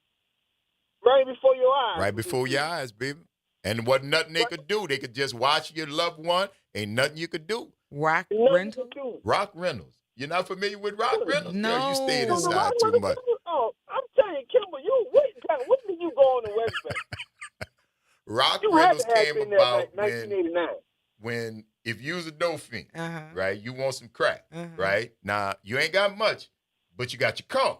right before your eyes. Right before your eyes, baby. And wasn't nothing they could do. They could just watch your loved one. Ain't nothing you could do. Rock Reynolds? Rock Reynolds. You're not familiar with Rock Reynolds? No. Girl, you stayed inside too much. Oh, I'm telling you, Kimber, when did you go on the West Bank? Rock Reynolds came about 1989. when if you was a dope fiend, right, you want some crack, right? Now, you ain't got much, but you got your car.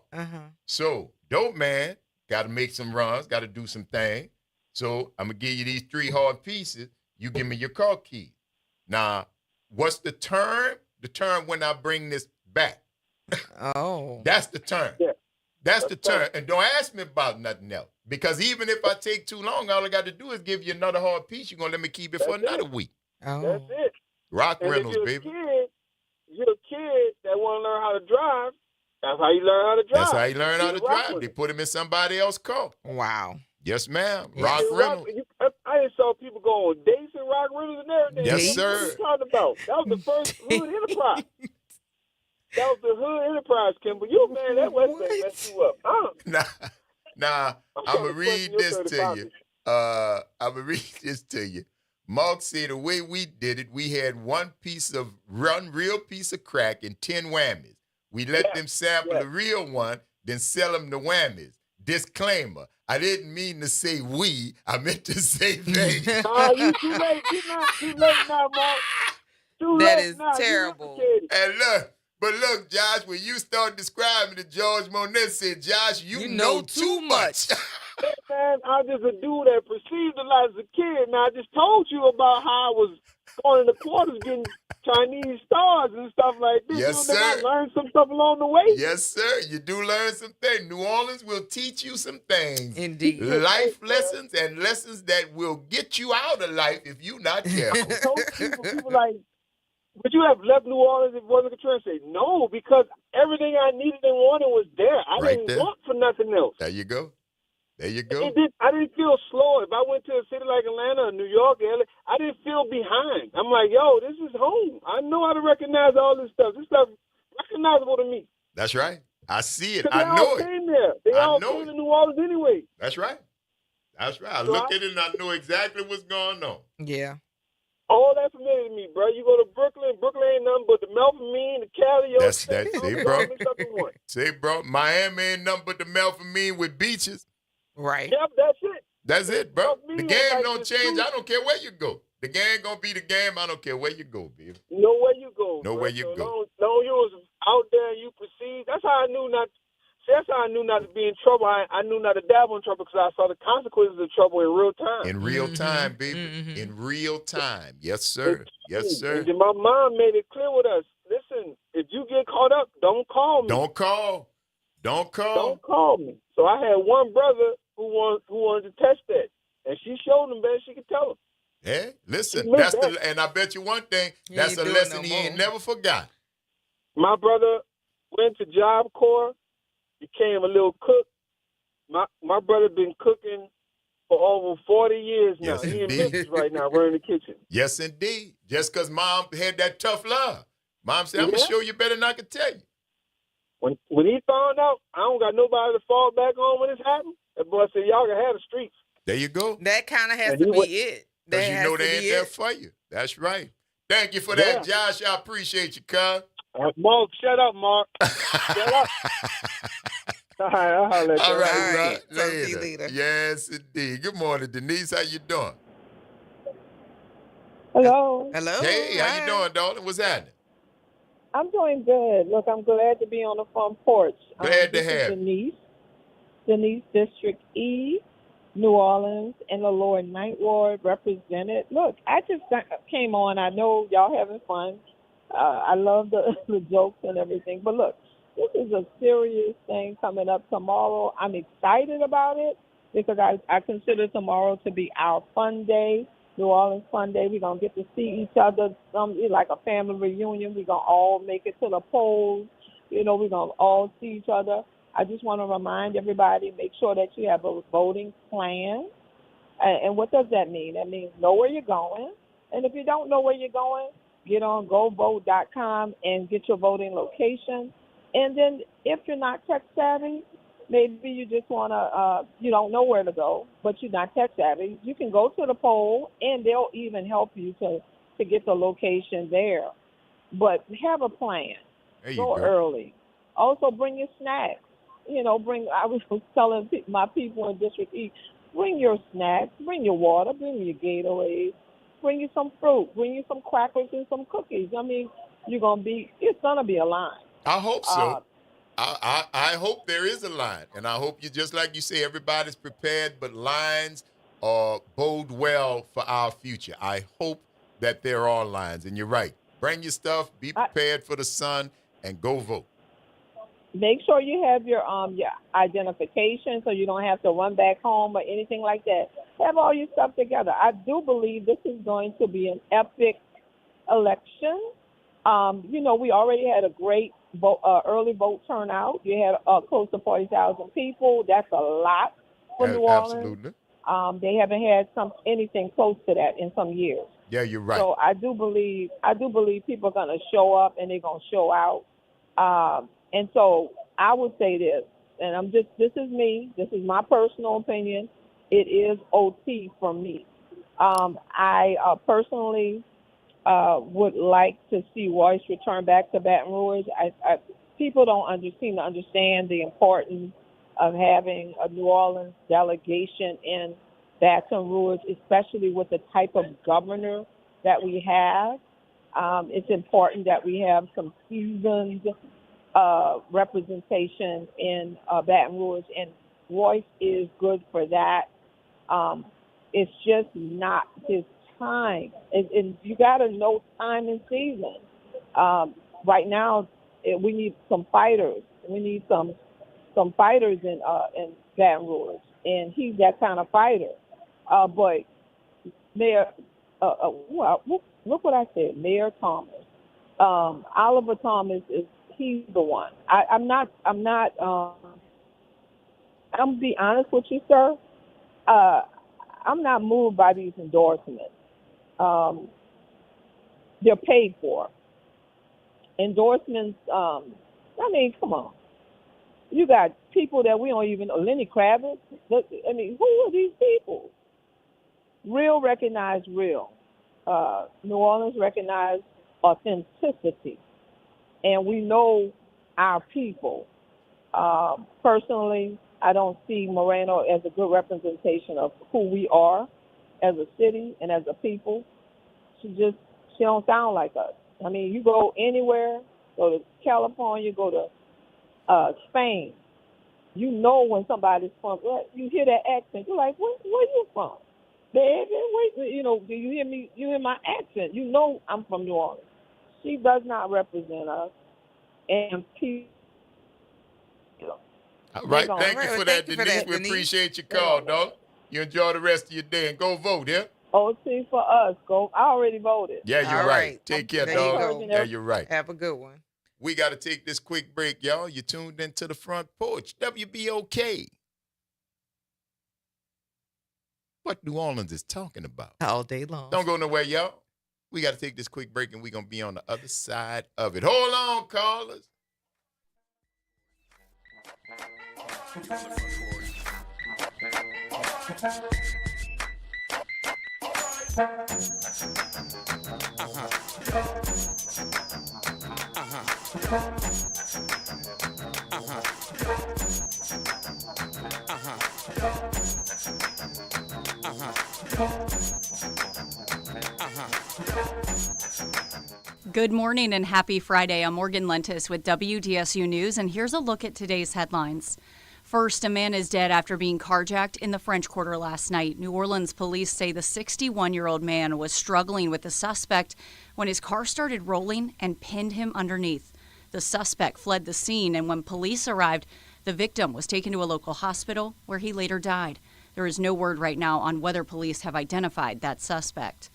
So, dope man, got to make some runs, got to do some things. So, I'm going to give you these 3 hard pieces. You give me your car keys. Now, what's the term? The term when I bring this back. Oh. That's the term. Yeah. That's the term. And don't ask me about nothing else. Because even if I take too long, all I got to do is give you another hard piece. You're going to let me keep it for another week. Oh. That's it. Rock and Reynolds, if baby. If you're a kid that want to learn how to drive, that's how you learn how to drive. That's how you learn how to drive. They put him in somebody else's car. Wow. Yes, ma'am. Rock Reynolds. I saw people go on dates and Rock Reynolds and everything. Yes, sir. What are you talking about? That was the first hood enterprise. That was the hood enterprise, Kimber. You, man, that West Bank messed you up. Nah, I'm going to read this to you. I'm going to read this to you. Mark said the way we did it, we had one real piece of crack and 10 whammies. We let them sample the real one, then sell them the whammies. Disclaimer, I didn't mean to say we, I meant to say they. You too late. Too late now, Mark. That is terrible. And look, Josh, when you start describing it, George Monet said, Josh, you know too much. Hey, man, I'm just a dude that perceived a lot as a kid. Now, I just told you about how I was going in the quarters getting Chinese stars and stuff like this. Yes, sir. I learned some stuff along the way. Yes, sir. You do learn some things. New Orleans will teach you some things. Indeed. Life lessons and lessons that will get you out of life if you're not careful. people like, would you have left New Orleans if it wasn't a trend? Say, no, because everything I needed and wanted was there. I didn't want for nothing else. There you go. There you go. I didn't feel slow. If I went to a city like Atlanta or New York or LA, I didn't feel behind. I'm like, yo, this is home. I know how to recognize all this stuff. This stuff recognizable to me. That's right. I see it. 'Cause I they all know it. came there. They I all know came it. to New Orleans anyway. That's right. That's right. I So look at it and I know exactly what's going on. Yeah. All that familiar to me, bro. You go to Brooklyn. Brooklyn ain't nothing but the Melvin, the Cali, That's see, bro. mixed up in one. See, bro. Miami ain't nothing but the Melvin with beaches. Right. Yep, that's it. That's it, bro. Melvin The Mean game like don't this change. too. I don't care where you go. The game gonna be the game. I don't care where you go, baby. Know where you go. Know bro. where you So go. Long you was out there and you perceived. That's how I knew not. See, that's how I knew not to be in trouble. I knew not to dabble in trouble because I saw the consequences of trouble in real time. In real time, baby. In real time. Yes, sir. Yes, sir. And my mom made it clear with us. Listen, if you get caught up, don't call me. Don't call. Don't call. Don't call me. So I had one brother who wanted to test that, and she showed him best she could tell him. Yeah, listen. Look, That's that- and I bet you one thing. He That's ain't a doing lesson no he ain't more. never forgot. My brother went to Job Corps, became a little cook. My brother been cooking for over 40 years now. Yes, He in indeed. business right now, running the kitchen. Yes, indeed. Just because mom had that tough love. Mom said, I'm going to Yeah. show you better than I can tell you. When he found out, I don't got nobody to fall back on when this happened. That boy said, y'all can have the streets. There you go. That kind of has And to he be went- it. Because That you has know to they be ain't there it. for you. That's right. Thank you for that, Josh. I appreciate you, cuz. Mark, shut up, Mark. Shut up. All right, I'll holler at you. All right, All right. right. Talk to you later. Yes, indeed. Good morning, Denise. How you doing? Hello. Hello. Hey, how you doing, darling? What's happening? I'm doing good. Look, I'm glad to be on the front porch. Glad to this have is Denise, District E, New Orleans, and the Lower Ninth Ward represented. Look, I just came on. I know y'all having fun. I love the jokes and everything. But look, this is a serious thing coming up tomorrow. I'm excited about it because I consider tomorrow to be our fun day. New Orleans Fun Day. We're going to get to see each other, like a family reunion. We're going to all make it to the polls. We're going to all see each other. I just want to remind everybody, make sure that you have a voting plan. And what does that mean? That means know where you're going. And if you don't know where you're going, get on govote.com and get your voting location. And then if you're not tech savvy, maybe you just want to, you don't know where to go, but you're not tech savvy. You can go to the poll, and they'll even help you to get the location there. But have a plan. Go early. Also, bring your snacks. I was telling my people in District E, bring your snacks, bring your water, bring your Gatorade, bring you some fruit, bring you some crackers and some cookies. I mean, it's going to be a line. I hope so. I hope there is a line. And I hope just like you say, everybody's prepared, but lines bode well for our future. I hope that there are lines. And you're right. Bring your stuff, be prepared for the sun, and go vote. Make sure you have your identification so you don't have to run back home or anything like that. Have all your stuff together. I do believe this is going to be an epic election. We already had a great early vote turnout. You had close to 40,000 people. That's a lot for New Orleans. Absolutely. They haven't had anything close to that in some years. Yeah, you're right. So I do believe people are going to show up and they're going to show out. And so I would say this, and this is me. This is my personal opinion. It is OT for me. I personally would like to see Royce return back to Baton Rouge. People don't seem to understand the importance of having a New Orleans delegation in Baton Rouge, especially with the type of governor that we have. It's important that we have some seasoned representation in Baton Rouge, and Royce is good for that. It's just not his time, and you got to know time and season. Right now, we need some fighters. We need some fighters in Baton Rouge, and he's that kind of fighter. But Mayor, look what I said, Mayor Thomas, Oliver Thomas he's the one. I'm not I'm gonna be honest with you, sir. I'm not moved by these endorsements. They're paid for. Endorsements. I mean, come on. You got people that we don't even know. Lenny Kravitz. I mean, who are these people? Real recognize real. New Orleans recognize authenticity, and we know our people. Personally, I don't see Moreno as a good representation of who we are as a city and as a people. She don't sound like us. I mean, you go anywhere, go to California, go to Spain, you know when somebody's from, you hear that accent, you're like, where you from? Baby, wait, you know, do you hear me? You hear my accent. You know I'm from New Orleans. She does not represent us. And people. All right, thank you for that, Denise. We appreciate your call, dog. You enjoy the rest of your day and go vote, yeah? OT for us. Go. I already voted. Yeah, you're right. Take care, dog. Yeah, you're right. Have a good one. We got to take this quick break, y'all. You tuned into the Front Porch, WBOK. What New Orleans is talking about. All day long. Don't go nowhere, y'all. We got to take this quick break, and we're going to be on the other side of it. Hold on, callers. Good morning and happy Friday. I'm Morgan Lentis with WDSU News, and here's a look at today's headlines. First, a man is dead after being carjacked in the French Quarter last night. New Orleans police say the 61-year-old man was struggling with the suspect when his car started rolling and pinned him underneath. The suspect fled the scene, and when police arrived, the victim was taken to a local hospital where he later died. There is no word right now on whether police have identified that suspect.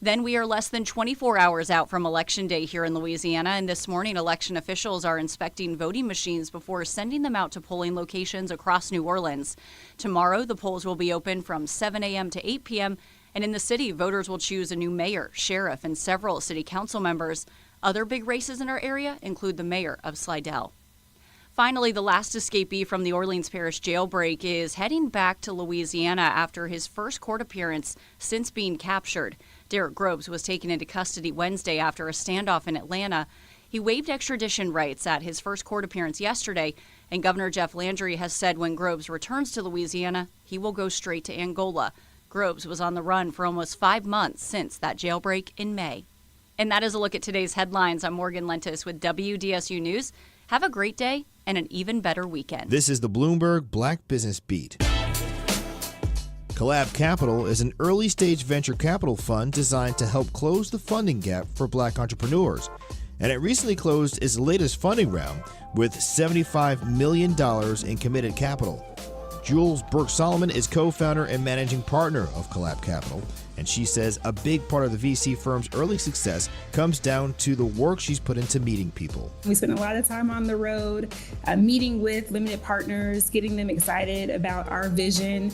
Then we are less than 24 hours out from Election Day here in Louisiana, and this morning election officials are inspecting voting machines before sending them out to polling locations across New Orleans. Tomorrow, the polls will be open from 7 a.m. to 8 p.m., and in the city, voters will choose a new mayor, sheriff, and several city council members. Other big races in our area include the mayor of Slidell. Finally, the last escapee from the Orleans Parish jailbreak is heading back to Louisiana after his first court appearance since being captured. Derek Groves was taken into custody Wednesday after a standoff in Atlanta. He waived extradition rights at his first court appearance yesterday, and Governor Jeff Landry has said when Groves returns to Louisiana, he will go straight to Angola. Groves was on the run for almost 5 months since that jailbreak in May. And that is a look at today's headlines. I'm Morgan Lentis with WDSU News. Have a great day and an even better weekend. This is the Bloomberg Black Business Beat. Collab Capital is an early-stage venture capital fund designed to help close the funding gap for black entrepreneurs. And it recently closed its latest funding round with $75 million in committed capital. Jules Burke-Solomon is co-founder and managing partner of Collab Capital, and she says a big part of the VC firm's early success comes down to the work she's put into meeting people. We spend a lot of time on the road, meeting with limited partners, getting them excited about our vision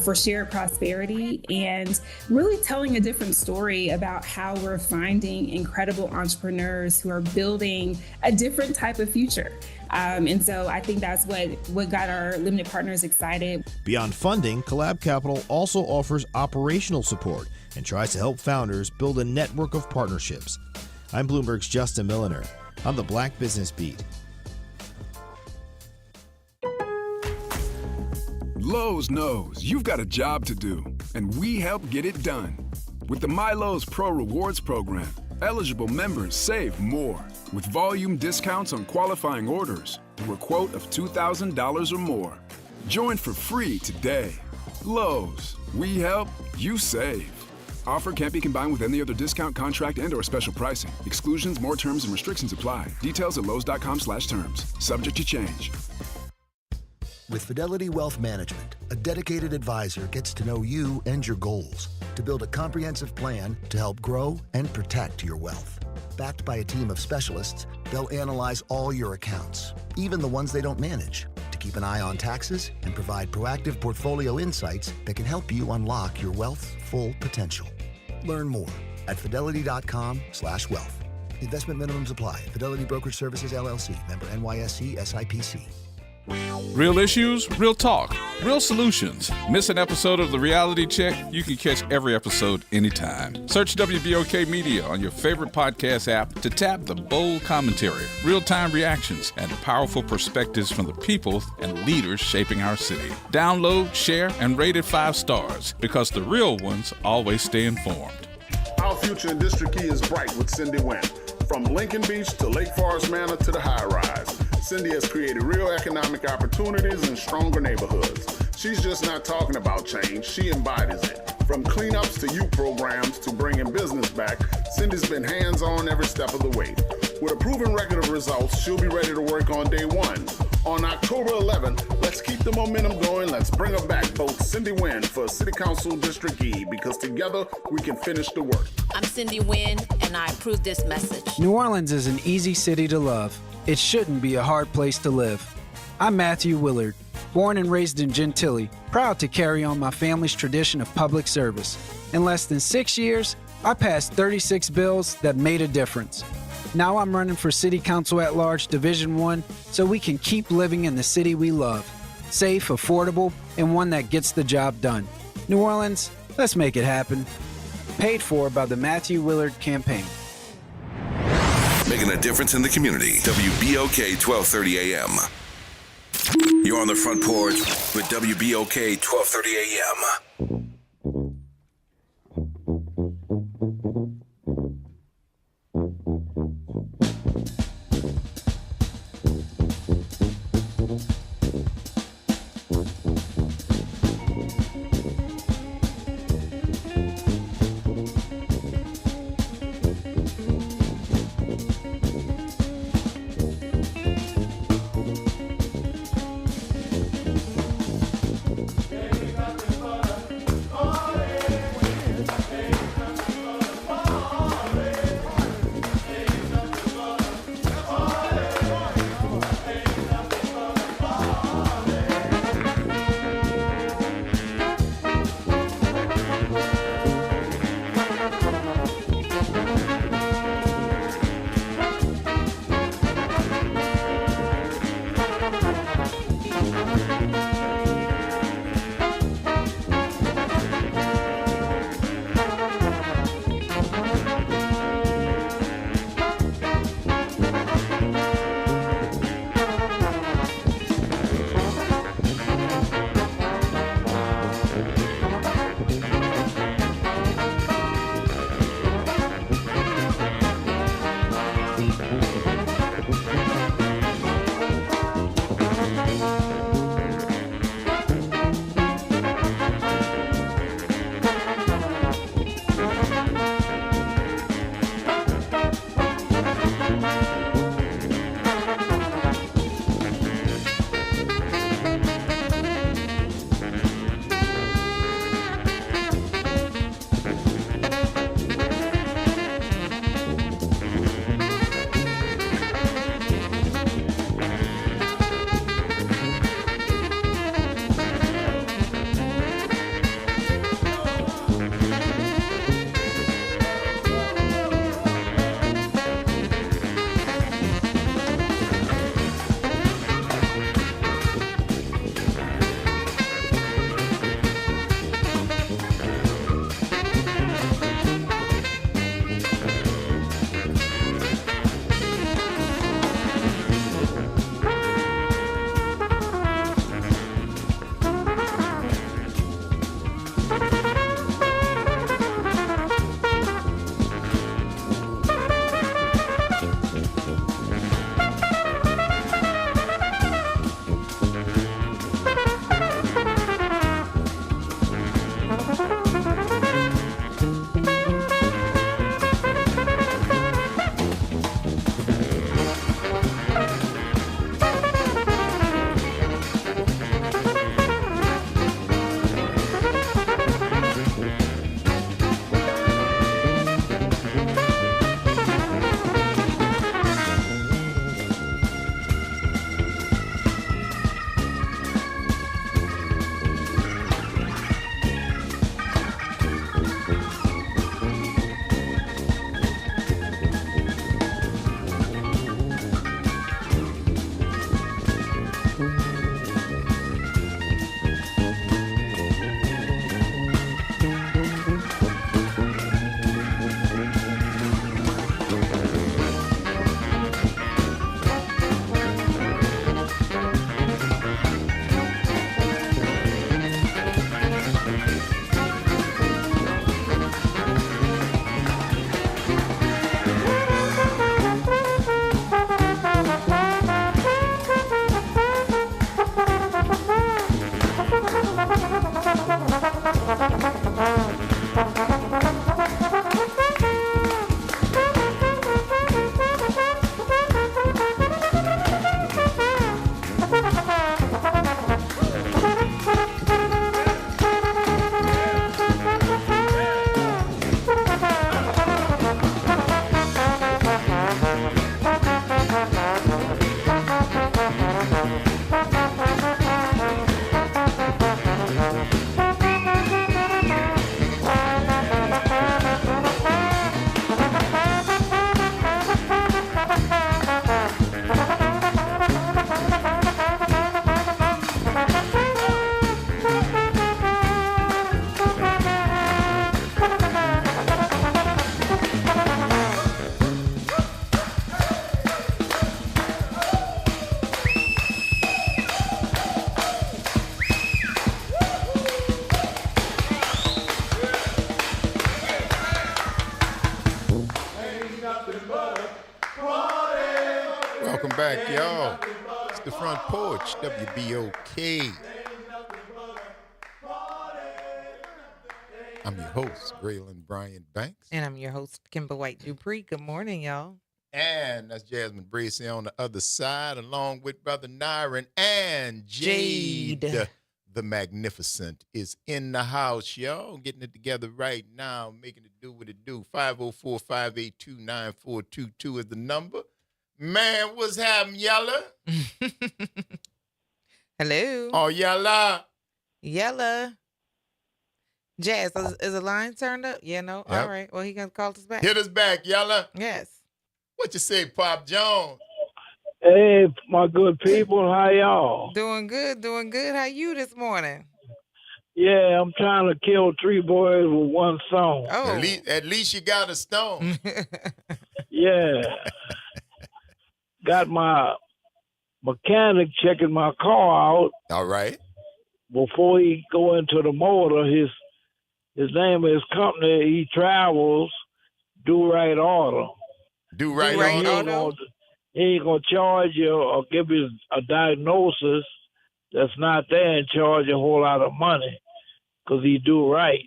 for shared prosperity, and really telling a different story about how we're finding incredible entrepreneurs who are building a different type of future. And so I think that's what got our limited partners excited. Beyond funding, Collab Capital also offers operational support and tries to help founders build a network of partnerships. I'm Bloomberg's Justin Milliner on the Black Business Beat. Lowe's knows you've got a job to do, and we help get it done. With the MyLowe's Pro Rewards program, eligible members save more with volume discounts on qualifying orders through a quote of $2,000 or more. Join for free today. Lowe's, we help, you save. Offer can't be combined with any other discount, contract, and/or special pricing. Exclusions, more terms, and restrictions apply. Details at lowes.com/terms. Subject to change. With Fidelity Wealth Management, a dedicated advisor gets to know you and your goals to build a comprehensive plan to help grow and protect your wealth. Backed by a team of specialists, they'll analyze all your accounts, even the ones they don't manage, to keep an eye on taxes, and provide proactive portfolio insights that can help you unlock your wealth's full potential. Learn more at fidelity.com/wealth. Investment minimums apply. Fidelity Brokerage Services, LLC. Member NYSE SIPC. Real issues, real talk, real solutions. Miss an episode of The Reality Check? You can catch every episode anytime. Search WBOK Media on your favorite podcast app to tap the bold commentary, real-time reactions, and powerful perspectives from the people and leaders shaping our city. Download, share, and rate it 5 stars because the real ones always stay informed. Our future in District E is bright with Cindy Wynn. From Lincoln Beach to Lake Forest Manor to the high rise, Cindy has created real economic opportunities and stronger neighborhoods. She's just not talking about change, she embodies it. From cleanups to youth programs to bringing business back, Cindy's been hands-on every step of the way. With a proven record of results, she'll be ready to work on day one. On October 11th, let's keep the momentum going. Let's bring her back, both Cindy Wynn for City Council District E, because together we can finish the work. I'm Cindy Wynn, and I approve this message. New Orleans is an easy city to love. It shouldn't be a hard place to live. I'm Matthew Willard, born and raised in Gentilly, proud to carry on my family's tradition of public service. In less than 6 years, I passed 36 bills that made a difference. Now I'm running for City Council at Large Division 1 so we can keep living in the city we love. Safe, affordable, and one that gets the job done. New Orleans, let's make it happen. Paid for by the Matthew Willard Campaign. Making a difference in the community. WBOK 1230 AM. You're on the Front Porch with WBOK 1230 AM. Welcome back, y'all. It's the Front Porch, WBOK. I'm your host, Graylin Brian Banks. And I'm your host, Kimber White Dupree. Good morning, y'all. And that's Jasmine Bracey on the other side, along with Brother Nyron and Jade. The Magnificent is in the house, y'all. Getting it together right now, making it do what it do. 504-582-9422 is the number. Man, what's happening, Yella? Hello. Oh, Yella. Yella. Jazz, is the line turned up? Yeah, no? Yep. All right. Well, he going to call us back. Hit us back, Yella. Yes. What you say, Pop Jones? Hey, my good people, how y'all? Doing good, doing good. How you this morning? Yeah, I'm trying to kill 3 boys with one stone. Oh. At least you got a stone. Yeah. Got my mechanic checking my car out. All right. Before he go into the motor, his name of his company, he travels, Do Right Auto. Do Right Auto? He ain't going to charge you or give you a diagnosis that's not there and charge you a whole lot of money because he do right.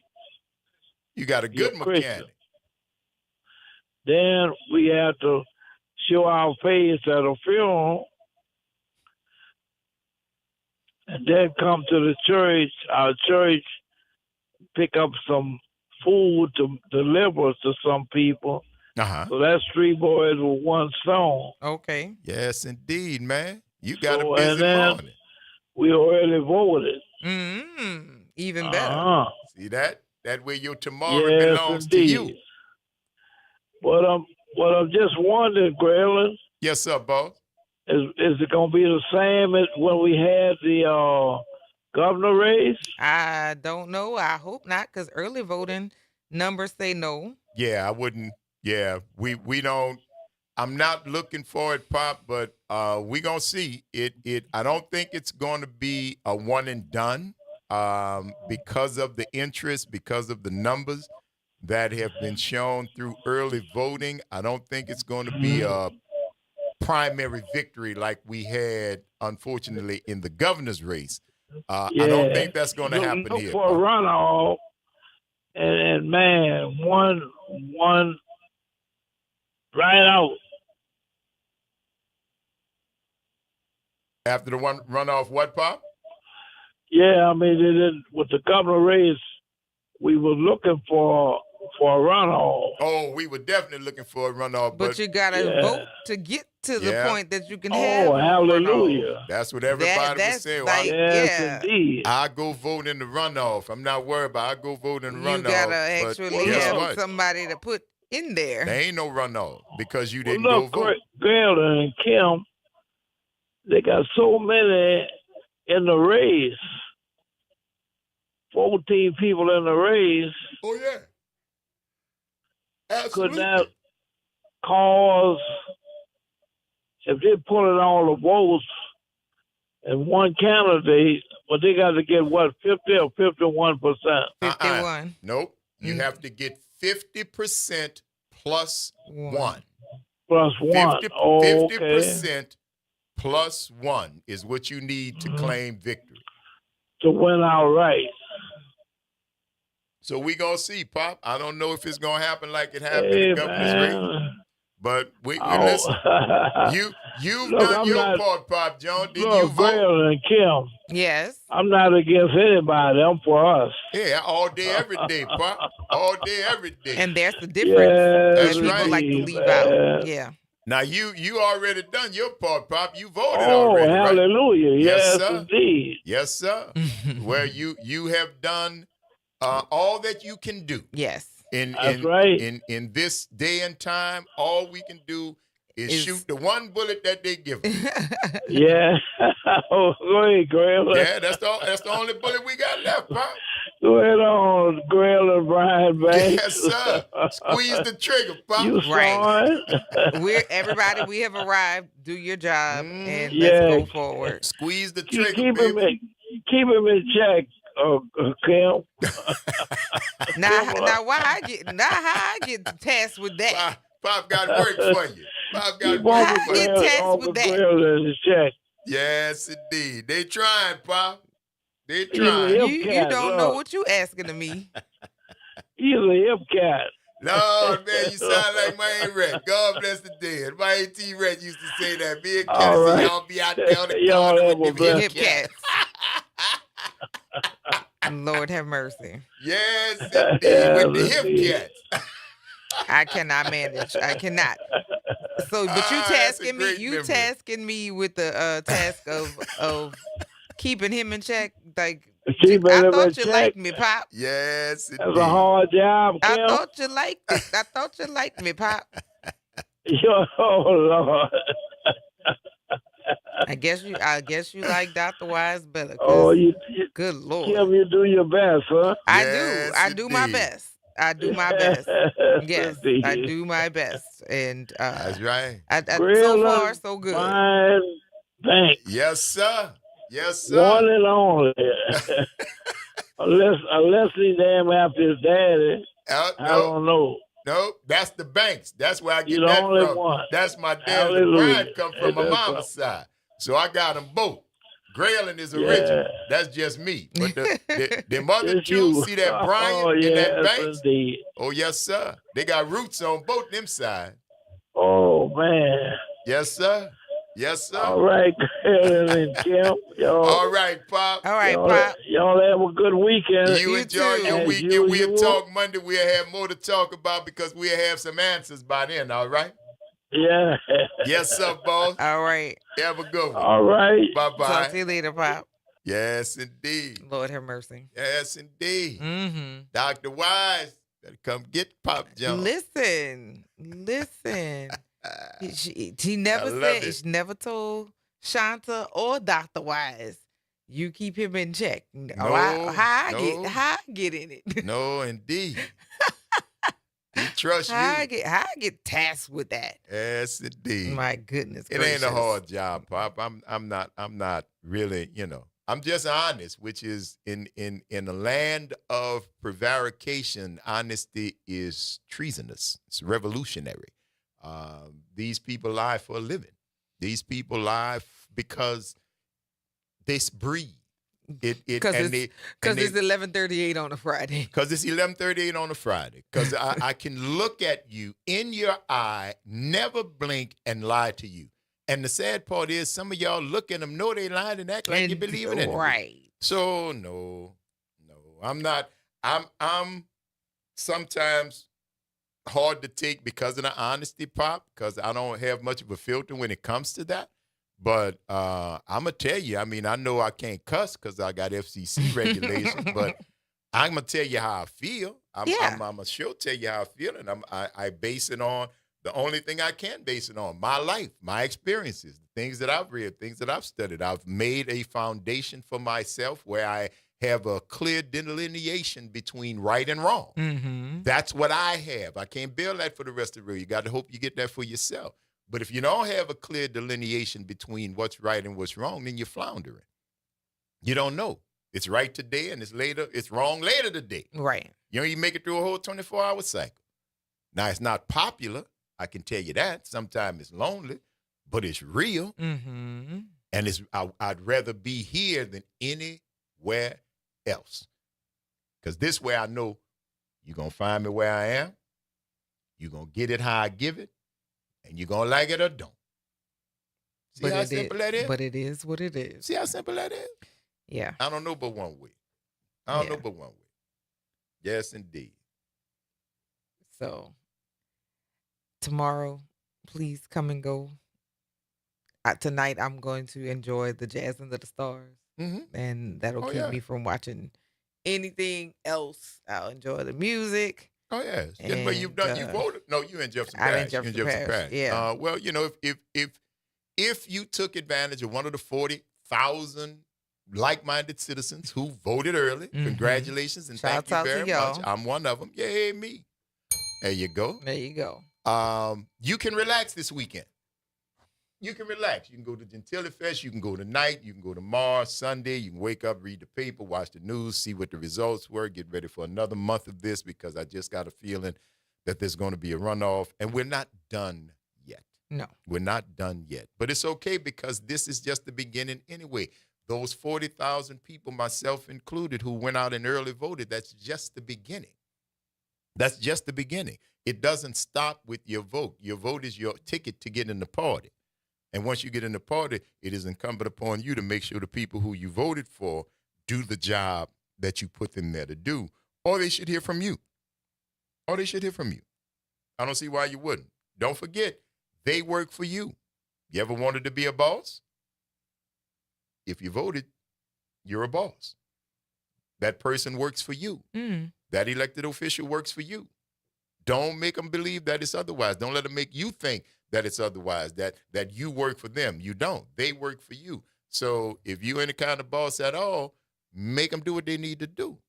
You got a good mechanic. Then we have to show our face at a funeral and then come to the church, our church, pick up some food to deliver to some people. Uh-huh. So that's 3 boys with one stone. Okay. Yes, indeed, man. You got a and busy then morning. We already voted. Even better. See that? That way your tomorrow Yes, belongs indeed. to you. But I'm just wondering, Graylin. Yes, sir, boss. Is it going to be the same as when we had the governor race? I don't know. I hope not, because early voting numbers say no. Yeah, I wouldn't. Yeah, we don't. I'm not looking for it, Pop, but we gonna see it. I don't think it's going to be a one and done because of the interest, because of the numbers that have been shown through early voting. I don't think it's going to be a primary victory like we had, unfortunately, in the governor's race. I don't think that's going to happen look here. for a runoff, and man, one right out. After the one runoff, what, Pop? Yeah, I mean, with the governor race, we were looking for a runoff. Oh, we were definitely looking for a runoff. But you got to vote to get to the point that you can have. Oh, hallelujah. Runoff. That's what everybody was saying. Like, yes, indeed. I go vote in the runoff. I'm not worried about I go vote in the runoff. You got to actually have somebody to put in there. There ain't no runoff because you didn't go vote. Gail and Kim, they got so many in the race. 14 people in the race. Oh, yeah. Could Absolutely. that cause, if they put in all the votes and one candidate, well, they got to get what, 50 or 51%? 51. Nope. You have to get 50% plus one. Plus one. 50% plus one is what you need to claim victory. To win outright. So we gonna see, Pop. I don't know if it's gonna happen like it happened in the governor's race, but we listen. You've done your part, Pop John. Did you vote? Gail and Kim. Yes. I'm not against anybody. I'm for us. Yeah, all day, every day, Pop. All day, every day. And there's the difference that people like to leave out. Yeah. Now you already done your part, Pop. You voted already. Right? Hallelujah! Yes, sir. Indeed. Yes, sir. Where you have done all that you can do. Yes. That's right. In this day and time, all we can do is shoot the one bullet that they give us. Yeah. Go ahead, Grail. Yeah, that's the only bullet we got left, Pop. Go ahead on, Grail and Brian Banks. Yes, sir. Squeeze the trigger, Pop. You right. Everybody, we have arrived. Do your job and let's go forward. Squeeze the trigger, keep baby. Keep him in check. Kim. Now how I get tasked with that? Pop got work for you. Pop got Keep work Uncle for you. Grill in the check. Yes, indeed. They trying, Pop. They He's a trying. You don't know what you asking of me. He's a hip cat. Lord, man, you sound like my Aunt Red. God bless the dead. My Auntie Red used to say that. Me and All Kenny say, right. y'all be out there on the Y'all corner have with a them blessed hip cats. Lord have mercy. Yes, indeed. With the hip cats. I cannot manage. I cannot. So, but you tasking me. You tasking me with the task of keeping him in check. Like Keeping I him thought in you check. liked me, Pop. Yes, That's a hard job, I Kim. thought you liked it. I thought you liked me, Pop. Oh Lord. I guess you like Dr. Wise better. Oh, you good Lord. Kim, you do your best, huh? I do my best. I do my best. Yes, I do my best. And that's right. So far, so good. Fine. Thanks. Yes, sir. Yes, sir. One and only. unless he damn after his daddy. I don't know. No, that's the Banks. That's where I get You're the that only from. one. That's my dad. The Hallelujah. pride come from my That's mama's side. So I got them both. Grayling is original. Yeah. That's just me. But the mother It's two, you. see that Bryant Oh, and that yes, Banks? indeed. Oh, yes, sir. They got roots on both them sides. Oh, man. Yes, sir. Yes, sir. All right, Carolyn and Kim. Y'all, All right, Pop. All right, Pop. Y'all have a good weekend. You enjoy your As weekend. We'll usual. talk Monday. We'll have more to talk about because we'll have some answers by then, all right? Yeah. Yes, sir, boss. All right. Have a good one. All right. Bye-bye. Talk to you later, Pop. Yes, indeed. Lord have mercy. Yes, indeed. Mm-hmm. Dr. Wise, better come get Pop Jones. Listen. She never said, it. she never told Shanta or Dr. Wise, you keep him in check. How I get in it. No, indeed. He trusts How you. I get tasked with that. Yes, indeed. My goodness It gracious. ain't a hard job, Pop. I'm not really, I'm just honest, which is in a land of prevarication, honesty is treasonous. It's revolutionary. These people lie for a living. These people lie because they breathe. Because it's 11:38 on a Friday. Because it's 11:38 on a Friday. Because I can look at you in your eye, never blink, and lie to you. And the sad part is some of y'all look at them, know they lying, and act like you believe in it. Right. So no, I'm not. I'm sometimes hard to take because of the honesty, Pop, because I don't have much of a filter when it comes to that. But I'm going to tell you, I mean, I know I can't cuss because I got FCC regulations, but I'm going to tell you how I feel. I'm going to sure tell you how I feel, and I base it on the only thing I can base it on, my life, my experiences, the things that I've read, things that I've studied. I've made a foundation for myself where I have a clear delineation between right and wrong. Mm-hmm. That's what I have. I can't build that for the rest of the world. You got to hope you get that for yourself. But if you don't have a clear delineation between what's right and what's wrong, then you're floundering. You don't know. It's right today and it's wrong later today. Right. You don't even make it through a whole 24-hour cycle. Now, it's not popular. I can tell you that. Sometimes it's lonely, but it's real. Mm-hmm. And I'd rather be here than anywhere else. Because this way I know you're going to find me where I am. You're going to get it how I give it. And you're going to like it or don't. See how simple that is? But it is what it is. See how simple that is? Yeah. I don't know but one way. Yes, indeed. So, tomorrow, please come and go. Tonight, I'm going to enjoy the Jazz Under the Stars. Mm-hmm. And that'll keep me from watching anything else. I'll enjoy the music. Oh, yes. But you voted. No, you in Jefferson Parish. I'm in Jefferson Parish. Yeah. Well, if you took advantage of one of the 40,000 like-minded citizens who voted early, congratulations and thank you very much. I'm one of them. Yay, me. There you go. There you go. You can relax this weekend. You can relax. You can go to Gentilly Fest. You can go tonight. You can go tomorrow, Sunday. You can wake up, read the paper, watch the news, see what the results were, get ready for another month of this because I just got a feeling that there's going to be a runoff, and we're not done yet. No. We're not done yet. But it's okay because this is just the beginning anyway. Those 40,000 people, myself included, who went out and early voted, that's just the beginning. That's just the beginning. It doesn't stop with your vote. Your vote is your ticket to get in the party. And once you get in the party, it is incumbent upon you to make sure the people who you voted for do the job that you put them there to do, or they should hear from you. Or they should hear from you. I don't see why you wouldn't. Don't forget, they work for you. You ever wanted to be a boss? If you voted, you're a boss. That person works for you. That elected official works for you. Don't make them believe that it's otherwise. Don't let them make you think that it's otherwise, that you work for them. You don't. They work for you. So if you're any kind of boss at all, make them do what they need to do.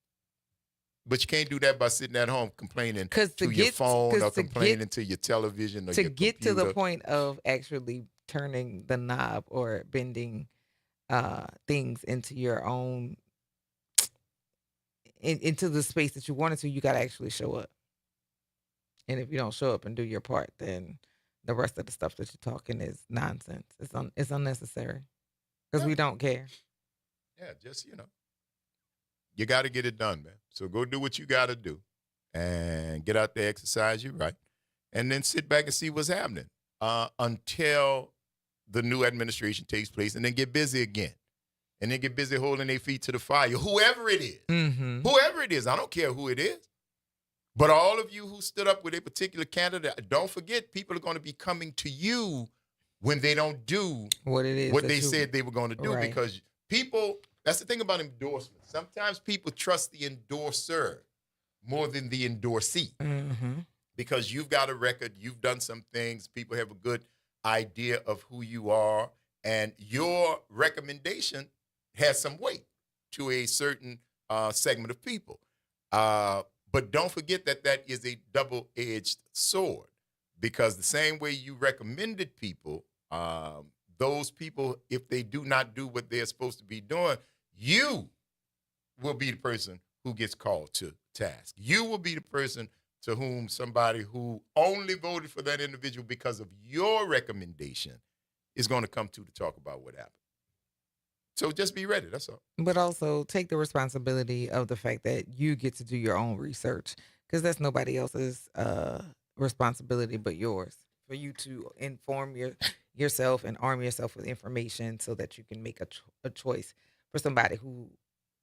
But you can't do that by sitting at home complaining to your phone or complaining to your television or your computer. To get to the point of actually turning the knob or bending things into your own, into the space that you wanted to, you got to actually show up. And if you don't show up and do your part, then the rest of the stuff that you're talking is nonsense. It's unnecessary because we don't care. Yeah, just, you got to get it done, man. So go do what you got to do and get out there, exercise your right, and then sit back and see what's happening until the new administration takes place, and then get busy again. And then get busy holding their feet to the fire, whoever it is. Whoever it is. I don't care who it is. But all of you who stood up with a particular candidate, don't forget, people are going to be coming to you when they don't do what they said they were going to do. Right. Because people, that's the thing about endorsements. Sometimes people trust the endorser more than the endorsee. Because you've got a record, you've done some things, people have a good idea of who you are, and your recommendation has some weight to a certain segment of people. But don't forget that is a double-edged sword, because the same way you recommended people, those people, if they do not do what they're supposed to be doing, you will be the person who gets called to task. You will be the person to whom somebody who only voted for that individual because of your recommendation is going to come to talk about what happened. So just be ready, that's all. But also take the responsibility of the fact that you get to do your own research, because that's nobody else's responsibility but yours, for you to inform yourself and arm yourself with information so that you can make a choice for somebody who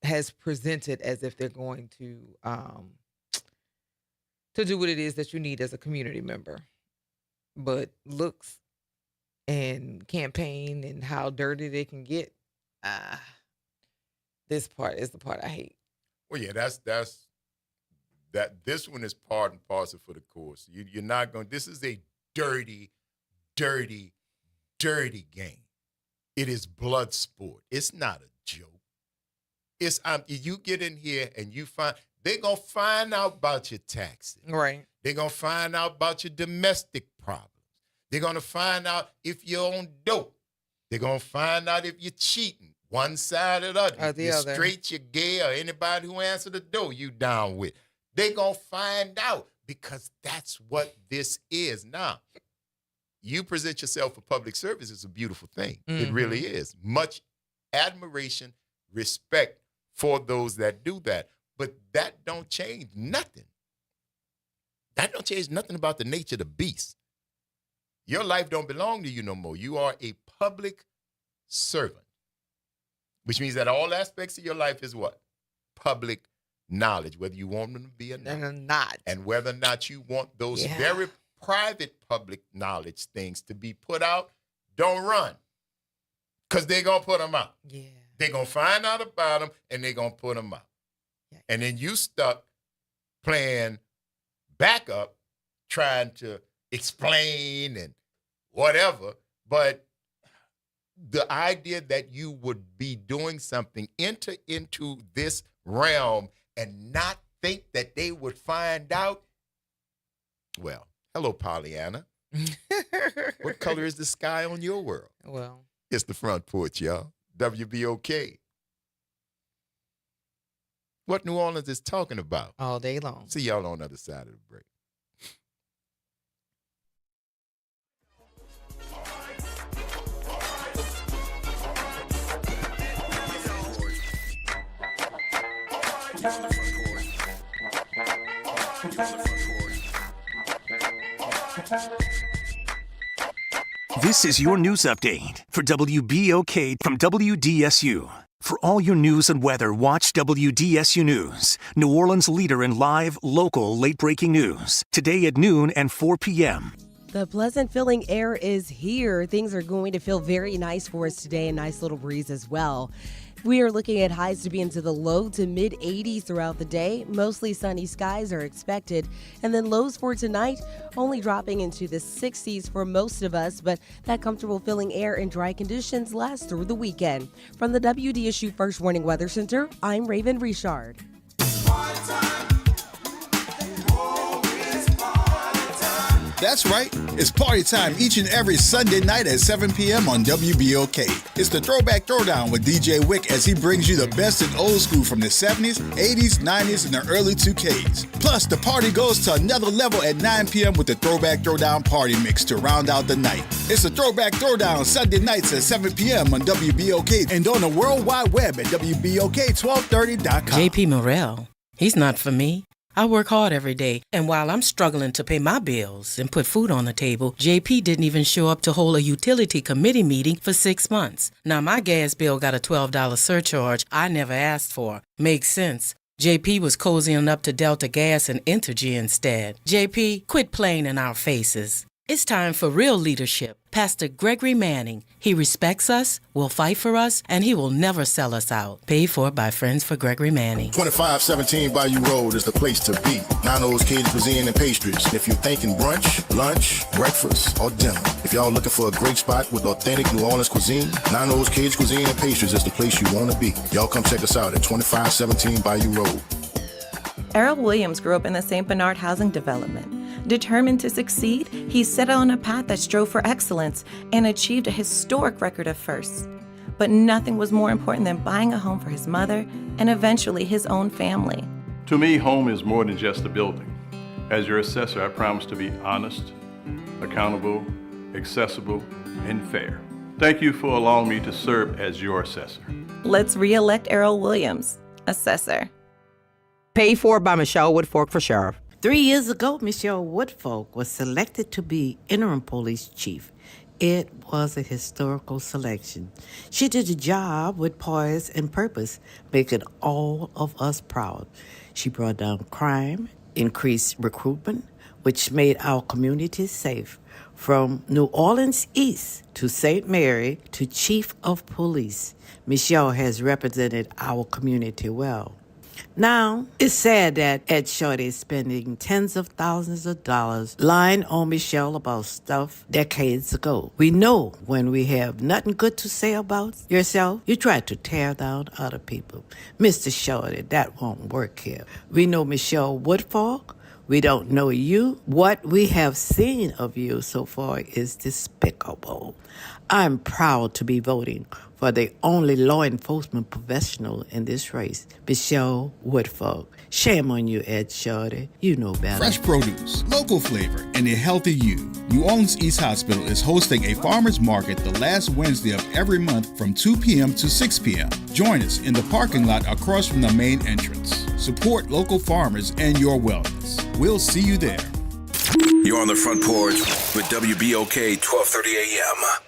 has presented as if they're going to do what it is that you need as a community member. But looks and campaign and how dirty they can get, this part is the part I hate. Well, yeah, that's this one is part and parcel for the course. You're not going. This is a dirty, dirty, dirty game. It is blood sport. It's not a joke. It's you get in here and you find they're gonna find out about your taxes. Right. They're gonna find out about your domestic problems. They're gonna find out if you're on dope. They're gonna find out if you're cheating. One side or the other. Or the you're other. Straight, you're gay, or anybody who answered the door you down with. They're going to find out, because that's what this is. Now, you present yourself for public service. It's a beautiful thing. It really is. Much admiration, respect for those that do that. But that don't change nothing. That don't change nothing about the nature of the beast. Your life don't belong to you no more. You are a public servant, which means that all aspects of your life is what? Public knowledge, whether you want them to be or not. And whether or not you want those very private public knowledge things to be put out, don't run. Because they're going to put them out. Yeah. They're going to find out about them, and they're going to put them out. Yeah. And then you stuck playing backup, trying to explain and whatever. But the idea that you would be doing something, enter into this realm and not think that they would find out, well, hello, Pollyanna. What color is the sky on your world? Well, it's the Front Porch, y'all. WBOK. What New Orleans is talking about. All day long. See y'all on the other side of the break. This is your news update for WBOK from WDSU. For all your news and weather, watch WDSU News, New Orleans' leader in live, local, late-breaking news. Today at noon and 4 p.m. The pleasant feeling air is here. Things are going to feel very nice for us today, a nice little breeze as well. We are looking at highs to be into the low to mid 80s throughout the day. Mostly sunny skies are expected. And then lows for tonight only dropping into the 60s for most of us. But that comfortable feeling air and dry conditions last through the weekend. From the WDSU First Warning Weather Center, I'm Raven Richard. That's right. It's party time each and every Sunday night at 7 p.m. on WBOK. It's the Throwback Throwdown with DJ Wick as he brings you the best in old school from the 70s, 80s, 90s, and the early 2Ks. Plus, the party goes to another level at 9 p.m. with the Throwback Throwdown Party Mix to round out the night. It's the Throwback Throwdown Sunday nights at 7 p.m. on WBOK and on the World Wide Web at WBOK1230.com. JP Morrell, he's not for me. I work hard every day, and while I'm struggling to pay my bills and put food on the table, JP didn't even show up to hold a utility committee meeting for 6 months. Now my gas bill got a $12 surcharge I never asked for. Makes sense. JP was cozying up to Delta Gas and Entergy instead. JP, quit playing in our faces. It's time for real leadership. Pastor Gregory Manning. He respects us, will fight for us, and he will never sell us out. Paid for by Friends for Gregory Manning. 2517 Bayou Road is the place to be. Nano's Kids Cuisine and Pastries. If you're thinking brunch, lunch, breakfast, or dinner. If y'all looking for a great spot with authentic New Orleans cuisine, Nano's Kids Cuisine and Pastries is the place you want to be. Y'all come check us out at 2517 Bayou Road. Errol Williams grew up in the St. Bernard housing development. Determined to succeed, he set out on a path that strove for excellence and achieved a historic record of firsts. But nothing was more important than buying a home for his mother and eventually his own family. To me, home is more than just a building. As your assessor, I promise to be honest, accountable, accessible, and fair. Thank you for allowing me to serve as your assessor. Let's re-elect Errol Williams, assessor. Paid for by Michelle Woodfork for sheriff. 3 years ago, Michelle Woodfolk was selected to be interim police chief. It was a historical selection. She did the job with poise and purpose, making all of us proud. She brought down crime, increased recruitment, which made our communities safe. From New Orleans East to St. Mary to chief of police, Michelle has represented our community well. Now, it's sad that Ed Shorty is spending tens of thousands of dollars lying on Michelle about stuff decades ago. We know when we have nothing good to say about yourself, you try to tear down other people. Mr. Shorty, that won't work here. We know Michelle Woodfork. We don't know you. What we have seen of you so far is despicable. I'm proud to be voting for the only law enforcement professional in this race, Michelle Woodfolk. Shame on you, Ed Shorty. You know better. Fresh produce, local flavor, and a healthy you. New Orleans East Hospital is hosting a farmer's market the last Wednesday of every month from 2 p.m. to 6 p.m. Join us in the parking lot across from the main entrance. Support local farmers and your wellness. We'll see you there. You're on the Front Porch with WBOK 1230 AM.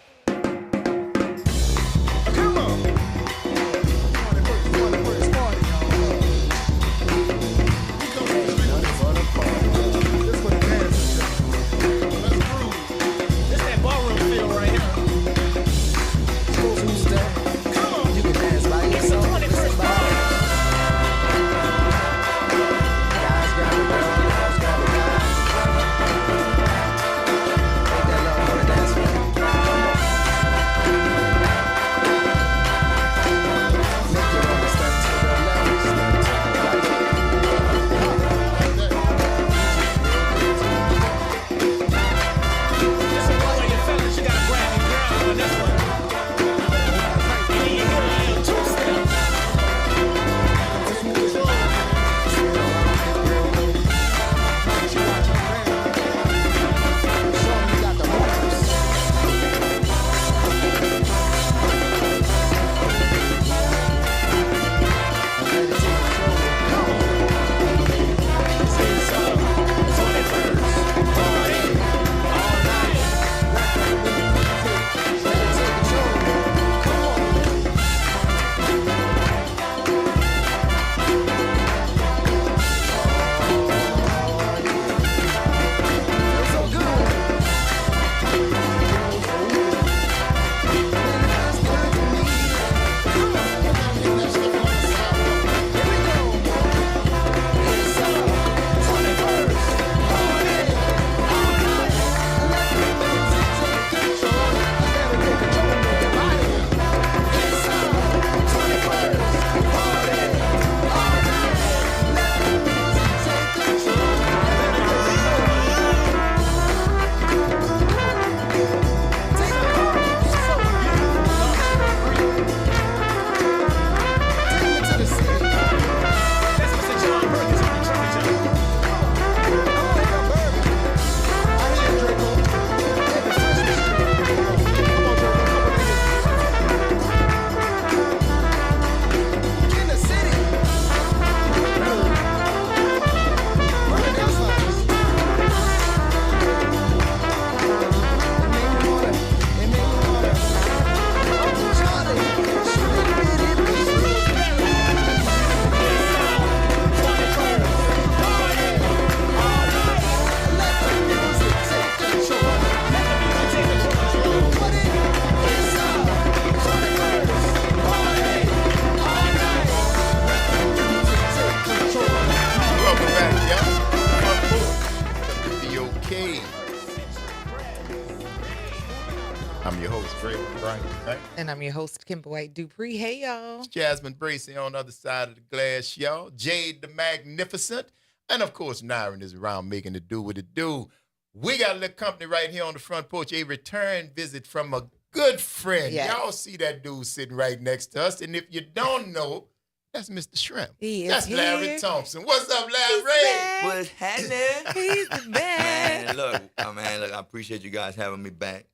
I'm your host, Greg Brian. Right? And I'm your host, Kimber White Dupree. Hey, y'all. It's Jasmine Bracey on the other side of the glass, y'all. Jade the Magnificent. And, of course, Nyron is around making it do what it do. We got a little company right here on the front porch, a return visit from a good friend. Yes. Y'all see that dude sitting right next to us. And if you don't know, that's Mr. Shrimp. He is That's here. Larry Thompson. What's up, Larry? What's happening? He's the best. Man, look, I appreciate you guys having me back.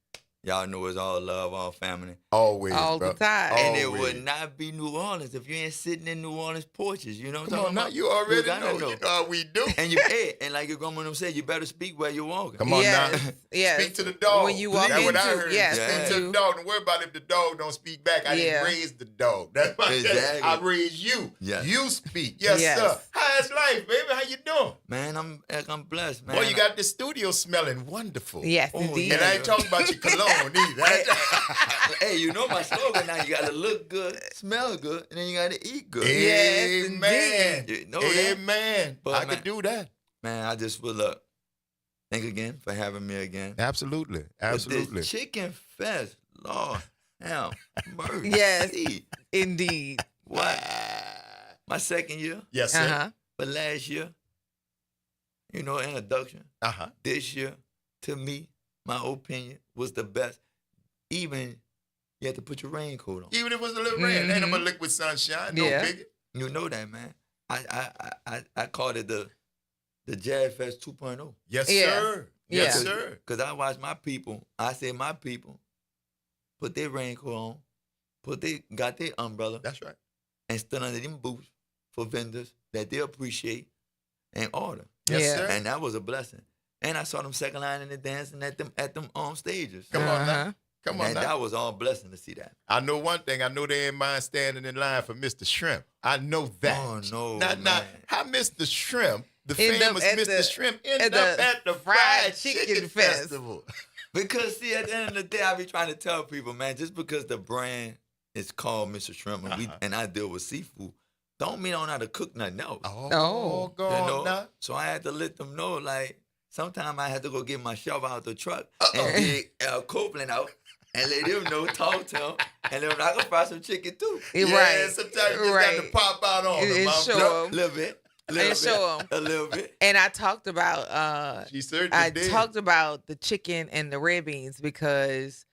Y'all know it's all love, all family. Always, All bro. the time. And it Always. would not be New Orleans if you ain't sitting in New Orleans porches. You know what I'm Come on talking now, about? you already gotta know. You know how we do. And and like your grandmother said, you better speak while you're walking. Come on Yes. now. Yes. Speak to the dog. When you walk That's what I into- heard. yes, Speak when to you- the dog. Don't worry about if the dog don't speak back. I Yeah. didn't raise the dog. That's why Exactly. I raised you. Yes. You speak. Yes, Yes. sir. How's life, baby? How you doing? Man, I'm blessed, man. Boy, you got the studio smelling wonderful. Yes, Oh, indeed. And I ain't talking about your cologne either. Hey, you know my slogan now. You got to look good, smell good, and then you got to eat good. Yes, Amen. You know that? Amen. But, I man, could do that. Man, I just would look. Thank again for having me again. Absolutely. But Absolutely. this chicken fest, Lord, have mercy. Yes. Indeed. What? My second year, Yes, sir. Uh-huh. but last year, introduction. Uh-huh. This year, to me, my opinion was the best. Even you had to put your raincoat on. Even if it was a little rain, ain't no but liquid sunshine. No Yeah. biggie. You know that, man. I called it the Jazz Fest 2.0. Yes, Yeah. sir. Yes, Yeah. sir. Because I watched my people, put their raincoat on, got their umbrella, That's right. and stood under them booths for vendors that they appreciate and order. Yes, Yeah. sir. And that was a blessing. And I saw them second line and dancing at them stages. Come on now. Uh-huh. Come on And now. that was all blessing to see that. I know one thing. I know they ain't mind standing in line for Mr. Shrimp. I know that. Oh, no, Now, man. how Mr. Shrimp, the End up famous at Mr. the- Shrimp, at ended up at the Fried Chicken Fest. Festival. Because see, at the end of the day, I be trying to tell people, man, just because the brand is called Mr. Shrimp and I deal with seafood, don't mean I don't know how to cook nothing else. Oh, go on now. So I had to let them know, like, sometimes I had to go get my shovel out the truck and dig Copeland out and let them know, talk to them, and then I can fry some chicken too. Yeah, sometimes you just got to pop out on them. And show 'em. A little bit. And show 'em. A little bit. And I talked about She certainly I did. talked about the chicken and the red beans because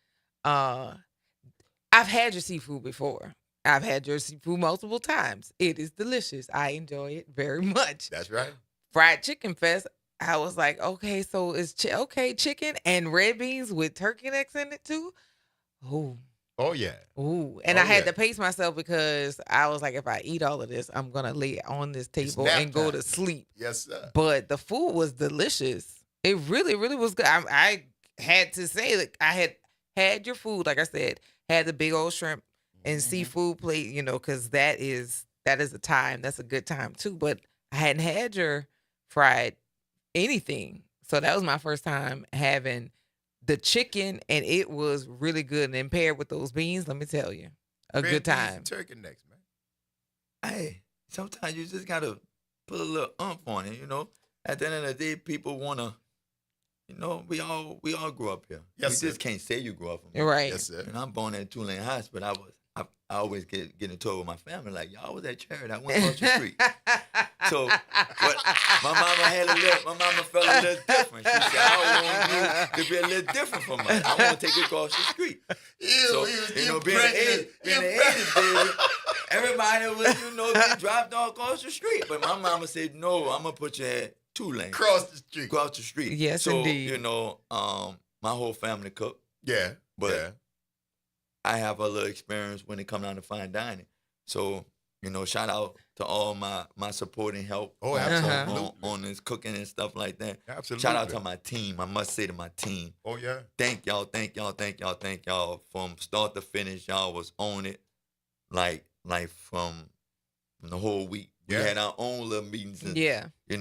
I've had your seafood before. I've had your seafood multiple times. It is delicious. I enjoy it very much. That's right. Fried Chicken Fest, I was like, okay, so it's chicken and red beans with turkey necks in it too. Oh. Oh, yeah. Ooh. And Oh, I had yeah. to pace myself because I was like, if I eat all of this, I'm going to lay it on this table nap and go time. to sleep. Yes, sir. But the food was delicious. It really, really was good. I had to say that I had your food, like I said, had the big old shrimp and seafood plate, because that is a time. That's a good time too. But I hadn't had your fried anything. So that was my first time having the chicken, and it was really good. And then paired with those beans, let me tell you, Red good beans time. and turkey necks, man. Hey, sometimes you just gotta put a little umph on it, At the end of the day, people wanna, we all grew up here. Yes, you sir. just can't say you grew up. You're right. Yes, sir. And I'm born at Tulane Heights, but I always get into it with my family. Like, y'all was at charity. I went across the street. So, but my mama felt a little different. She said, I want you to be a little different from us. I want to take you across the street. So, being an 80s baby, everybody was, getting dropped off across the street. But my mama said, no, I'm going to put you at Tulane. Cross the street. Across the street. Yes, so, indeed. my whole family cook. Yeah. But yeah. I have a little experience when it comes down to fine dining. So, shout out to all my support and help on this cooking and stuff like that. Absolutely. Shout out to my team. I must say to my team. Oh, yeah. Thank y'all from start to finish. Y'all was on it like from the whole week. Yeah. We had our own little meetings. And, Yeah. and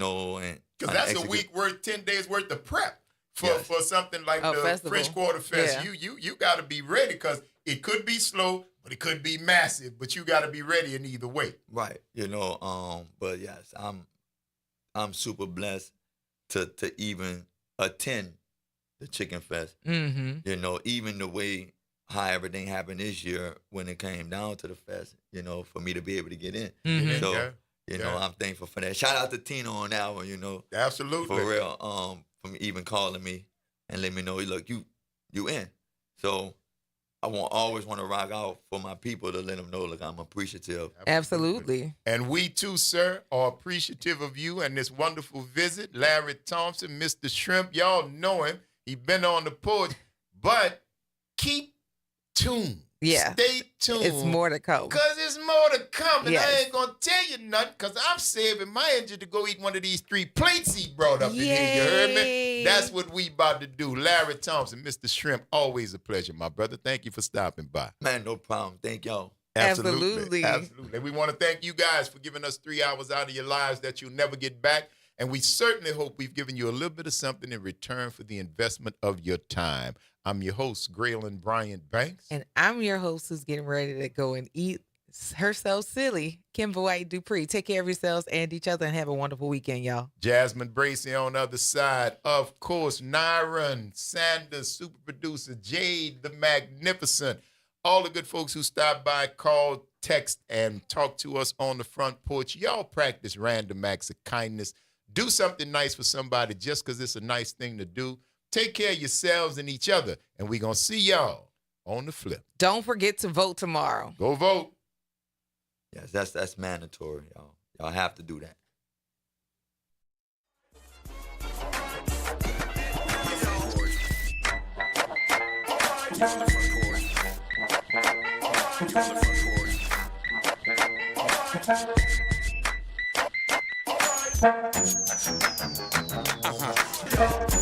Because that's a week worth, 10 days worth of prep for something like A the festival. French Quarter Fest. Yeah. You got to be ready because it could be slow, but it could be massive. But you got to be ready in either way. Right. But yes, I'm super blessed to even attend the Chicken Fest. Mm-hmm. You know, even the way how everything happened this year when it came down to the fest, you know, for me to be able to get in. Mhm. So, you know, I'm thankful for that. Shout out to Tino on that one, you know. Absolutely. For real. For even calling me and let me know, look, you in. So I always want to rock out for my people to let them know, look, I'm appreciative. Absolutely. And we too, sir, are appreciative of you and this wonderful visit. Larry Thompson, Mr. Shrimp, y'all know him. He been on the porch, but keep tuned. Yeah. Stay tuned. It's more to come. Because there's more to come. And Yes. I ain't going to tell you nothing because I'm saving my engine to go eat one of these 3 plates he brought up in here. You heard me? That's what we about to do. Larry Thompson, Mr. Shrimp, always a pleasure, my brother. Thank you for stopping by. Man, no problem. Thank y'all. Absolutely. Absolutely. And we want to thank you guys for giving us 3 hours out of your lives that you'll never get back. And we certainly hope we've given you a little bit of something in return for the investment of your time. I'm your host, Graylin Bryant Banks. And I'm your host who's getting ready to go and eat herself silly, Kimber White Dupree. Take care of yourselves and each other and have a wonderful weekend, y'all. Jasmine Bracey on the other side. Of course, Nyron Sanders, super producer, Jade the Magnificent. All the good folks who stopped by, called, text, and talked to us on the front porch. Y'all practice random acts of kindness. Do something nice for somebody just because it's a nice thing to do. Take care of yourselves and each other, and we're going to see y'all on the flip. Don't forget to vote tomorrow. Go vote. Yes, that's mandatory, y'all. Y'all have to do that. Uh-huh.